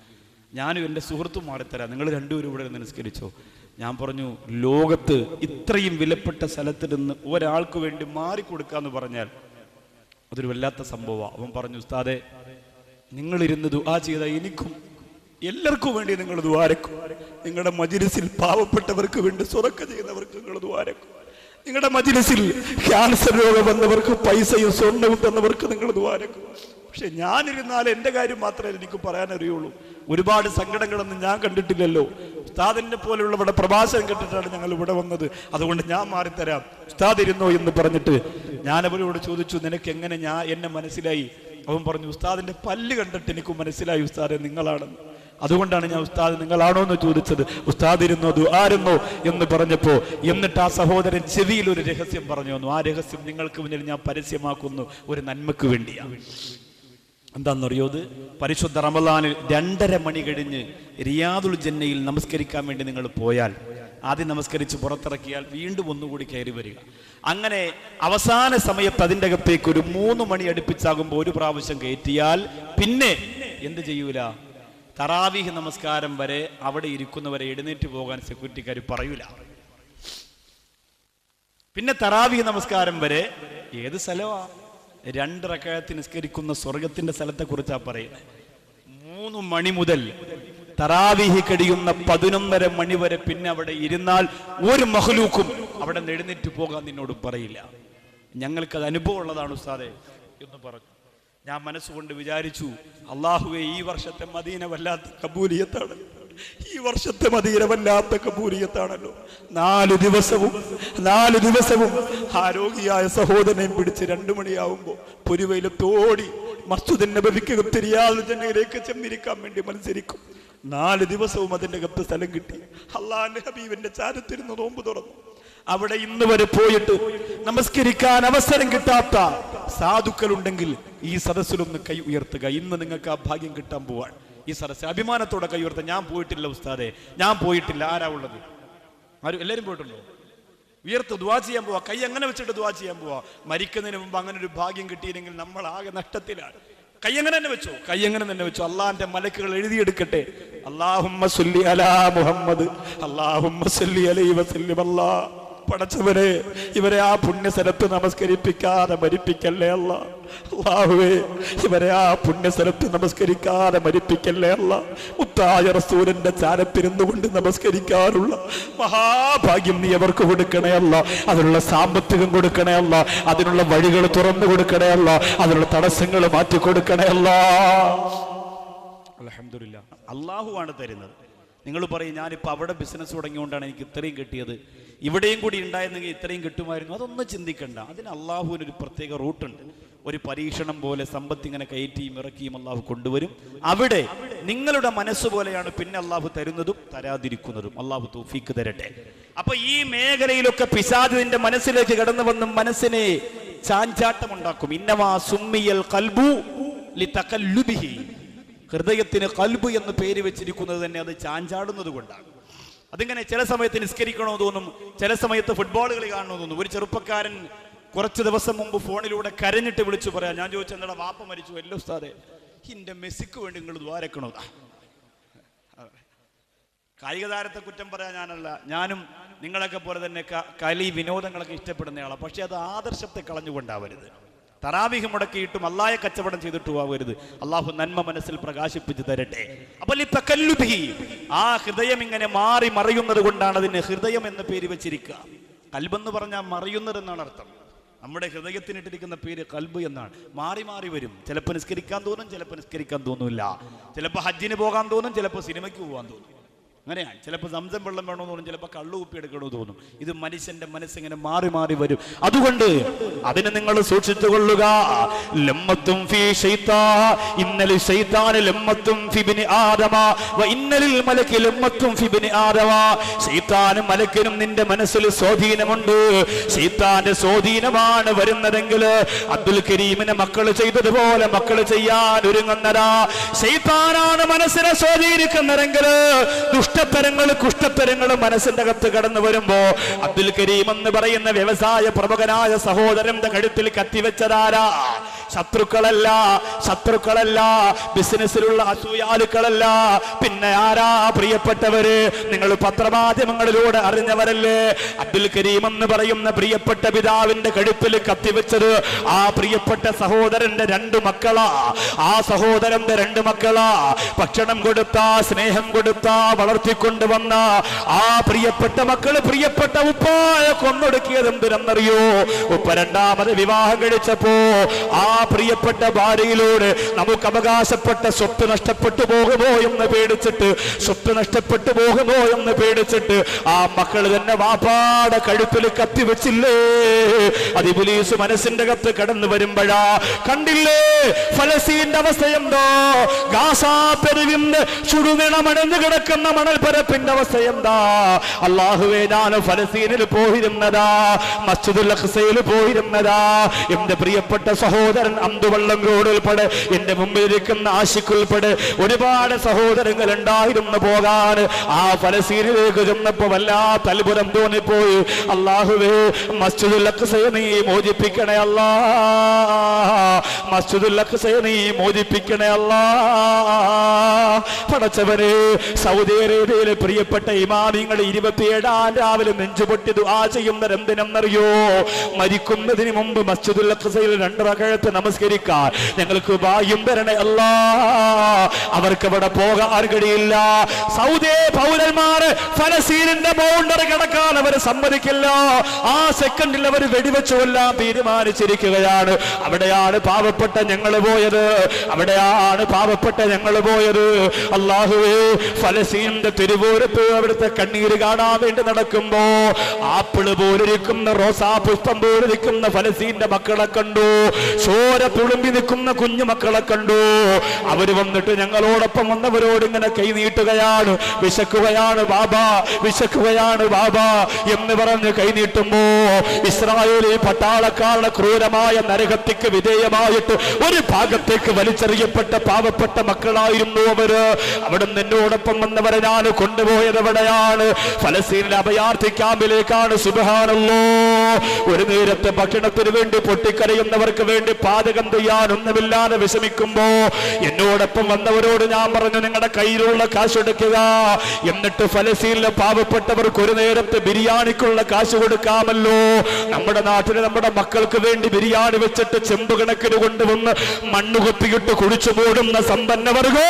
ഞാനും എൻ്റെ സുഹൃത്തും മാറിത്തരാം, നിങ്ങൾ 2 പേരും ഇവിടെ നിന്ന് നമസ്കരിച്ചോ. ഞാൻ പറഞ്ഞു, ലോകത്ത് ഇത്രയും വിലപ്പെട്ട സ്ഥലത്ത് നിന്ന് ഒരാൾക്ക് വേണ്ടി മാറിക്കൊടുക്കാന്ന് പറഞ്ഞാൽ അതൊരു വല്ലാത്ത സംഭവമാണ്. അവൻ പറഞ്ഞു, ഉസ്താദെ നിങ്ങളിരുന്ന് ദുആ ചെയ്ത എനിക്കും എല്ലാവർക്കും വേണ്ടി നിങ്ങൾ ദുആരക്കും. നിങ്ങളുടെ മജ്‌ലിസിൽ പാവപ്പെട്ടവർക്ക് വേണ്ടി സ്വതക്ക ചെയ്യുന്നവർക്ക് നിങ്ങൾ ദുആരക്കും. നിങ്ങളുടെ മജ്‌ലിസിൽ ക്യാൻസർ രോഗം വന്നവർക്ക് പൈസയും സ്വർണ്ണവും തന്നവർക്ക് നിങ്ങൾ ദുആരക്കും. പക്ഷെ ഞാനിരുന്നാൽ എൻ്റെ കാര്യം മാത്രമേ എനിക്ക് പറയാനറിയുള്ളൂ. ഒരുപാട് സങ്കടങ്ങളൊന്നും ഞാൻ കണ്ടിട്ടില്ലല്ലോ. ഉസ്താദിനെ പോലുള്ളവരുടെ പ്രഭാഷണം കേട്ടിട്ടാണ് ഞങ്ങൾ ഇവിടെ വന്നത്. അതുകൊണ്ട് ഞാൻ മാറിത്തരാം, ഉസ്താദ് ഇരുന്നോ എന്ന് പറഞ്ഞിട്ട് ഞാൻ അവരോട് ചോദിച്ചു, നിനക്ക് എങ്ങനെ എന്നെ മനസ്സിലായി? അവൻ പറഞ്ഞു, ഉസ്താദിന്റെ പല്ല് കണ്ടിട്ട് എനിക്ക് മനസ്സിലായി ഉസ്താദെ നിങ്ങളാണെന്ന്. അതുകൊണ്ടാണ് ഞാൻ ഉസ്താദ് നിങ്ങളാണോ എന്ന് ചോദിച്ചത്. ഉസ്താദ് ഇരുന്നോ ആയിരുന്നോ എന്ന് പറഞ്ഞപ്പോ എന്നിട്ട് ആ സഹോദരൻ ചെവിയിൽ ഒരു രഹസ്യം പറഞ്ഞു വന്നു. ആ രഹസ്യം നിങ്ങൾക്ക് മുന്നിൽ ഞാൻ പരസ്യമാക്കുന്നു, ഒരു നന്മക്ക് വേണ്ടിയാണ്. എന്താണെന്നറിയോ? അത് പരിശുദ്ധ റമളാനിൽ 2:30 മണി കഴിഞ്ഞ് റിയാദുൽ ജന്നയിൽ നമസ്കരിക്കാൻ വേണ്ടി നിങ്ങൾ പോയാൽ, ആദ്യം നമസ്കരിച്ച് പുറത്തിറക്കിയാൽ വീണ്ടും ഒന്നുകൂടി കയറി വരിക. അങ്ങനെ അവസാന സമയത്ത് അതിൻ്റെ അകത്തേക്ക് ഒരു 3 മണി അടുപ്പിച്ചാകുമ്പോൾ ഒരു പ്രാവശ്യം കയറ്റിയാൽ പിന്നെ എന്ത് ചെയ്യൂല? തറാവീഹ് നമസ്കാരം വരെ അവിടെ ഇരിക്കുന്നവരെ എഴുന്നേറ്റ് പോകാൻ സെക്യൂരിറ്റിക്കാർ പറയൂല. പിന്നെ തറാവീഹ് നമസ്കാരം വരെ ഏത് സ്ഥലമാ? 2 റക്അത്ത് നിസ്കരിക്കുന്ന സ്വർഗത്തിന്റെ സ്ഥലത്തെ കുറിച്ചാ പറയുന്നത്. 3 മണി മുതൽ തറാവീഹ് കഴിയുന്ന 11:30 മണി വരെ പിന്നെ അവിടെ ഇരുന്നാൽ ഒരു മഖ്ലൂക്കും അവിടെ എഴുന്നേറ്റ് പോകാൻ നിന്നോട് പറയില്ല. ഞങ്ങൾക്കത് അനുഭവം ഉള്ളതാണ് ഉസ്താദേ എന്ന് പറഞ്ഞു. ഞാൻ മനസ്സുകൊണ്ട് വിചാരിച്ചു, അള്ളാഹുവേ, ഈ വർഷത്തെ മദീന വല്ലാത്ത കബൂലിയത്താണ്, ഈ വർഷത്തെ മദീന വല്ലാത്ത കബൂലിയത്താണല്ലോ. 4 ദിവസവും ആരോഗ്യമായ സഹോദരനെയും പിടിച്ച് 2 മണിയാവുമ്പോ പൊരുവയിലത്തോടി മസ്ജിദുൻ നബവിക്കകത്ത് റിയാദുൽ ജന്നയിലേക്ക് ചെന്നിരിക്കാൻ വേണ്ടി മത്സരിക്കും. 4 ദിവസവും അതിന്റെ അകത്ത് സ്ഥലം കിട്ടി. അള്ളാഹുവിന്റെ ഹബീബിന്റെ ചാരത്തിരുന്ന് നോമ്പ് തുറന്നു. അവിടെ ഇന്ന് വരെ പോയിട്ട് നമസ്കരിക്കാൻ അവസരം കിട്ടാത്ത സാധുക്കൾ ഉണ്ടെങ്കിൽ ഈ സദസ്സിലൊന്ന് കൈ ഉയർത്തുക. ഇന്ന് നിങ്ങൾക്ക് ആ ഭാഗ്യം കിട്ടാൻ പോവാൻ. ഈ സദസ്സ് അഭിമാനത്തോടെ കൈ ഉയർത്തുക. ഞാൻ പോയിട്ടില്ല ഉസ്താദേ, ഞാൻ പോയിട്ടില്ല. ആരാ ഉള്ളത്? ആരും? എല്ലാവരും പോയിട്ടുണ്ടോ? ഉയർത്ത് ദുആ ചെയ്യാൻ പോവാ. കൈ അങ്ങനെ വെച്ചിട്ട് ദുആ ചെയ്യാൻ പോവാ. മരിക്കുന്നതിന് മുമ്പ് അങ്ങനെ ഒരു ഭാഗ്യം കിട്ടിയില്ലെങ്കിൽ നമ്മൾ ആകെ നഷ്ടത്തിലാണ്. കൈ അങ്ങനെ തന്നെ വെച്ചോ. അള്ളാന്റെ മലക്കുകൾ എഴുതിയെടുക്കട്ടെ. അല്ലാഹുമ്മ സ്വല്ലി അലാ മുഹമ്മദ്, അല്ലാഹുമ്മ സ്വല്ലി അലൈഹി വസല്ലം. അല്ലാഹ്, പടച്ചവരെ, ഇവരെ ആ പുണ്യസ്ഥലത്ത് നമസ്കരിപ്പിക്കാതെ മരിപ്പിക്കല്ലേ അല്ലാ. അല്ലാഹുവേ, ഇവരെ ആ പുണ്യസ്ഥലത്ത് നമസ്കരിക്കാതെ മരിപ്പിക്കല്ലേ അല്ലാ. മുത്തായ റസൂലിന്റെ ചാരത്തിരുന്നു കൊണ്ട് നമസ്കരിക്കാനുള്ള മഹാഭാഗ്യം നീ അവർക്ക് കൊടുക്കണേ അല്ല. അതിനുള്ള സാമ്പത്തികം കൊടുക്കണേ അല്ല. അതിനുള്ള വഴികൾ തുറന്നു കൊടുക്കണേ അല്ല. അതിനുള്ള തടസ്സങ്ങൾ മാറ്റി കൊടുക്കണേ അല്ല. അൽഹംദുലില്ലാ, അള്ളാഹുവാണ് തരുന്നത്. നിങ്ങൾ പറയും, ഞാനിപ്പോൾ അവിടെ ബിസിനസ് തുടങ്ങിയോണ്ടാണ് എനിക്ക് ഇത്രയും കിട്ടിയത്, ഇവിടെയും കൂടി ഉണ്ടായിരുന്നെങ്കിൽ ഇത്രയും കിട്ടുമായിരുന്നു. അതൊന്നും ചിന്തിക്കണ്ട. അതിന് അള്ളാഹുവിനൊരു പ്രത്യേക റൂട്ടുണ്ട്. ഒരു പരീക്ഷണം പോലെ സമ്പത്ത് ഇങ്ങനെ കയറ്റിയും ഇറക്കിയും അള്ളാഹു കൊണ്ടുവരും. അവിടെ നിങ്ങളുടെ മനസ്സുപോലെയാണ് പിന്നെ അള്ളാഹു തരുന്നതും തരാതിരിക്കുന്നതും. അള്ളാഹു തൗഫീക്ക് തരട്ടെ. അപ്പൊ ഈ മേഖലയിലൊക്കെ പിശാചിന്റെ മനസ്സിലേക്ക് കടന്നു വന്ന് മനസ്സിനെ ചാഞ്ചാട്ടമുണ്ടാക്കും. ഇന്നമാ സുമ്മിയൽ ഖൽബു ലിതഖല്ലുബിഹി. ഹൃദയത്തിന് ഖൽബ് എന്ന് പേര് വെച്ചിരിക്കുന്നത് തന്നെ അത് ചാഞ്ചാടുന്നത് കൊണ്ടാണ്. അതിങ്ങനെ ചില സമയത്ത് നിസ്കരിക്കണമെന്ന് തോന്നും, ചില സമയത്ത് ഫുട്ബോൾ കളി കാണണമെന്ന് തോന്നും. ഒരു ചെറുപ്പക്കാരൻ കുറച്ച് ദിവസം മുമ്പ് ഫോണിലൂടെ കരഞ്ഞിട്ട് വിളിച്ചു പറയാം. ഞാൻ ചോദിച്ചു, എന്താ വാപ്പ മരിച്ചു? അല്ല ഉസ്താദേ, എന്റെ മെസ്സിക്ക് വേണ്ടി നിങ്ങൾ ദ്വാരക്കണോ? കായിക താരത്തെ കുറ്റം പറയാൻ ഞാനല്ല, ഞാനും നിങ്ങളൊക്കെ പോലെ തന്നെ കളി വിനോദങ്ങളൊക്കെ ഇഷ്ടപ്പെടുന്നയാളാണ്. പക്ഷെ അത് ആദർശത്തെ കളഞ്ഞുകൊണ്ടാവരുത്. തറാവീഹ് മുടക്കിയിട്ടും അള്ളാഹയെ കച്ചവടം ചെയ്തിട്ടും ആവരുത്. അള്ളാഹു നന്മ മനസ്സിൽ പ്രകാശിപ്പിച്ചു തരട്ടെ. അപ്പോൾ ആ ഹൃദയം ഇങ്ങനെ മാറി മറിയുന്നത് കൊണ്ടാണ് അതിന് ഹൃദയം എന്ന പേര് വെച്ചിരിക്കുക. കൽബെന്ന് പറഞ്ഞാൽ മറിയുന്നത് എന്നാണ് അർത്ഥം. നമ്മുടെ ഹൃദയത്തിനിട്ടിരിക്കുന്ന പേര് കൽബ് എന്നാണ്. മാറി മാറി വരും. ചിലപ്പോൾ നിസ്കരിക്കാൻ തോന്നും, ചിലപ്പോൾ നിസ്കരിക്കാൻ തോന്നില്ല. ചിലപ്പോൾ ഹജ്ജിന് പോകാൻ തോന്നും, ചിലപ്പോൾ സിനിമയ്ക്ക് പോകാൻ തോന്നും. അങ്ങനെയാണ്. ചിലപ്പോൾ സംസം വെള്ളം വേണമെന്ന് തോന്നും, ചിലപ്പോൾ കള്ളു കുപ്പി എടുക്കണമെന്ന് തോന്നും. ഇത് മനുഷ്യന്റെ മനസ്സിങ്ങനെ മാറി മാറി വരും. അതുകൊണ്ട് അതിനെ നിങ്ങൾ സൂക്ഷിച്ചു കൊള്ളുക. ലമ്മത്തും ഫീ ശൈത്താൻ, ഇന്നൽ ശൈത്താന ലമ്മത്തും ഫി ഇബ്നി ആദമ വ ഇന്നലിൽ മലകി ലമ്മത്തും ഫി ഇബ്നി ആദമ. ശൈത്താനും മലക്കിനും നിന്റെ മനസ്സിൽ സ്വാധീനമുണ്ട്. ശൈത്താന്റെ സ്വാധീനമാണ് വരുന്നതെങ്കിൽ അബ്ദുൽ കരീമിനെ മക്കൾ ചെയ്തതുപോലെ മക്കൾ ചെയ്യാൻ ഒരുങ്ങുന്നതാ. ശൈത്താനാണ് മനസ്സിനെ സ്വാധീനിക്കുന്നതെങ്കിൽ കുഷ്ടത്തരങ്ങൾ മനസ്സിന്റെ അകത്ത് കടന്നു വരുമ്പോ അബ്ദുൽ കരീം എന്ന് പറയുന്ന വ്യവസായ പ്രമുഖനായ സഹോദരന്റെ കഴുത്തിൽ കത്തിവെച്ചതാരാ? ശത്രുക്കളല്ല, ബിസിനസ്സിലുള്ള അസൂയാലുക്കളല്ല. പിന്നെ ആരാ? പ്രിയപ്പെട്ടവര്, നിങ്ങൾ പത്രമാധ്യമങ്ങളിലൂടെ അറിഞ്ഞവരല്ലേ? അബ്ദുൽ കരീം എന്ന് പറയുന്ന പ്രിയപ്പെട്ട പിതാവിന്റെ കഴുത്തിൽ കത്തിവെച്ചത് ആ പ്രിയപ്പെട്ട സഹോദരന്റെ 2 മക്കളാ. ആ സഹോദരന്റെ 2 മക്കളാ. ഭക്ഷണം കൊടുത്ത, സ്നേഹം കൊടുത്ത, വളർത്തിക്കൊണ്ടുവന്ന ആ പ്രിയപ്പെട്ട മക്കള് പ്രിയപ്പെട്ട ഉപ്പായെ കൊന്നൊടുക്കിയത് എന്തിനെന്നറിയോ? ഉപ്പ 2ാമത് വിവാഹം കഴിച്ചപ്പോ ആ പ്രിയപ്പെട്ട ഭാര്യയിലൂടെ നമുക്ക് അവകാശപ്പെട്ട സ്വത്ത് നഷ്ടപ്പെട്ടു പോകുമോ എന്ന് പേടിച്ചിട്ട് സ്വത്ത് നഷ്ടപ്പെട്ടു പോകുമോ എന്ന് പേടിച്ചിട്ട് ആ മക്കൾ തന്നെ വാപ്പാടെ കഴുത്തിൽ കത്തി വെച്ചില്ലേ? അത് ഇബ്ലീസ് മനസ്സിന്റെ കത്ത് കടന്നു വരുമ്പോഴാ കണ്ടില്ലേ ഫലസ്തീന്റെ അവസ്ഥ എന്തോ? ഗാസാ പെരുവിന്ന് ചുടുനിണമണഞ്ഞു കിടക്കുന്ന മണൽപ്പരപ്പിന്റെ അവസ്ഥ എന്താ? അല്ലാഹുവേ, ഞാൻ ഫലസ്തീനിൽ പോയിരുന്നതാ, മസ്ജിദുൽ അഖ്സയിൽ പോയിരുന്നതാ. എന്റെ പ്രിയപ്പെട്ട സഹോദരൻ അന്തുവള്ളങ്കോട് ഉൾപ്പെടെ എന്റെ മുമ്പിലിരിക്കുന്ന ആശിഖ് ഉൾപ്പെടെ ഒരുപാട് സഹോദരങ്ങൾ ഉണ്ടായിരുന്നു പോകാൻ. ആ ഫലസ്തീനിലേക്ക് ചെന്നപ്പോ വല്ലാത്ത അത്ഭുതം തോന്നിപ്പോയി. അല്ലാഹുവേ, മസ്ജിദുൽ അഖ്സയെ നീ മോചിപ്പിക്കണേ അല്ലാ, മസ്ജിദുൽ അഖ്സയെ നീ മോചിപ്പിക്കണേ അല്ലാ. പടച്ചവനെ, സൗദി അറേബ്യയിലെ പ്രിയപ്പെട്ട ഇമാമിങ്ങൾ 27 രാവിലെ നെഞ്ചുപൊട്ടി ദുആ ചെയ്യുന്നത് എന്തിനെന്നറിയോ? മരിക്കുന്നതിന് മുമ്പ് മസ്ജിദുൽ അഖ്സയിൽ 2 റകഅത്ത് നമസ്കരിക്കാൻ ഞങ്ങൾക്ക് ഭാഗ്യം തരണേ അല്ലാ. അവർക്ക് അവിടെ പോകാൻ കഴിയില്ല. സൗദി പൗരന്മാർ ഫലസ്തീനിന്റെ ബൗണ്ടറി കടക്കാൻ അവർ സമ്മതിക്കില്ല. ആ സെക്കൻഡിൽ അവർ വെടിവെച്ചു കൊല്ലാൻ തീരുമാനിച്ചിരിക്കുകയാണ്. അവിടെയാണ് പാവപ്പെട്ട ഞങ്ങൾ പോയത്, അവിടെയാണ് പാവപ്പെട്ട ഞങ്ങൾ പോയത്. അല്ലാഹുവേ, ഫലസ്തീനിന്റെ തിരുവോരത്ത് അവിടുത്തെ കണ്ണീര് കാണാൻ വേണ്ടി നടക്കുമ്പോ ആപ്പിള് പോലിരിക്കുന്ന റോസാ പുഷ്പം പോലിരിക്കുന്ന ഫലസ്തീന്റെ മക്കളെ കണ്ടു, ചോര തുളുമ്പി നിൽക്കുന്ന കുഞ്ഞു മക്കളെ കണ്ടു. അവര് വന്നിട്ട് ഞങ്ങളോടൊപ്പം വന്നവരോട് ഇങ്ങനെ കൈ നീട്ടുകയാണ്. വിശക്കുകയാണ് ബാബാ, വിശക്കുകയാണ് ബാബാ എന്ന് പറഞ്ഞ് കൈ നീട്ടുമ്പോ ഇസ്രായേലി പട്ടാളക്കാരുടെ ക്രൂരമായ നരഹത്യക്ക് വിധേയമായിട്ട് ഒരു ഭാഗത്തേക്ക് വലിച്ചെറിയപ്പെട്ട പാവപ്പെട്ട മക്കളായിരുന്നു അവര്. അവിടെ എന്നോടൊപ്പം വന്നവരെ ഞാൻ കൊണ്ടുപോയത് എവിടെയാണ്? ഫലസ്തീനിലെ അഭയാർത്ഥി ക്യാമ്പിലേക്കാണ്. സുബ്ഹാനല്ലാഹ്. ഒരു നേരത്തെ ഭക്ഷണത്തിന് വേണ്ടി പൊട്ടിക്കരയുന്നവർക്ക് വേണ്ടി പാചകം ചെയ്യാനൊന്നുമില്ലാതെ വിഷമിക്കുമ്പോ എന്നോടൊപ്പം വന്നവരോട് ഞാൻ പറഞ്ഞു, നിങ്ങളുടെ കയ്യിലുള്ള കാശ് എടുക്കുക, എന്നിട്ട് ഫലസ്തീനിലെ പാവപ്പെട്ടവർക്ക് ഒരു നേരത്തെ ബിരിയാണിക്കുള്ള കാശ് കൊടുക്കാമല്ലോ. നമ്മുടെ നാട്ടിൽ നമ്മുടെ മക്കൾക്ക് വേണ്ടി ബിരിയാണി വെച്ചിട്ട് ചെമ്പ് കണക്കിന് കൊണ്ടുവന്ന് മണ്ണുകൊത്തിയിട്ട് കുടിച്ചു മൂടുന്ന സമ്പന്നവർഗോ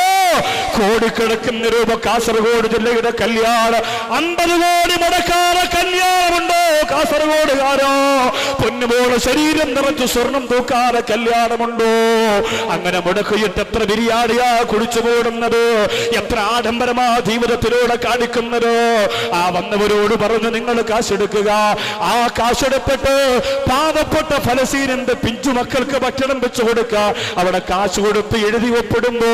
കോടിക്കണക്കിന് രൂപ കാസർഗോഡ് ജില്ലയുടെ കല്യാണം 50 കോടി മുടക്കാതെ കല്യാണമുണ്ടോ കാസർഗോഡുകാരോ? പൊന്നുപോലെ ശരീരം നിറച്ചു സ്വർണം തൂക്കാതെ കല്യാണമുണ്ടോ? അങ്ങനെ മുടക്കിയിട്ട് എത്ര ബിരിയാണിയാ കുടിച്ചു മൂടുന്നത്, എത്ര ആഡംബരമാ ജീവിതത്തിലൂടെ കാണിക്കുന്നത്. ആ വന്നവരോട് പറഞ്ഞു, നിങ്ങൾ കാശെടുക്കുക. ആ കാശെടുത്തിട്ട് പാവപ്പെട്ട ഫലസ്തീനിന്റെ പിഞ്ചു മക്കൾക്ക് ഭക്ഷണം വെച്ചു കൊടുക്കുക. അവിടെ കാശ് കൊടുത്ത് എഴുതി ഒപ്പിടുമ്പോ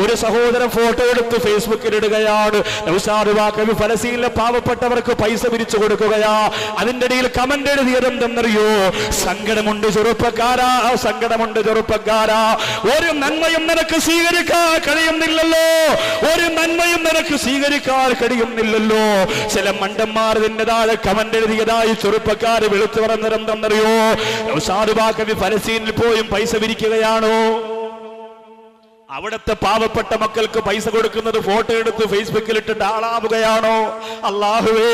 ഒരു സഹോദരൻ ഫോട്ടോ എടുത്ത് ഫേസ്ബുക്കിൽ ഇടുകയാണ്. നൗഷാദ് വാക്കവി ഫലസ്തീനിലെ പാവപ്പെട്ടവർക്ക് പൈസ പിരിച്ചു കൊടുക്കുകയാ. അതിന്റെ ഇടയിൽ കമന്റ് എഴുതിയത് എന്തെന്നറിയോ? സങ്കടമുണ്ട് ചെറുപ്പക്കാരാ, സങ്കടമുണ്ട് ചെറുപ്പക്കാരാ, ഒരു നന്മയും നിനക്ക് സ്വീകരിക്കാൻ കഴിയുന്നില്ലല്ലോ, ഒരു നന്മയും നിനക്ക് സ്വീകരിക്കാൻ കഴിയുന്നില്ലല്ലോ. ചില മണ്ടന്മാർ ഇതിന്റെ താഴെ കമന്റ് എഴുതിയതായി ചെറുപ്പക്കാര് വിളിച്ചു പറഞ്ഞത് എന്തെന്നറിയോ? നൗഷാദ് വാക്കവി ഫലസ്തീനിൽ പോയും പൈസ പിരിക്കുകയാണോ? അവിടുത്തെ പാവപ്പെട്ട മക്കൾക്ക് പൈസ കൊടുക്കുന്നത് ഫോട്ടോ എടുത്ത് ഫേസ്ബുക്കിൽ ഇട്ടിട്ട് ആളാവുകയാണോ? അല്ലാഹുവേ,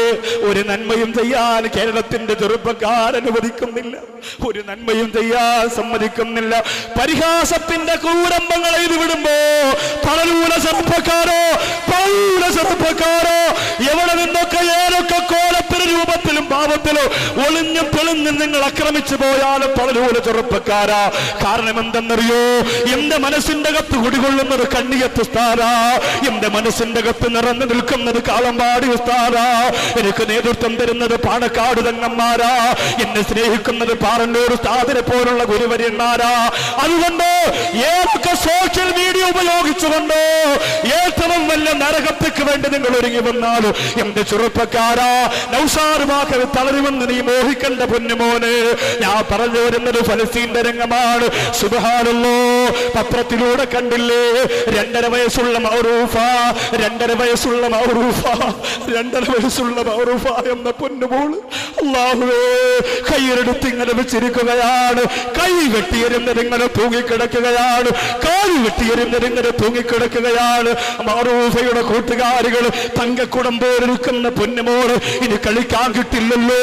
ഒരു നന്മയും ചെയ്യാൻ കേരളത്തിന്റെ ചെറുപ്പക്കാർ അനുവദിക്കുന്നില്ല, ഒരു നന്മയും ചെയ്യാൻ സമ്മതിക്കുന്നില്ല. പരിഹാസത്തിന്റെ കൂരമ്പങ്ങൾ എഴുതി വിടുമ്പോ പലരൂല ചെറുപ്പക്കാരോ, പലരൂല ചെറുപ്പക്കാരോ എവിടെ നിന്നൊക്കെ ഏതൊക്കെ കോലത്തിന് രൂപത്തിലും ഭാവത്തിലും ഒളിഞ്ഞും തെളിഞ്ഞും നിങ്ങൾ ആക്രമിച്ചു പോയാലും പലരൂല ചെറുപ്പക്കാരാ. കാരണം എന്തെന്നറിയോ? എന്റെ മനസ്സിന്റെ കത്ത് കുടികൊള്ളുന്നത് കണ്ണിയത്ത് ഉസ്താദാ, എന്റെ മനസ്സിന്റെ കത്ത് നിറഞ്ഞു നിൽക്കുന്നത് കാളമ്പാടി ഉസ്താദാ, എനിക്ക് നേതൃത്വം തരുന്നത് പാണക്കാട് തങ്ങന്മാരാ, എന്നെ സ്നേഹിക്കുന്നത് പാറന്നൂർ ഉസ്താദിനെ പോലുള്ള ഗുരുവര്യന്മാരാ. അതുകൊണ്ട് ഏതൊക്കെ സോഷ്യൽ മീഡിയ ഉപയോഗിച്ചുകൊണ്ടോ ഏറ്റവും വലിയ നരകത്തേക്ക് വേണ്ടി നിങ്ങൾ ഒരുങ്ങി വന്നാലും എന്റെ ചെറുപ്പക്കാരാ, നൗഷാദ് വാക്കവി തളരുമെന്ന് നീ മോഹിക്കണ്ട പൊന്നുമോനെ. ഞാൻ പറഞ്ഞു വരുന്നത് ഫലസ്തീന്റെ രംഗമാണ്. സുബ്ഹാനല്ലാഹ്. പത്രത്തിലൂടെ കണ്ടില്ലേ 2.5 വയസ്സുള്ള മൗറൂഫ, 2.5 വയസ്സുള്ള മൗറൂഫ, 2.5 വയസ്സുള്ള മൗറൂഫ എന്ന പൊന്നുമോള് അല്ലാഹുവേ കയ്യിലെടുത്ത് ഇങ്ങനെ വെച്ചിരിക്കുകയാണ്. കൈ വെട്ടിയെരുന്നതിങ്ങനെ തൂങ്ങിക്കിടക്കുകയാണ്, കാല് വെട്ടിയെരുന്നതിങ്ങനെ തൂങ്ങിക്കിടക്കുകയാണ്. മൗറൂഫയുടെ കൂട്ടുകാരികൾ തങ്കക്കുടം പോലിരിക്കുന്ന പൊന്നുമോള് ഇനി കളിക്കാൻ കിട്ടില്ലല്ലോ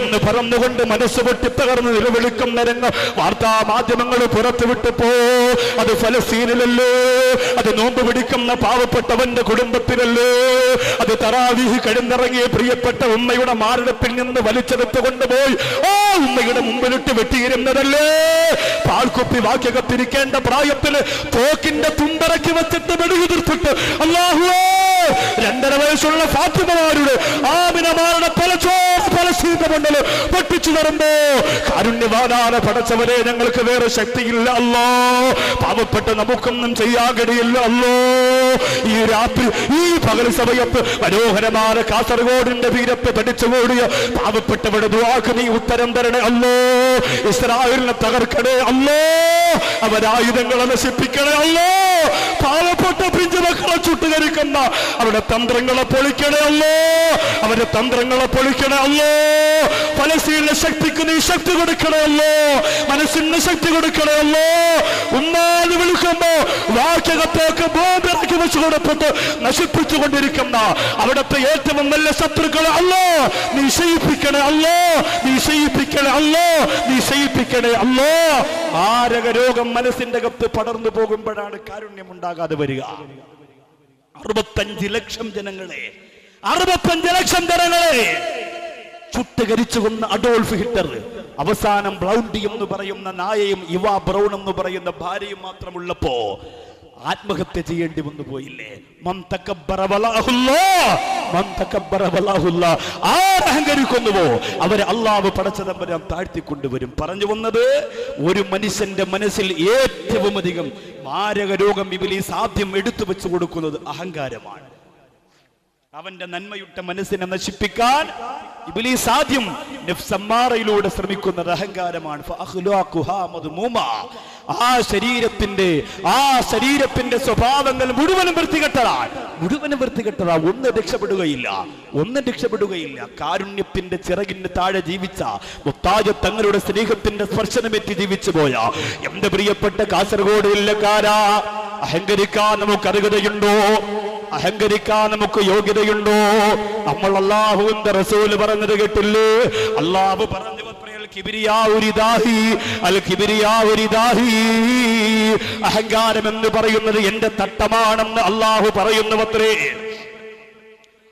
എന്ന് പറഞ്ഞുകൊണ്ട് മനസ്സ് പൊട്ടിത്തകർന്ന് നിലവിളിക്കുന്ന രംഗം വാർത്താ മാധ്യമങ്ങൾ പുറത്തുവിട്ടപ്പോ അത് ഫലസ്തീനിലല്ലോ, അത് നോമ്പ് പിടിക്കുന്ന പാവപ്പെട്ടവന്റെ കുടുംബത്തിലല്ലോ, അത് തറാവീഹ് കഴിഞ്ഞിറങ്ങിയ പ്രിയപ്പെട്ട ഉമ്മയുടെ മാരടത്തിൽ നിന്ന് നിന്ന് വലിച്ചെടുത്ത് കൊണ്ടുപോയി ആ ഉമ്മയുടെ മുമ്പിലിട്ട് വെട്ടിയിരുന്നതല്ലേ. പാൽക്കുപ്പി വാക്യകത്തിരിക്കേണ്ട പ്രായത്തില് തോക്കിന്റെ തുമ്പറക്കി വെച്ചിട്ട് വെടിയുതിർത്തിട്ട് അല്ലാഹുവേ 2.5 വയസ്സുള്ള ഫാത്തിമമാരുടെ ആമിനമാരുടെ പലശീതമണ്ഡല് പൊട്ടിച്ചു തരുമ്പോ കാരുണ്യവാനാന പടച്ചവരെ ഞങ്ങൾക്ക് വേറെ ശക്തിയില്ല അല്ലോ. പാവപ്പെട്ട നമുക്കൊന്നും ചെയ്യാൻ കഴിയില്ല അല്ലോ. ഈ രാത്രി ഈ പകൽ സമയത്ത് മനോഹരമായ കാസർഗോഡിന്റെ തീരത്ത് തടിച്ചുകൂടിയ പാവപ്പെട്ടവരുടെ ദുആക്ക് നീ ഉത്തരം തരണേ അല്ലോ. ഇസ്രായേലിനെ തകർക്കണേ അല്ലോ. അവരായുധങ്ങളെ നശിപ്പിക്കണേ അല്ലോ. പാവപ്പെട്ട പിഞ്ചുമക്കളെ ചുട്ടുകരിക്കുന്ന അവരുടെ തന്ത്രങ്ങളെ പൊളിക്കണേ അല്ലോ. അവരുടെ തന്ത്രങ്ങളെ പൊളിക്കണേ അല്ലോ. ഫലസ്തീനിലെ ശക്തിക്ക് നീ ശക്തി കൊടുക്കണേ അല്ലോ. മനസ്സിന് ശക്തി കൊടുക്കണേ അല്ലോ. ഉമ്മാന്ന് വിളിക്കുമ്പോ വാക്യകത്തേക്ക് ബോംബിറക്കി വെച്ചു കൊടുത്തിട്ട് നശിപ്പിച്ചുകൊണ്ടിരിക്കുന്ന അവിടുത്തെ ഏറ്റവും നല്ല ശത്രുക്കളെ അല്ലോ നീ ശയിപ്പിക്കണേ അല്ലോ. നീ ശയിപ്പിക്കണേ അല്ലോ. നീ ശയിപ്പിക്കണേ അല്ലോ. മാരക രോഗം മനസ്സിന്റെ അകത്ത് പടർന്നു പോകുമ്പോഴാണ് കാരുണ്യം ഉണ്ടാകാതെ വരിക. 65 ലക്ഷം ജനങ്ങളെ ചുട്ടുകരിച്ചു കൊന്ന അഡോൾഫ് ഹിറ്റ്ലർ അവസാനം ബ്ലൗണ്ടി എന്ന് പറയുന്ന നായയും ഇവാ ബ്രൗൺ എന്ന് പറയുന്ന ഭാര്യയും മാത്രമുള്ളപ്പോ ആത്മഹത്യ ചെയ്യേണ്ടി വന്നു പോയില്ലേ? ആരഹങ്കരിക്കുന്നുവോ അവരെ അള്ളാഹു പടച്ചതമ്പരം താഴ്ത്തിക്കൊണ്ടുവരും. പറഞ്ഞു വന്നത് ഒരു മനുഷ്യന്റെ മനസ്സിൽ ഏറ്റവും അധികം മാരക രോഗം ഇബ്ലീസ് ആദ്യം എടുത്തു വെച്ചു കൊടുക്കുന്നത് അഹങ്കാരമാണ്. അവന്റെ നന്മയുട്ട മനസ്സിനെ നശിപ്പിക്കാൻ ഇബ്ലീസ് ആദ്യം നഫ്സമ്മാറയിലൂടെ ശ്രമിക്കുന്നത് അഹങ്കാരമാണ്. ആ ശരീരത്തിന്റെ സ്വഭാവങ്ങൾ മുഴുവനും വൃത്തികെട്ടതാ. ഒന്നും രക്ഷപ്പെടുകയില്ല. കാരുണ്യത്തിന്റെ ചിറകിന് താഴെ ജീവിച്ച മുത്താജ തങ്ങളുടെ സ്നേഹത്തിന്റെ സ്പർശനമേറ്റി ജീവിച്ചു പോയ എന്റെ പ്രിയപ്പെട്ട കാസർഗോഡ് ജില്ലക്കാരാ, അഹങ്കരിക്കാൻ നമുക്ക് അർഹതയുണ്ടോ? അഹങ്കരിക്കാൻ നമുക്ക് യോഗ്യതയുണ്ടോ? നമ്മൾ അല്ലാഹുവിന്റെ റസൂൽ പറഞ്ഞത് കേട്ടില്ലേ? അല്ലാഹു പറഞ്ഞു അഹങ്കാരം എന്ന് പറയുന്നത് എന്റെ തട്ടമാണെന്ന് അല്ലാഹു പറയുന്നുവത്രേ.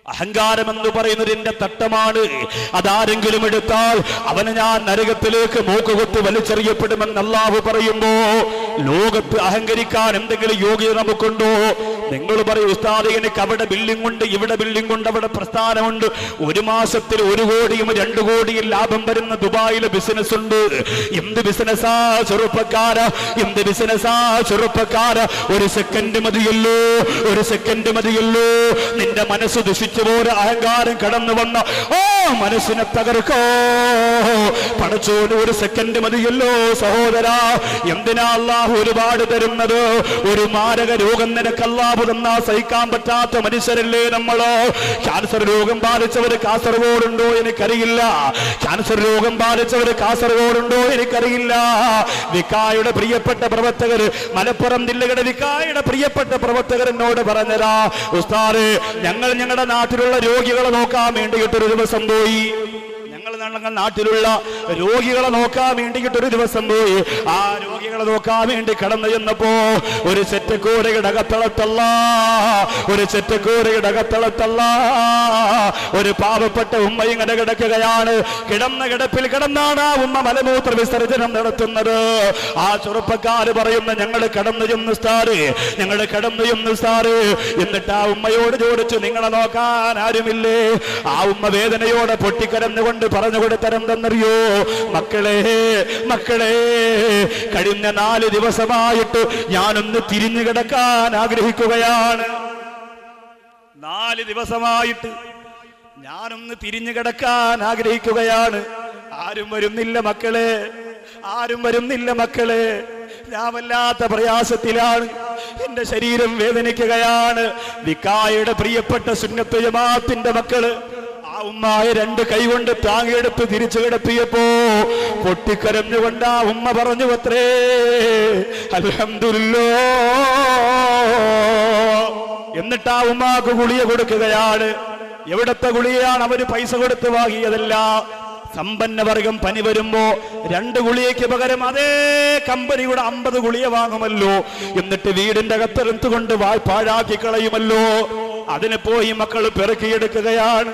അഹങ്കാരം എന്ന് പറയുന്നത് എന്റെ തട്ടമാണ്. അതാരെങ്കിലും എടുത്താൽ അവനെ ഞാൻ നരകത്തിലേക്ക് മൂക്കുകൊത്ത് വലിച്ചെറിയപ്പെടുമെന്ന് അല്ലാഹു പറയുമ്പോ ലോകത്ത് അഹങ്കരിക്കാൻ എന്തെങ്കിലും യോഗ്യത നമുക്കുണ്ടോ? നിങ്ങൾ പറയും ഉസ്താദ് എനിക്ക് അവിടെ ബിൽഡിംഗ് ഉണ്ട്, ഇവിടെ ബിൽഡിംഗ് ഉണ്ട്, അവിടെ പ്രസ്ഥാനമുണ്ട്, 1 മാസത്തിൽ 1 കോടിയും 2 കോടിയും ലാഭം വരുന്ന ദുബായിലെ ബിസിനസ് ഉണ്ട്. എന്ത് ബിസിനസ്സാ ചെറുപ്പക്കാരാ, എന്ത് ബിസിനസ്സാ ചെറുപ്പക്കാരാ? ഒരു സെക്കൻഡ് മതിയല്ലോ നിന്റെ മനസ്സ് ദുഷിച്ചു പോലെ അഹങ്കാരം കടന്നു വന്ന ഓ മനസ്സിനെ തകർക്കോ. പടച്ചോന് 1 സെക്കൻഡ് മതിയല്ലോ സഹോദരാ. എന്തിനാ അല്ലാഹു ഒരുപാട് തരുന്നത്? ഒരു മാരക രോഗം നിനക്ക് അല്ലാഹു തന്നാ സഹിക്കാൻ പറ്റാത്ത മനുഷ്യരല്ലേ നമ്മള്. ക്യാൻസർ രോഗം ബാധിച്ചവര് കാസർഗോഡുണ്ടോ എനിക്കറിയില്ല. ക്യാൻസർ രോഗം ബാധിച്ചവര് കാസർഗോഡുണ്ടോ എനിക്കറിയില്ല. വിക്കായുടെ പ്രിയപ്പെട്ട പ്രവർത്തകർ, മലപ്പുറം ജില്ലയുടെ വിക്കായുടെ പ്രിയപ്പെട്ട പ്രവർത്തകർ എന്നോട് പറഞ്ഞതാ, ഉസ്താദ് ഞങ്ങൾ ഞങ്ങളുടെ നാട്ടിലുള്ള രോഗികളെ നോക്കാൻ വേണ്ടിയിട്ടൊരു ദിവസം പോയി. ഞങ്ങളുടെ നാട്ടിലുള്ള രോഗികളെ നോക്കാൻ വേണ്ടിയിട്ടൊരു ദിവസം പോയി. ആ രോഗികളെ നോക്കാൻ വേണ്ടി കടന്നു ചെന്നപ്പോ ഒരു ചെറ്റക്കൂരയുടെ അകത്തളത്തല്ല ഒരു പാവപ്പെട്ട ഉമ്മ ഇങ്ങനെ കിടക്കുകയാണ്. കിടന്ന കിടപ്പിൽ കിടന്നാണ് ആ ഉമ്മ മലമൂത്ര വിസർജനം നടത്തുന്നത്. ആ ചെറുപ്പക്കാര് പറയുന്ന ഞങ്ങൾ കടന്നു ചെന്നു സാറ്. എന്നിട്ട് ആ ഉമ്മയോട് ചോദിച്ചു, നിങ്ങളെ നോക്കാൻ ആരുമില്ലേ? ആ ഉമ്മ വേദനയോടെ പൊട്ടിക്കരന്നുകൊണ്ട് പറഞ്ഞു കൊടുത്തരെന്തെന്നറിയോ? മക്കളെ കഴിഞ്ഞ 4 ദിവസമായിട്ട് ഞാനൊന്ന് തിരിഞ്ഞു കിടക്കാൻ ആഗ്രഹിക്കുകയാണ്. 4 ദിവസമായിട്ട് ഞാനൊന്ന് തിരിഞ്ഞു കിടക്കാൻ ആഗ്രഹിക്കുകയാണ്. ആരും വരുന്നില്ല മക്കളെ. ഞാൻ വല്ലാത്ത പ്രയാസത്തിലാണ്. എന്റെ ശരീരം വേദനിക്കുകയാണ്. വിക്കായുടെ പ്രിയപ്പെട്ട സുന്നത്ത് ജമാഅത്തിന്റെ മക്കള് ആ ഉമ്മായ 2 കൈകൊണ്ട് താങ്ങിയെടുത്ത് തിരിച്ചു കിടത്തിയപ്പോ പൊട്ടിക്കരഞ്ഞുകൊണ്ട് ആ ഉമ്മ പറഞ്ഞു അത്രേ, അൽഹംദുലില്ലാഹ്. എന്നിട്ട് ആ ഉമ്മാക്ക് ഗുളിക കൊടുക്കുകയാണ്. എവിടത്തെ ഗുളികയാണ്? അവര് പൈസ കൊടുത്ത് വാങ്ങിയതല്ല. സമ്പന്നവർഗം പനി വരുമ്പോ 2 ഗുളികയ്ക്ക് പകരം അതേ കമ്പനിയുടെ 50 ഗുളിക വാങ്ങുമല്ലോ. എന്നിട്ട് വീടിന്റെ അകത്തെടുത്തുകൊണ്ട് പാഴാക്കി കളയുമല്ലോ. അതിനെ പോയി മക്കൾ പെറുക്കിയെടുക്കുകയാണ്.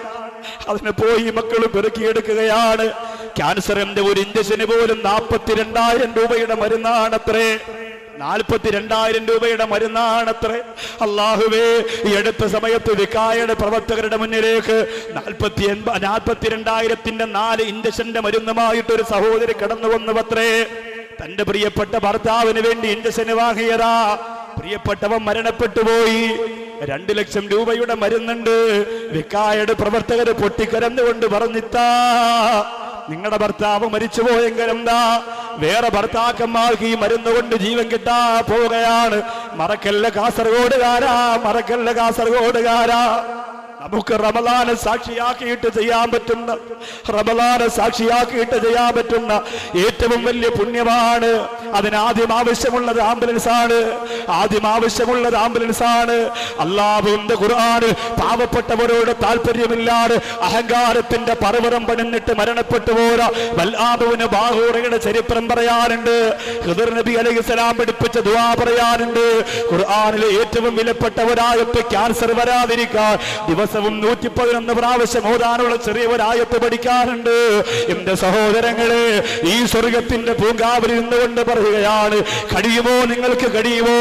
അതിനെ പോയി മക്കൾ പെറുക്കിയെടുക്കുകയാണ്. ക്യാൻസറിന്റെ ഒരു ഇഞ്ചക്ഷന് പോലും 42,000 രൂപയുടെ മരുന്നാണത്രേ. 42,000 രൂപയുടെ മരുന്നാണത്രേ. അല്ലാഹുവേ, ഈ അടുത്ത സമയത്ത് വികായയുടെ പ്രവർത്തകരുടെ മുന്നിലേക്ക് 42,000ന്റെ 4 ഇഞ്ചക്ഷന്റെ മരുന്നുമായിട്ടൊരു സഹോദരി കടന്നു വന്നുവത്രേ. തന്റെ പ്രിയപ്പെട്ട ഭർത്താവിന് വേണ്ടി ഇഞ്ചക്ഷന് വാങ്ങിയതാ. പ്രിയപ്പെട്ടവൻ മരണപ്പെട്ടു പോയി. 2 ലക്ഷം രൂപയുടെ മരുന്നുണ്ട്. വികായയുടെ പ്രവർത്തകര് പൊട്ടിക്കരന്നുകൊണ്ട് പറഞ്ഞിത്താ, നിങ്ങളുടെ ഭർത്താവ് മരിച്ചുപോയെങ്കിൽ എന്താ, വേറെ ഭർത്താക്കന്മാർക്ക് ഈ മരുന്ന് കൊണ്ട് ജീവൻ കിട്ടാ പോവുകയാണ്. മറക്കല്ല കാസർഗോഡുകാരാ, മറക്കല്ല കാസർഗോഡുകാരാ. നമുക്ക് റമളാനെ സാക്ഷിയാക്കിയിട്ട് ചെയ്യാൻ പറ്റുന്ന, റമളാനെ സാക്ഷിയാക്കിയിട്ട് ചെയ്യാൻ പറ്റുന്ന ഏറ്റവും വലിയ പുണ്യമാണ്. അതിനാദ്യം ആവശ്യമുള്ളത് ആംബുലൻസ് ആണ്. ആദ്യം ആവശ്യമുള്ളത് ആംബുലൻസ് ആണ്. അല്ലാഹുവിന്റെ ഖുർആൻ പാവപ്പെട്ടവരോട് താല്പര്യമില്ലാതെ അഹങ്കാരത്തിന്റെ പർവ്വതം പണിന്നിട്ട് മരണപ്പെട്ടു പോരാ ബൽആബുവിന് ബാഹൂറയുടെ ചരിത്രം പറയാനുണ്ട്. ഖിദർ നബി അലൈഹിസ്സലാം പഠിപ്പിച്ച ദുആ പറയാനുണ്ട്. ഖുർആനിലെ ഏറ്റവും വിലപ്പെട്ട ഒരായത്ത് ക്യാൻസർ വരാതിരിക്കാൻ ദിവസവും 111 പ്രാവശ്യം ഓതാനുള്ള ചെറിയ ഒരായത്ത് പഠിക്കാറുണ്ട്. എന്റെ സഹോദരങ്ങളെ, ഈ സ്വർഗത്തിന്റെ പൂങ്കാവിൽ നിന്നുകൊണ്ട് പറയുകയാണ്, കഴിയുമോ, നിങ്ങൾക്ക് കഴിയുമോ?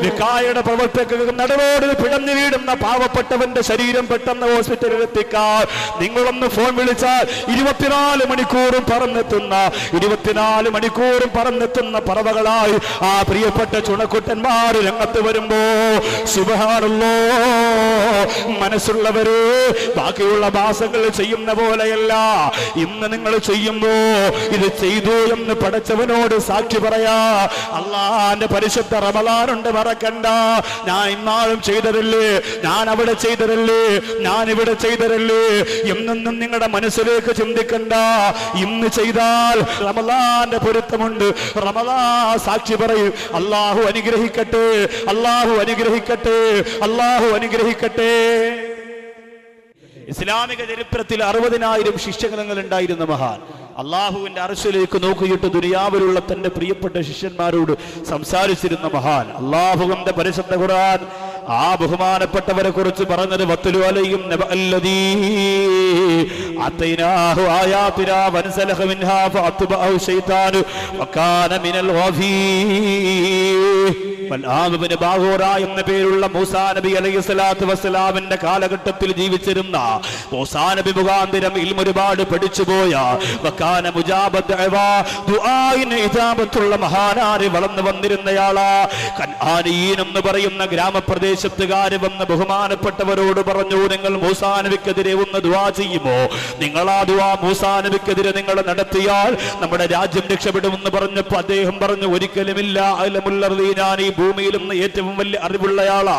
വികായയുടെ പ്രവർത്തകർക്ക് നടുവോട് പിടഞ്ഞു വീടുന്ന പാവപ്പെട്ടവന്റെ ശരീരം പെട്ടെന്ന് ഹോസ്പിറ്റലിൽ എത്തിക്കാൻ നിങ്ങളൊന്ന് ഫോൺ വിളിച്ചാൽ 24 മണിക്കൂറും പറന്നെത്തുന്ന 24 മണിക്കൂറും പറന്നെത്തുന്ന പറവകളായി ആ പ്രിയപ്പെട്ട ചുണക്കുട്ടന്മാർ രംഗത്ത് വരുമ്പോ സുബ്ഹാനല്ലാഹ്, മനസ്സുള്ളവര് ബാക്കിയുള്ള മാസങ്ങൾ ചെയ്യുന്ന പോലെയല്ല. ഇന്ന് നിങ്ങൾ ചെയ്യുമ്പോ ഇത് ചെയ്തു എന്ന് പടച്ചവനോട് സാക്ഷി പറയാ. അള്ളാന്റെ പരിശുദ്ധ റമളാനുണ്ട്, മറക്കണ്ട. ഞാൻ ഇന്നാളും ചെയ്തതല്ലേ, ഞാൻ അവിടെ ചെയ്തതല്ലേ, ഞാൻ ഇവിടെ ചെയ്തതല്ലേ എന്നൊന്നും നിങ്ങളുടെ മനസ്സിലേക്ക് ചിന്തിക്കണ്ട. ഇന്ന് ചെയ്താൽ റമളാന്റെ പൊരുത്തമുണ്ട്. റമളാൻ സാക്ഷി പറയും. അള്ളാഹു അനുഗ്രഹിക്കട്ടെ, അള്ളാഹു അനുഗ്രഹിക്കട്ടെ, അള്ളാഹു അനുഗ്രഹിക്കട്ടെ. ഇസ്ലാമിക ചരിത്രത്തിൽ 60,000 ശിഷ്യഗണങ്ങൾ ഉണ്ടായിരുന്ന മഹാൻ അള്ളാഹുവിന്റെ അർശിലേക്ക് നോക്കിയിട്ട് ദുനിയാവിലുള്ള തന്റെ പ്രിയപ്പെട്ട ശിഷ്യന്മാരോട് സംസാരിച്ചിരുന്ന മഹാൻ. അള്ളാഹുവിന്റെ പരിശുദ്ധ ഖുർആൻ ആ ബഹുമാനപ്പെട്ടവരെ കുറിച്ച് പറഞ്ഞത് വത്ലു അലൈഹിം നബഅല്ലദീ അതൈനാഹു ആയാതിനാ വൻസലഖ മിൻഹാ ഫഅത്ബഅഹു ശൈത്താനു വകാന മിനൽ ഗാഫീൻ. ബൽആബിന് ബാഹൂറ എന്ന പേരുള്ള മൂസാ നബി അലൈഹിസ്സലാത്തു വസ്സലാമിന്റെ കാലഘട്ടത്തിൽ ജീവിച്ചിരുന്ന മൂസാ നബി മുഖാന്തരം ഇൽമ ഒരുപാട് പഠിച്ചുപോയ വകാന മുജാബത്ത് ദഅവാ ദുആഇന് ഇജാബത്തുള്ള മഹാനാരി വളർന്നു വന്നിരുന്നയാളാ. കൻആനീൻ എന്ന് പറയുന്ന ഗ്രാമപ്രദേശത്തുകാര് വന്ന് ബഹുമാനപ്പെട്ടവരോട് പറഞ്ഞു, നിങ്ങൾ മൂസാ നബിക്കെതിരെ ഒന്ന് ദുആ ചെയ്യുമോ? നിങ്ങൾ ആ ദുആ മൂസാ നബിക്കെതിരെ നിങ്ങൾ നടത്തിയാൽ നമ്മുടെ രാജ്യം രക്ഷപ്പെടുമെന്ന് പറഞ്ഞപ്പോൾ അദ്ദേഹം പറഞ്ഞു, ഒരിക്കലുമില്ല. അലമുല്ലർദീനാൻ ഈ ഭൂമിയിൽ നിന്ന് ഏറ്റവും വലിയ അറിവുള്ളയാളാ.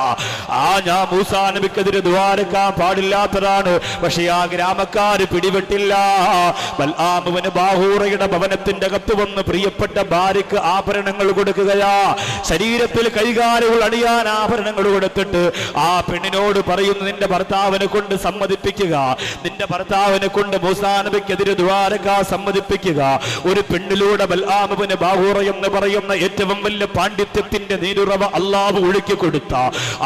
ഞാൻ മൂസാ നബിക്കെതിരെ ദ്വാരക്കാൻ പാടില്ലാത്തതാണ്. പക്ഷെ ആ ഗ്രാമക്കാര് പിടിപെട്ടില്ല. ബൽആബിന് ബാഹൂറയുടെ ഭവനത്തിന്റെ അകത്ത് വന്ന് പ്രിയപ്പെട്ട ഭാര്യക്ക് ആഭരണങ്ങൾ കൊടുക്കുകയാ. ശരീരത്തിൽ കൈകാലുകൾ അണിയാൻ ആഭരണങ്ങൾ കൊടുത്തിട്ട് ആ പെണ്ണിനോട് പറയുന്നു, നിന്റെ ഭർത്താവിനെ കൊണ്ട് സമ്മതിപ്പിക്കുക, നിന്റെ ഭർത്താവിനെ കൊണ്ട് മൂസാ നബിക്കെതിരെ ദ്വാരക്കാൻ സമ്മതിപ്പിക്കുക. ഒരു പെണ്ണിലൂടെ ബൽആബിന് ബാഹൂറ എന്ന് പറയുന്ന ഏറ്റവും വലിയ പാണ്ഡിത്യത്തിന്റെ നീരുറവ അല്ലാഹു ഒഴുക്കി കൊടുത്ത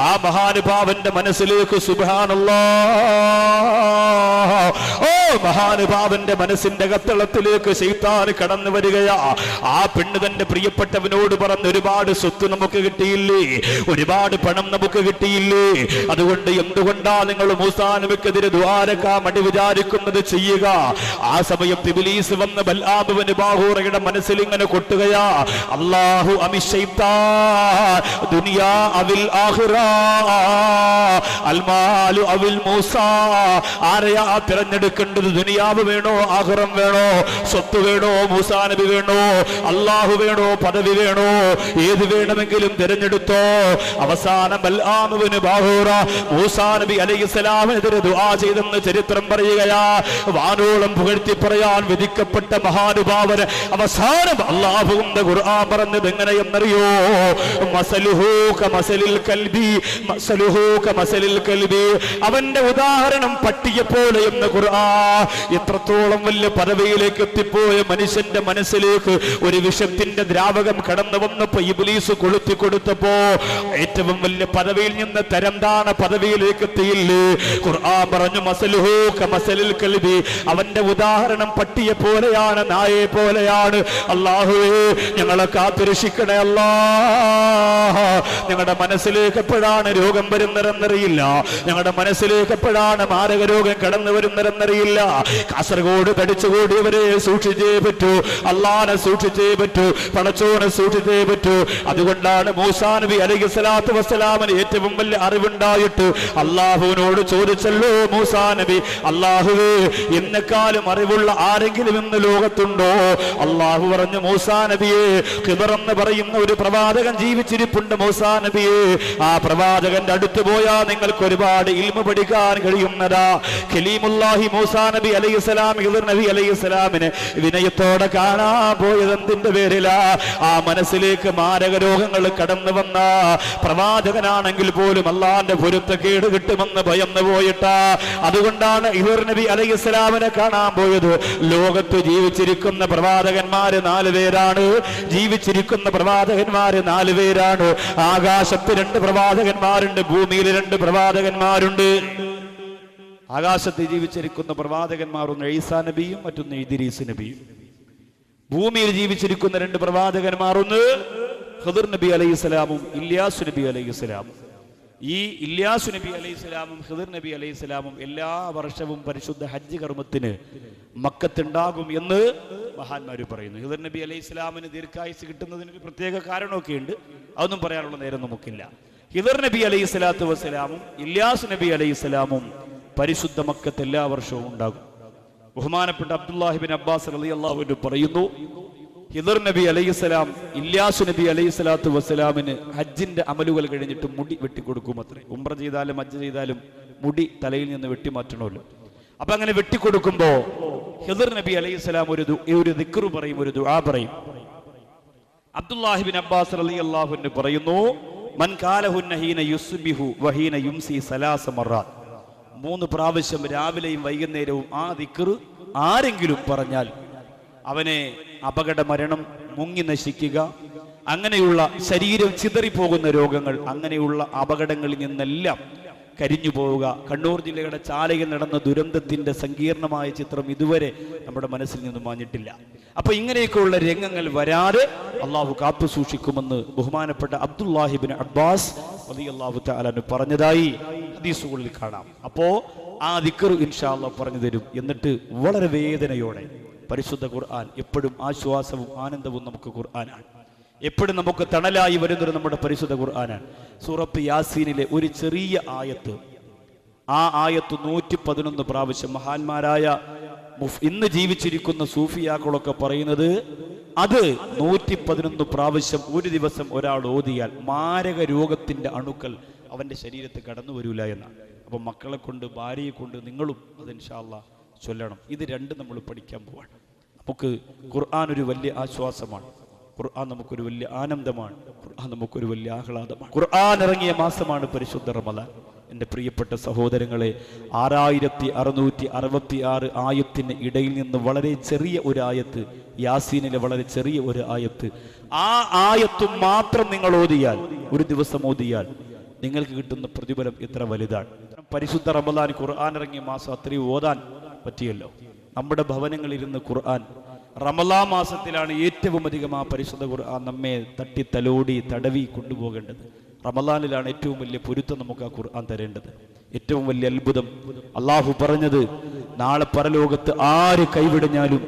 ആ മഹാനുഭാവന്റെ മനസ്സിലേക്ക് സുബ്ഹാനല്ലാഹ്, ഓ മഹാനുഭാവന്റെ മനസ്സിന്റെ കത്തളത്തിലേക്ക് ശൈത്താൻ കടന്നു വരികയാ. ആ പെണ്ണ് തന്റെ പ്രിയപ്പെട്ടവനോട് പറഞ്ഞ്, ഒരുപാട് സ്വത്ത് നമുക്ക് കിട്ടിയില്ലേ, ഒരുപാട് പണം നമുക്ക് കിട്ടിയില്ലേ, അതുകൊണ്ട് എന്തുകൊണ്ടാ നിങ്ങൾ മൂസാ നബിക്കെതിരെ ദ്വാരക്കാൻ മടി വിചാരിക്കുന്നത്? ചെയ്യുക. ആ സമയത്ത് ഇബ്ലീസ് വന്ന് ബൽആബിന് ബാഹൂറയുടെ മനസ്സിൽ ഇങ്ങനെ കൊട്ടുകയാ, അല്ലാഹു അമി ശൈത്താൻ ദുനിയാ അവിൽ ആഖിറ അൽമാലു അവിൽ മൂസാ. ആരെയാ തിരഞ്ഞെടുക്കേണ്ടത്? ദുനിയാവ് വേണോ, ആഖിറം വേണോ, സ്വത്ത് വേണോ, മൂസാ നബി വേണോ, അല്ലാഹു വേണോ, പദവി വേണോ? ഏത് വേണമെങ്കിലും തിരഞ്ഞെടുത്തോ. അവസാനം ബൽആബിന് ബാഹൂറ മൂസാ നബി അലൈഹിസ്സലാമിനെതിരെ ദുആ ചെയ്തെന്ന് ചരിത്രം പറയുകയാ. വാനോളം പുകഴ്ത്തി പറയാൻ വിധിക്കപ്പെട്ട മഹാനുഭാവന് അവസാനം അല്ലാഹുവിന്റെ ഖുർആൻ പറഞ്ഞത് എങ്ങനെയെന്നറിയോ? മസലുഹു കമസലിൽ കൽബി, മസലുഹു കമസലിൽ കൽബി, അവന്റെ ഉദാഹരണം പട്ടിയെ പോലെ എന്ന് ഖുർആൻ. എത്രത്തോളം വലിയ പദവിയിലേക്ക് എത്തിപ്പോയ മനുഷ്യന്റെ മനസ്സിലേക്ക് ഒരു വിഷത്തിന്റെ ദ്രാവകം കടന്നു വന്നപ്പോ ഇബ്ലീസ് കൊളുത്തി കൊടുത്തപ്പോ ഏറ്റവും വലിയ പദവിയിൽ നിന്ന് തരം താണ പദവിയിലേക്ക് എത്തിയില്ലേ? ഖുർആൻ പറഞ്ഞു മസലുഹു കമസലിൽ കൽബി, അവന്റെ ഉദാഹരണം പട്ടിയെ പോലെയാണ്, നായയെ പോലെയാണ്. അല്ലാഹുവേ ഞങ്ങളെ കാത്തുരക്ഷിക്കണേ അല്ലാ. ഞങ്ങളുടെ മനസ്സിലേക്ക് എപ്പോഴാണ് രോഗം വരുന്നതെന്നറിയില്ല, ഞങ്ങളുടെ മനസ്സിലേക്ക് എപ്പോഴാണ് മാരക രോഗം കടന്നു വരുന്നതെന്നറിയില്ല. കാസർഗോഡ് തടിച്ചുകൂടിയവരെ സൂക്ഷിച്ചേ പറ്റൂ, അള്ളാനെ സൂക്ഷിച്ചേ പറ്റൂ, പടച്ചോനെ സൂക്ഷിച്ചേ പറ്റൂ. അതുകൊണ്ടാണ് മൂസാ നബി അലൈഹിസ്സലാത്തു വസ്സലാമിന് ഏറ്റവും വലിയ അറിവുണ്ടായിട്ട് അള്ളാഹുവിനോട് ചോദിച്ചല്ലോ മൂസാ നബി, അള്ളാഹുവേ എന്നെക്കാളും അറിവുള്ള ആരെങ്കിലും ഇന്ന് ലോകത്തുണ്ടോ? അള്ളാഹു പറഞ്ഞു മൂസാ നബിയെ, ഖിദർ എന്ന് പറയുന്ന ഒരു പ്രവാചകൻ ജീവിച്ചിരിപ്പുണ്ട് മൂസാ നബിയെ. ആ പ്രവാചകന്റെ അടുത്ത് പോയാൽ നിങ്ങൾക്ക് ഒരുപാട് ഇൽമു പഠിക്കാൻ കഴിയുന്നതാ. ഖലീമുല്ലാഹി മൂസാ നബി അലൈഹിസ്സലാം ഖിദർ നബി അലൈഹിസ്സലാമിനെ വിനയത്തോടെ കാണാൻ പോയത് എന്തിന്റെ പേരിലാ? ആ മനസ്സിലേക്ക് മാരക രോഗങ്ങൾ കടന്നു വന്ന പ്രവാചകനാണെങ്കിൽ പോലും അള്ളാന്റെ പൊരുത്തക്കേട് കിട്ടുമെന്ന് ഭയന്നു പോയിട്ടാ. അതുകൊണ്ടാണ് ഖിദർ നബി അലൈഹിസ്സലാമിനെ കാണാൻ പോയത്. ലോകത്ത് ജീവിച്ചിരിക്കുന്ന പ്രവാചകന്മാര് 4 പേരാണ്. ജീവിച്ചിരിക്കുന്ന പ്രവാചകന്മാര് 4 പേരാണ്. ആകാശത്ത് 2 പ്രവാചകന്മാരുണ്ട്, ഭൂമിയിൽ 2 പ്രവാചകന്മാരുണ്ട്. ആകാശത്ത് ജീവിച്ചിരിക്കുന്ന പ്രവാചകന്മാർ ഒന്ന് ഈസാ നബിയും മറ്റൊന്ന് ഇദ്രീസ് നബിയും. ഭൂമിയിൽ ജീവിച്ചിരിക്കുന്ന 2 പ്രവാചകന്മാർ ഒന്ന് ഖിദർ നബി അലൈഹിസ്സലാമും ഇല്യാസ് നബി അലൈഹിസ്സലാമും. ഈ ഇല്യാസ് നബി അലൈഹിസ്സലാമും ഖിദർ നബി അലൈഹിസ്സലാമും എല്ലാ വർഷവും പരിശുദ്ധ ഹജ്ജ് കർമ്മത്തിന് മക്കത്തുണ്ടാകും എന്ന് മഹാന്മാർ പറയുന്നു. ഖിദർ നബി അലൈഹിസ്സലാമിന് ദീർഘായുസ് കിട്ടുന്നതിന് ഒരു പ്രത്യേക കാരണമൊക്കെ ഉണ്ട്, അതൊന്നും പറയാനുള്ള നേരം നമുക്കില്ല. ഖിദർ നബി അലൈഹിസ്സലാത്തു വസ്സലാമും ഇല്യാസ് നബി അലൈഹിസ്സലാമും പരിശുദ്ധ മക്കത്ത് എല്ലാ വർഷവും ഉണ്ടാകും. ബഹുമാനപ്പെട്ട അബ്ദുല്ലാഹിബിൻ അബ്ബാസ് റളിയല്ലാഹു അൻഹു പറയുന്നു, ഖിദർ നബി അലൈഹിസ്സലാം ഇല്യാസ് നബി അലൈഹിസ്സലാത്തു വസ്സലാമിന് ഹജ്ജിന്റെ അമലുകൾ കഴിഞ്ഞിട്ട് മുടി വെട്ടിക്കൊടുക്കുമത്രേ. ഉംറ ചെയ്താലും ഹജ്ജ് ചെയ്താലും മുടി തലയിൽ നിന്ന് വെട്ടിമാറ്റണമല്ലോ. അപ്പൊ അങ്ങനെ വെട്ടിക്കൊടുക്കുമ്പോ ഖിദർ നബി അലൈഹിസ്സലാം ഒരു ദിക്ർ പറയും, ഒരു ദുആ പറയും. അബ്ദുല്ലാഹിബിൻ അബ്ബാസ് റളിയല്ലാഹു അൻഹു പറയുന്നു, മൻ ഖാലഹുന്ന ഹീന യുസ്ബിഹു വഹീന യുംസി സലാസ മറാത്ത്, 3 പ്രാവശ്യം രാവിലെയും വൈകുന്നേരവും ആ ദിക്ർ ആരെങ്കിലും പറഞ്ഞാൽ അവനെ അപകട മരണം, മുങ്ങി നശിക്കുക, അങ്ങനെയുള്ള ശരീരം ചിതറിപ്പോകുന്ന രോഗങ്ങൾ, അങ്ങനെയുള്ള അപകടങ്ങളിൽ നിന്നെല്ലാം കരിഞ്ഞു പോവുക. കണ്ണൂർ ജില്ലയുടെ ചാലയിൽ നടന്ന ദുരന്തത്തിന്റെ സങ്കീർണമായ ചിത്രം ഇതുവരെ നമ്മുടെ മനസ്സിൽ നിന്ന് മാഞ്ഞിട്ടില്ല. അപ്പൊ ഇങ്ങനെയൊക്കെയുള്ള രംഗങ്ങൾ വരാതെ അള്ളാഹു കാത്തു സൂക്ഷിക്കുമെന്ന് ബഹുമാനപ്പെട്ട അബ്ദുല്ലാഹിബിൻ അബ്ബാസ് റളിയല്ലാഹു തആല പറഞ്ഞതായി ഹദീസുകളിൽ കാണാം. അപ്പോ ആ ദിക്ർ ഇൻഷാ അല്ലാഹ് പറഞ്ഞു തരും. എന്നിട്ട് വളരെ വേദനയോടെ പരിശുദ്ധ ഖുർആൻ എപ്പോഴും ആശ്വാസവും ആനന്ദവും നമുക്ക് ഖുർആനാണ്. എപ്പോഴും നമുക്ക് തണലായി വരുന്നത് നമ്മുടെ പരിശുദ്ധ ഖുർആനാണ്. സൂറത്ത് യാസീനിലെ ഒരു ചെറിയ ആയത്ത്, ആ ആയത്ത് 111 പ്രാവശ്യം മഹാന്മാരായ ഇന്ന് ജീവിച്ചിരിക്കുന്ന സൂഫിയാക്കളൊക്കെ പറയുന്നത് അത് 111 പ്രാവശ്യം ഒരു ദിവസം ഒരാൾ ഓതിയാൽ മാരക രോഗത്തിന്റെ അണുക്കൾ അവന്റെ ശരീരത്തിൽ കടന്നു വരൂല എന്നാണ്. അപ്പൊ മക്കളെ കൊണ്ട് ഭാര്യയെ കൊണ്ട് നിങ്ങളും അത് ഇൻഷാ അല്ലാഹ് ചൊല്ലണം. ഇത് 2 നമ്മൾ പഠിക്കാൻ പോവാണ്. നമുക്ക് ഖുർആൻ ഒരു വലിയ ആശ്വാസമാണ്, ഖുർആൻ നമുക്കൊരു വലിയ ആനന്ദമാണ്, ഖുർആൻ നമുക്കൊരു വലിയ ആഹ്ലാദമാണ്. ഖുർആൻ ഇറങ്ങിയ മാസമാണ് പരിശുദ്ധ റമദാൻ. എൻ്റെ പ്രിയപ്പെട്ട സഹോദരങ്ങളെ, 6666 ആയത്തിന് ഇടയിൽ നിന്ന് വളരെ ചെറിയ ഒരു ആയത്ത്, യാസീനിലെ വളരെ ചെറിയ ഒരു ആയത്ത്, ആ ആയത്ത് മാത്രം നിങ്ങൾ ഓതിയാൽ, ഒരു ദിവസം ഓതിയാൽ നിങ്ങൾക്ക് കിട്ടുന്ന പ്രതിഫലം എത്ര വലുതാണ്. പരിശുദ്ധ റമദാൻ ഖുർആൻ ഇറങ്ങിയ മാസം അത്രയും ഓതാൻ പറ്റിയല്ലോ. നമ്മുടെ ഭവനങ്ങളിലിരുന്ന് ഖുർആൻ റമദാൻ മാസത്തിലാണ് ഏറ്റവും അധികം ആ പരിശുദ്ധ ഖുർആൻ നമ്മെ തട്ടി തലോടി തടവി കൊണ്ടുപോകേണ്ടത്. റമദാനിലാണ് ഏറ്റവും വലിയ പൊരുത്തം നമുക്ക് ആ ഖുർആൻ തരേണ്ടത്. ഏറ്റവും വലിയ അത്ഭുതം അള്ളാഹു പറഞ്ഞത്, നാളെ പരലോകത്ത് ആര് കൈവിടഞ്ഞാലും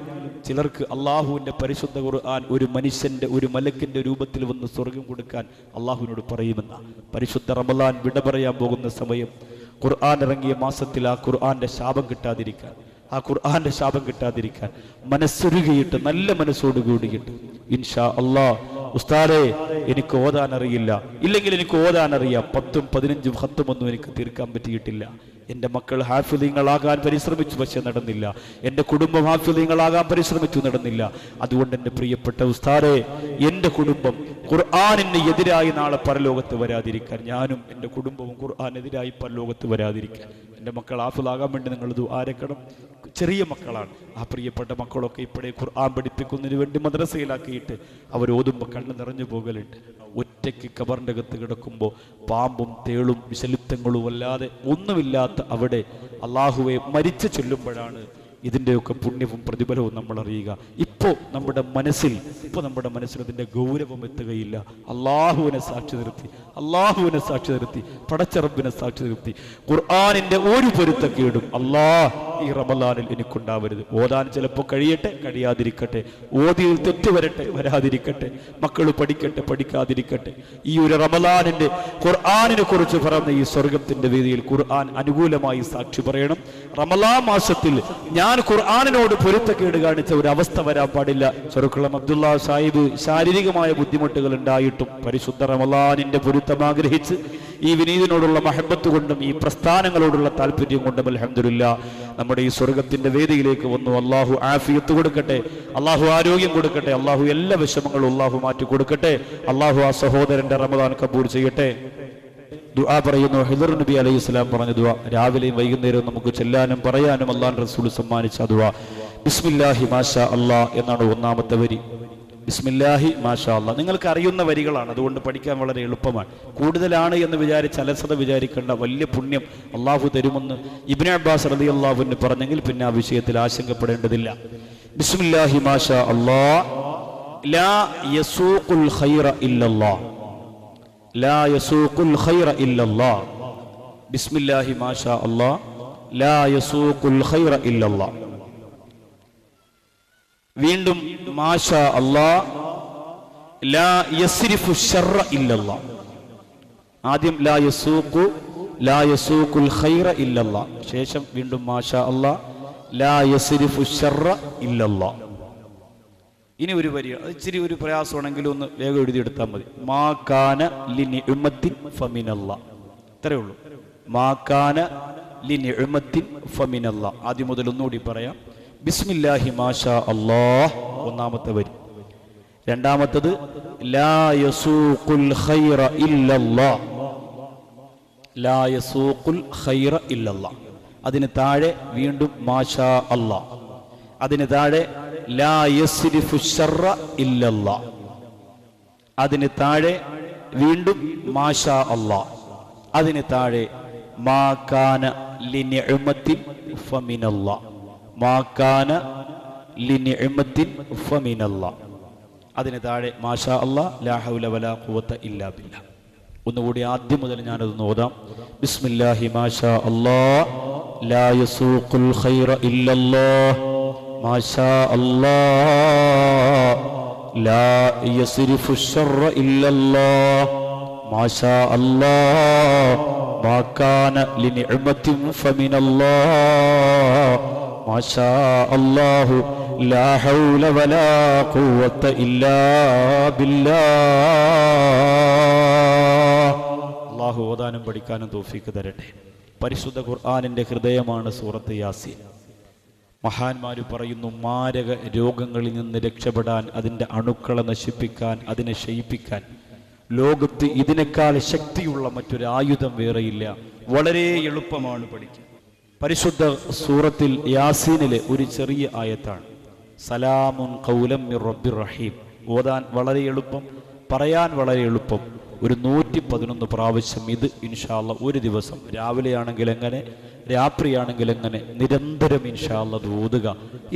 ചിലർക്ക് അള്ളാഹുവിന്റെ പരിശുദ്ധ ഖുർആൻ ഒരു മനുഷ്യന്റെ, ഒരു മലക്കിന്റെ രൂപത്തിൽ വന്ന് സ്വർഗം കൊടുക്കാൻ അള്ളാഹുവിനോട് പറയുമെന്ന. പരിശുദ്ധ റമദാൻ വിട പറയാൻ പോകുന്ന സമയം, ഖുർആൻ ഇറങ്ങിയ മാസത്തിൽ ആ ഖുർആന്റെ ശാപം കിട്ടാതിരിക്കാൻ, ആ ഖുർആന്റെ ശാപം കിട്ടാതിരിക്കാൻ മനസ്സൊരുകിയിട്ട് നല്ല മനസ്സോട് കൂടിയിട്ട് ഇൻഷാ അല്ലാഹ്, ഉസ്താദേ എനിക്ക് ഓതാൻ അറിയില്ല, ഇല്ലെങ്കിൽ എനിക്ക് ഓതാൻ അറിയാം, 10ഉം 15ഉം ഖത്തുമൊന്നും എനിക്ക് തീർക്കാൻ പറ്റിയിട്ടില്ല, എൻ്റെ മക്കൾ ഹാഫിളീങ്ങളാകാൻ പരിശ്രമിച്ചു പക്ഷെ നടന്നില്ല, എൻ്റെ കുടുംബം ഹാഫിളീങ്ങളാകാൻ പരിശ്രമിച്ചു നടന്നില്ല, അതുകൊണ്ട് എൻ്റെ പ്രിയപ്പെട്ട ഉസ്താദേ, എൻ്റെ കുടുംബം ഖുർആനിന് എതിരായി നാളെ പരലോകത്ത് വരാതിരിക്കാൻ, ഞാനും എൻ്റെ കുടുംബവും ഖുർആനെതിരായി പരലോകത്ത് വരാതിരിക്കാൻ എൻ്റെ മക്കൾ ഹാഫിളാകാൻ വേണ്ടി നിങ്ങൾ ദുആരക്കണം. ചെറിയ മക്കളാണ്. ആ പ്രിയപ്പെട്ട മക്കളൊക്കെ ഇപ്പോഴേ ഖുർആൻ പഠിപ്പിക്കുന്നതിന് വേണ്ടി മദ്രസയിലാക്കിയിട്ട് അവർ ഓതുമ്പോൾ കണ്ണ് നിറഞ്ഞു പോകലുണ്ട്. ഒറ്റയ്ക്ക് കബറിൻ്റെ അകത്ത് കിടക്കുമ്പോൾ പാമ്പും തേളും വിശലിത്തങ്ങളും അല്ലാതെ ഒന്നുമില്ലാത്ത അവിടെ അള്ളാഹുവെ മരിച്ചു ചൊല്ലുമ്പോഴാണ് ഇതിൻ്റെയൊക്കെ പുണ്യവും പ്രതിഫലവും നമ്മൾ അറിയുക. ഇപ്പോൾ നമ്മുടെ മനസ്സിൽ അതിൻ്റെ ഗൗരവം എത്തുകയില്ല. അള്ളാഹുവിനെ സാക്ഷി നിർത്തി പടച്ചറബിനെ സാക്ഷി നിർത്തി ഖുർആനിൻ്റെ ഒരു പൊരുത്തക്കേടും ഈ റമളാനിൽ എനിക്കുണ്ടാവരുത്. ഓതാൻ ചിലപ്പോൾ കഴിയാതിരിക്കട്ടെ, ഓതിയിൽ തെറ്റ് വരാതിരിക്കട്ടെ, മക്കൾ പഠിക്കാതിരിക്കട്ടെ. ഈ ഒരു റമളാനിൻ്റെ ഖുർആനിനെ കുറിച്ച് പറഞ്ഞ ഈ സ്വർഗത്തിൻ്റെ വേദിയിൽ ഖുർആൻ അനുകൂലമായി സാക്ഷി പറയണം. റമളാൻ മാസത്തിൽ ഞാൻ ഖുർആനിനോട് പൊരുത്തക്കേട് കാണിച്ച ഒരു അവസ്ഥ വരാൻ പാടില്ല. ചെറുക്കുളം അബ്ദുള്ള സാഹിബ് ശാരീരികമായ ബുദ്ധിമുട്ടുകൾ ഉണ്ടായിട്ടും പരിശുദ്ധ റമളാനിന്റെ പൊരുത്തം ആഗ്രഹിച്ച് ഈ വിനീതിനോടുള്ള മഹബത്ത് കൊണ്ടും ഈ പ്രസ്ഥാനങ്ങളോടുള്ള താല്പര്യം കൊണ്ടും അൽഹംദുലില്ലാ നമ്മുടെ ഈ സ്വർഗത്തിന്റെ വേദിയിലേക്ക് വന്നു. അള്ളാഹു ആഫിയത്ത് കൊടുക്കട്ടെ, അള്ളാഹു ആരോഗ്യം കൊടുക്കട്ടെ, അള്ളാഹു എല്ലാ വിഷമങ്ങളും അള്ളാഹു മാറ്റി കൊടുക്കട്ടെ. അള്ളാഹു ആ സഹോദരന്റെ റമളാൻ കബൂൽ ചെയ്യട്ടെ. ദുആ പറയുന്നു. ഹിദർ നബി അലൈഹി സ്വലാം പറഞ്ഞ ദുആ രാവിലെയും വൈകുന്നേരവും നമുക്ക് ചെല്ലാനും പറയാനും അല്ലാഹുവിന്റെ റസൂൽ സമ്മാനിച്ച ദുആ ബിസ്മില്ലാഹി മാഷാ അല്ലാഹ് എന്നാണ് ഒന്നാമത്തെ വരി. ബിസ്മില്ലാഹി മാഷാ അല്ലാഹ് നിങ്ങൾക്ക് അറിയുന്ന വരികളാണ്, അതുകൊണ്ട് പഠിക്കാൻ വളരെ എളുപ്പമാണ്. കൂടുതലാണ് എന്ന് വിചാരിച്ച് അലസത വിചാരിക്കേണ്ട, വലിയ പുണ്യം അള്ളാഹു തരുമെന്ന് ഇബ്നു അബ്ബാസ് റളിയല്ലാഹു അൻഹു പറഞ്ഞെങ്കിൽ പിന്നെ ആ വിഷയത്തിൽ ആശങ്കപ്പെടേണ്ടതില്ല. ബിസ്മില്ലാഹി മാഷാ അല്ലാഹ് ലാ യസൂഖുൽ ഖൈറ ഇല്ലല്ലാഹ് ലാ യസൂഖുൽ ഖൈറ ഇല്ലല്ലാഹ്. ബിസ്മില്ലാഹി മാഷാ അല്ലാഹ് ലാ യസൂഖുൽ ഖൈറ ഇല്ലല്ലാഹ്. വീണ്ടും മാഷാ അല്ലാഹ് ലാ യസ്രിഫു ശർറ ഇല്ലല്ലാഹ്. ആദ്യം ലാ യസൂഖുൽ ഖൈറ ഇല്ലല്ലാഹ്, ശേഷം വീണ്ടും മാഷാ അല്ലാഹ് ലാ യസ്രിഫു ശർറ ഇല്ലല്ലാഹ്. ഇനി ഒരു വരി, ഇച്ചിരി ഒരു പ്രയാസമാണെങ്കിലും ഒന്ന് വേഗം എഴുതിയെടുത്താൽ മതി. മാ കാന ലിനിഉമത്തിൻ ഫമിനല്ലാഹ്. ഇത്രയേ ഉള്ളൂ. മാ കാന ലിനിഉമത്തിൻ ഫമിനല്ലാഹ്. ആദ്യം മുതൽ ഒന്നുകൂടി പറയാം. ബിസ്മില്ലാഹി മാഷാ അല്ലാഹ് ഒന്നാമത്തെ വരി. രണ്ടാമത്തത് ലാ യസൂഖുൽ ഖൈറ ഇല്ലല്ലാഹ്. ലാ യസൂഖുൽ ഖൈറ ഇല്ലല്ലാഹ്. അതിന് താഴെ വീണ്ടും മാഷാ അല്ലാഹ്. അതിന് താഴെ ലാ യസ്രിഫു ശർറ ഇല്ലല്ലാഹ്. അതിന് താഴെ വീണ്ടും മാഷാ അല്ലാഹ്. അതിന് താഴെ മാ കാന ലിനിഉമത്തിൻ ഫമിനല്ലാഹ്. മാ കാന ലിനിഉമത്തിൻ ഫമിനല്ലാഹ്. അതിന് താഴെ മാഷാ അല്ലാഹ് ലാ ഹൗല വലാ ഖുവത ഇല്ലാ ബില്ലാഹ്. ഒന്നുകൂടി ആദ്യം മുതൽ ഞാനതൊന്ന് ഓതാം. ബിസ്മില്ലാഹി മാഷാ അല്ലാഹ് ലാ യസൂഖുൽ ഖൈറ ഇല്ലല്ലാഹ്. മാഷാ അല്ലാഹ് ലാ യസ്രിഫു ശർറ ഇല്ലല്ലാഹ്. മാഷാ അല്ലാഹ് മാ കാന ലിനിഉമത്തിൻ ഫമിനല്ലാഹ്. മാഷാ അല്ലാഹു ലാ ഹൗല വലാ ഖുവത ഇല്ലാ ബില്ലാഹ്. അല്ലാഹു ഓതാനും പഠിക്കാനും തൗഫീഖ് തരട്ടെ. പരിശുദ്ധ ഖുർആനിന്റെ ഹൃദയമാണ് സൂറത്ത് യാസീൻ. മഹാന്മാര് പറയുന്നു, മാരക രോഗങ്ങളിൽ നിന്ന് രക്ഷപ്പെടാൻ, അതിൻ്റെ അണുക്കളെ നശിപ്പിക്കാൻ, അതിനെ ക്ഷയിപ്പിക്കാൻ ലോകത്ത് ഇതിനേക്കാൾ ശക്തിയുള്ള മറ്റൊരു ആയുധം വേറെയില്ല. വളരെ എളുപ്പമാണ് പഠിക്കാൻ. പരിശുദ്ധ സൂറത്തിൽ യാസീനിലെ ഒരു ചെറിയ ആയത്താണ് സലാമുൻ ഖൗലം മിർ റബ്ബിർ റഹീം. ഓതാൻ വളരെ എളുപ്പം, പറയാൻ വളരെ എളുപ്പം. ഒരു 111 പ്രാവശ്യം ഇത് ഇൻഷാ അല്ലാഹ് ഒരു ദിവസം, രാവിലെയാണെങ്കിൽ എങ്ങനെ രാത്രിയാണെങ്കിൽ എങ്ങനെ നിരന്തരം ഇൻഷാ അല്ലാഹ് ഓതുക.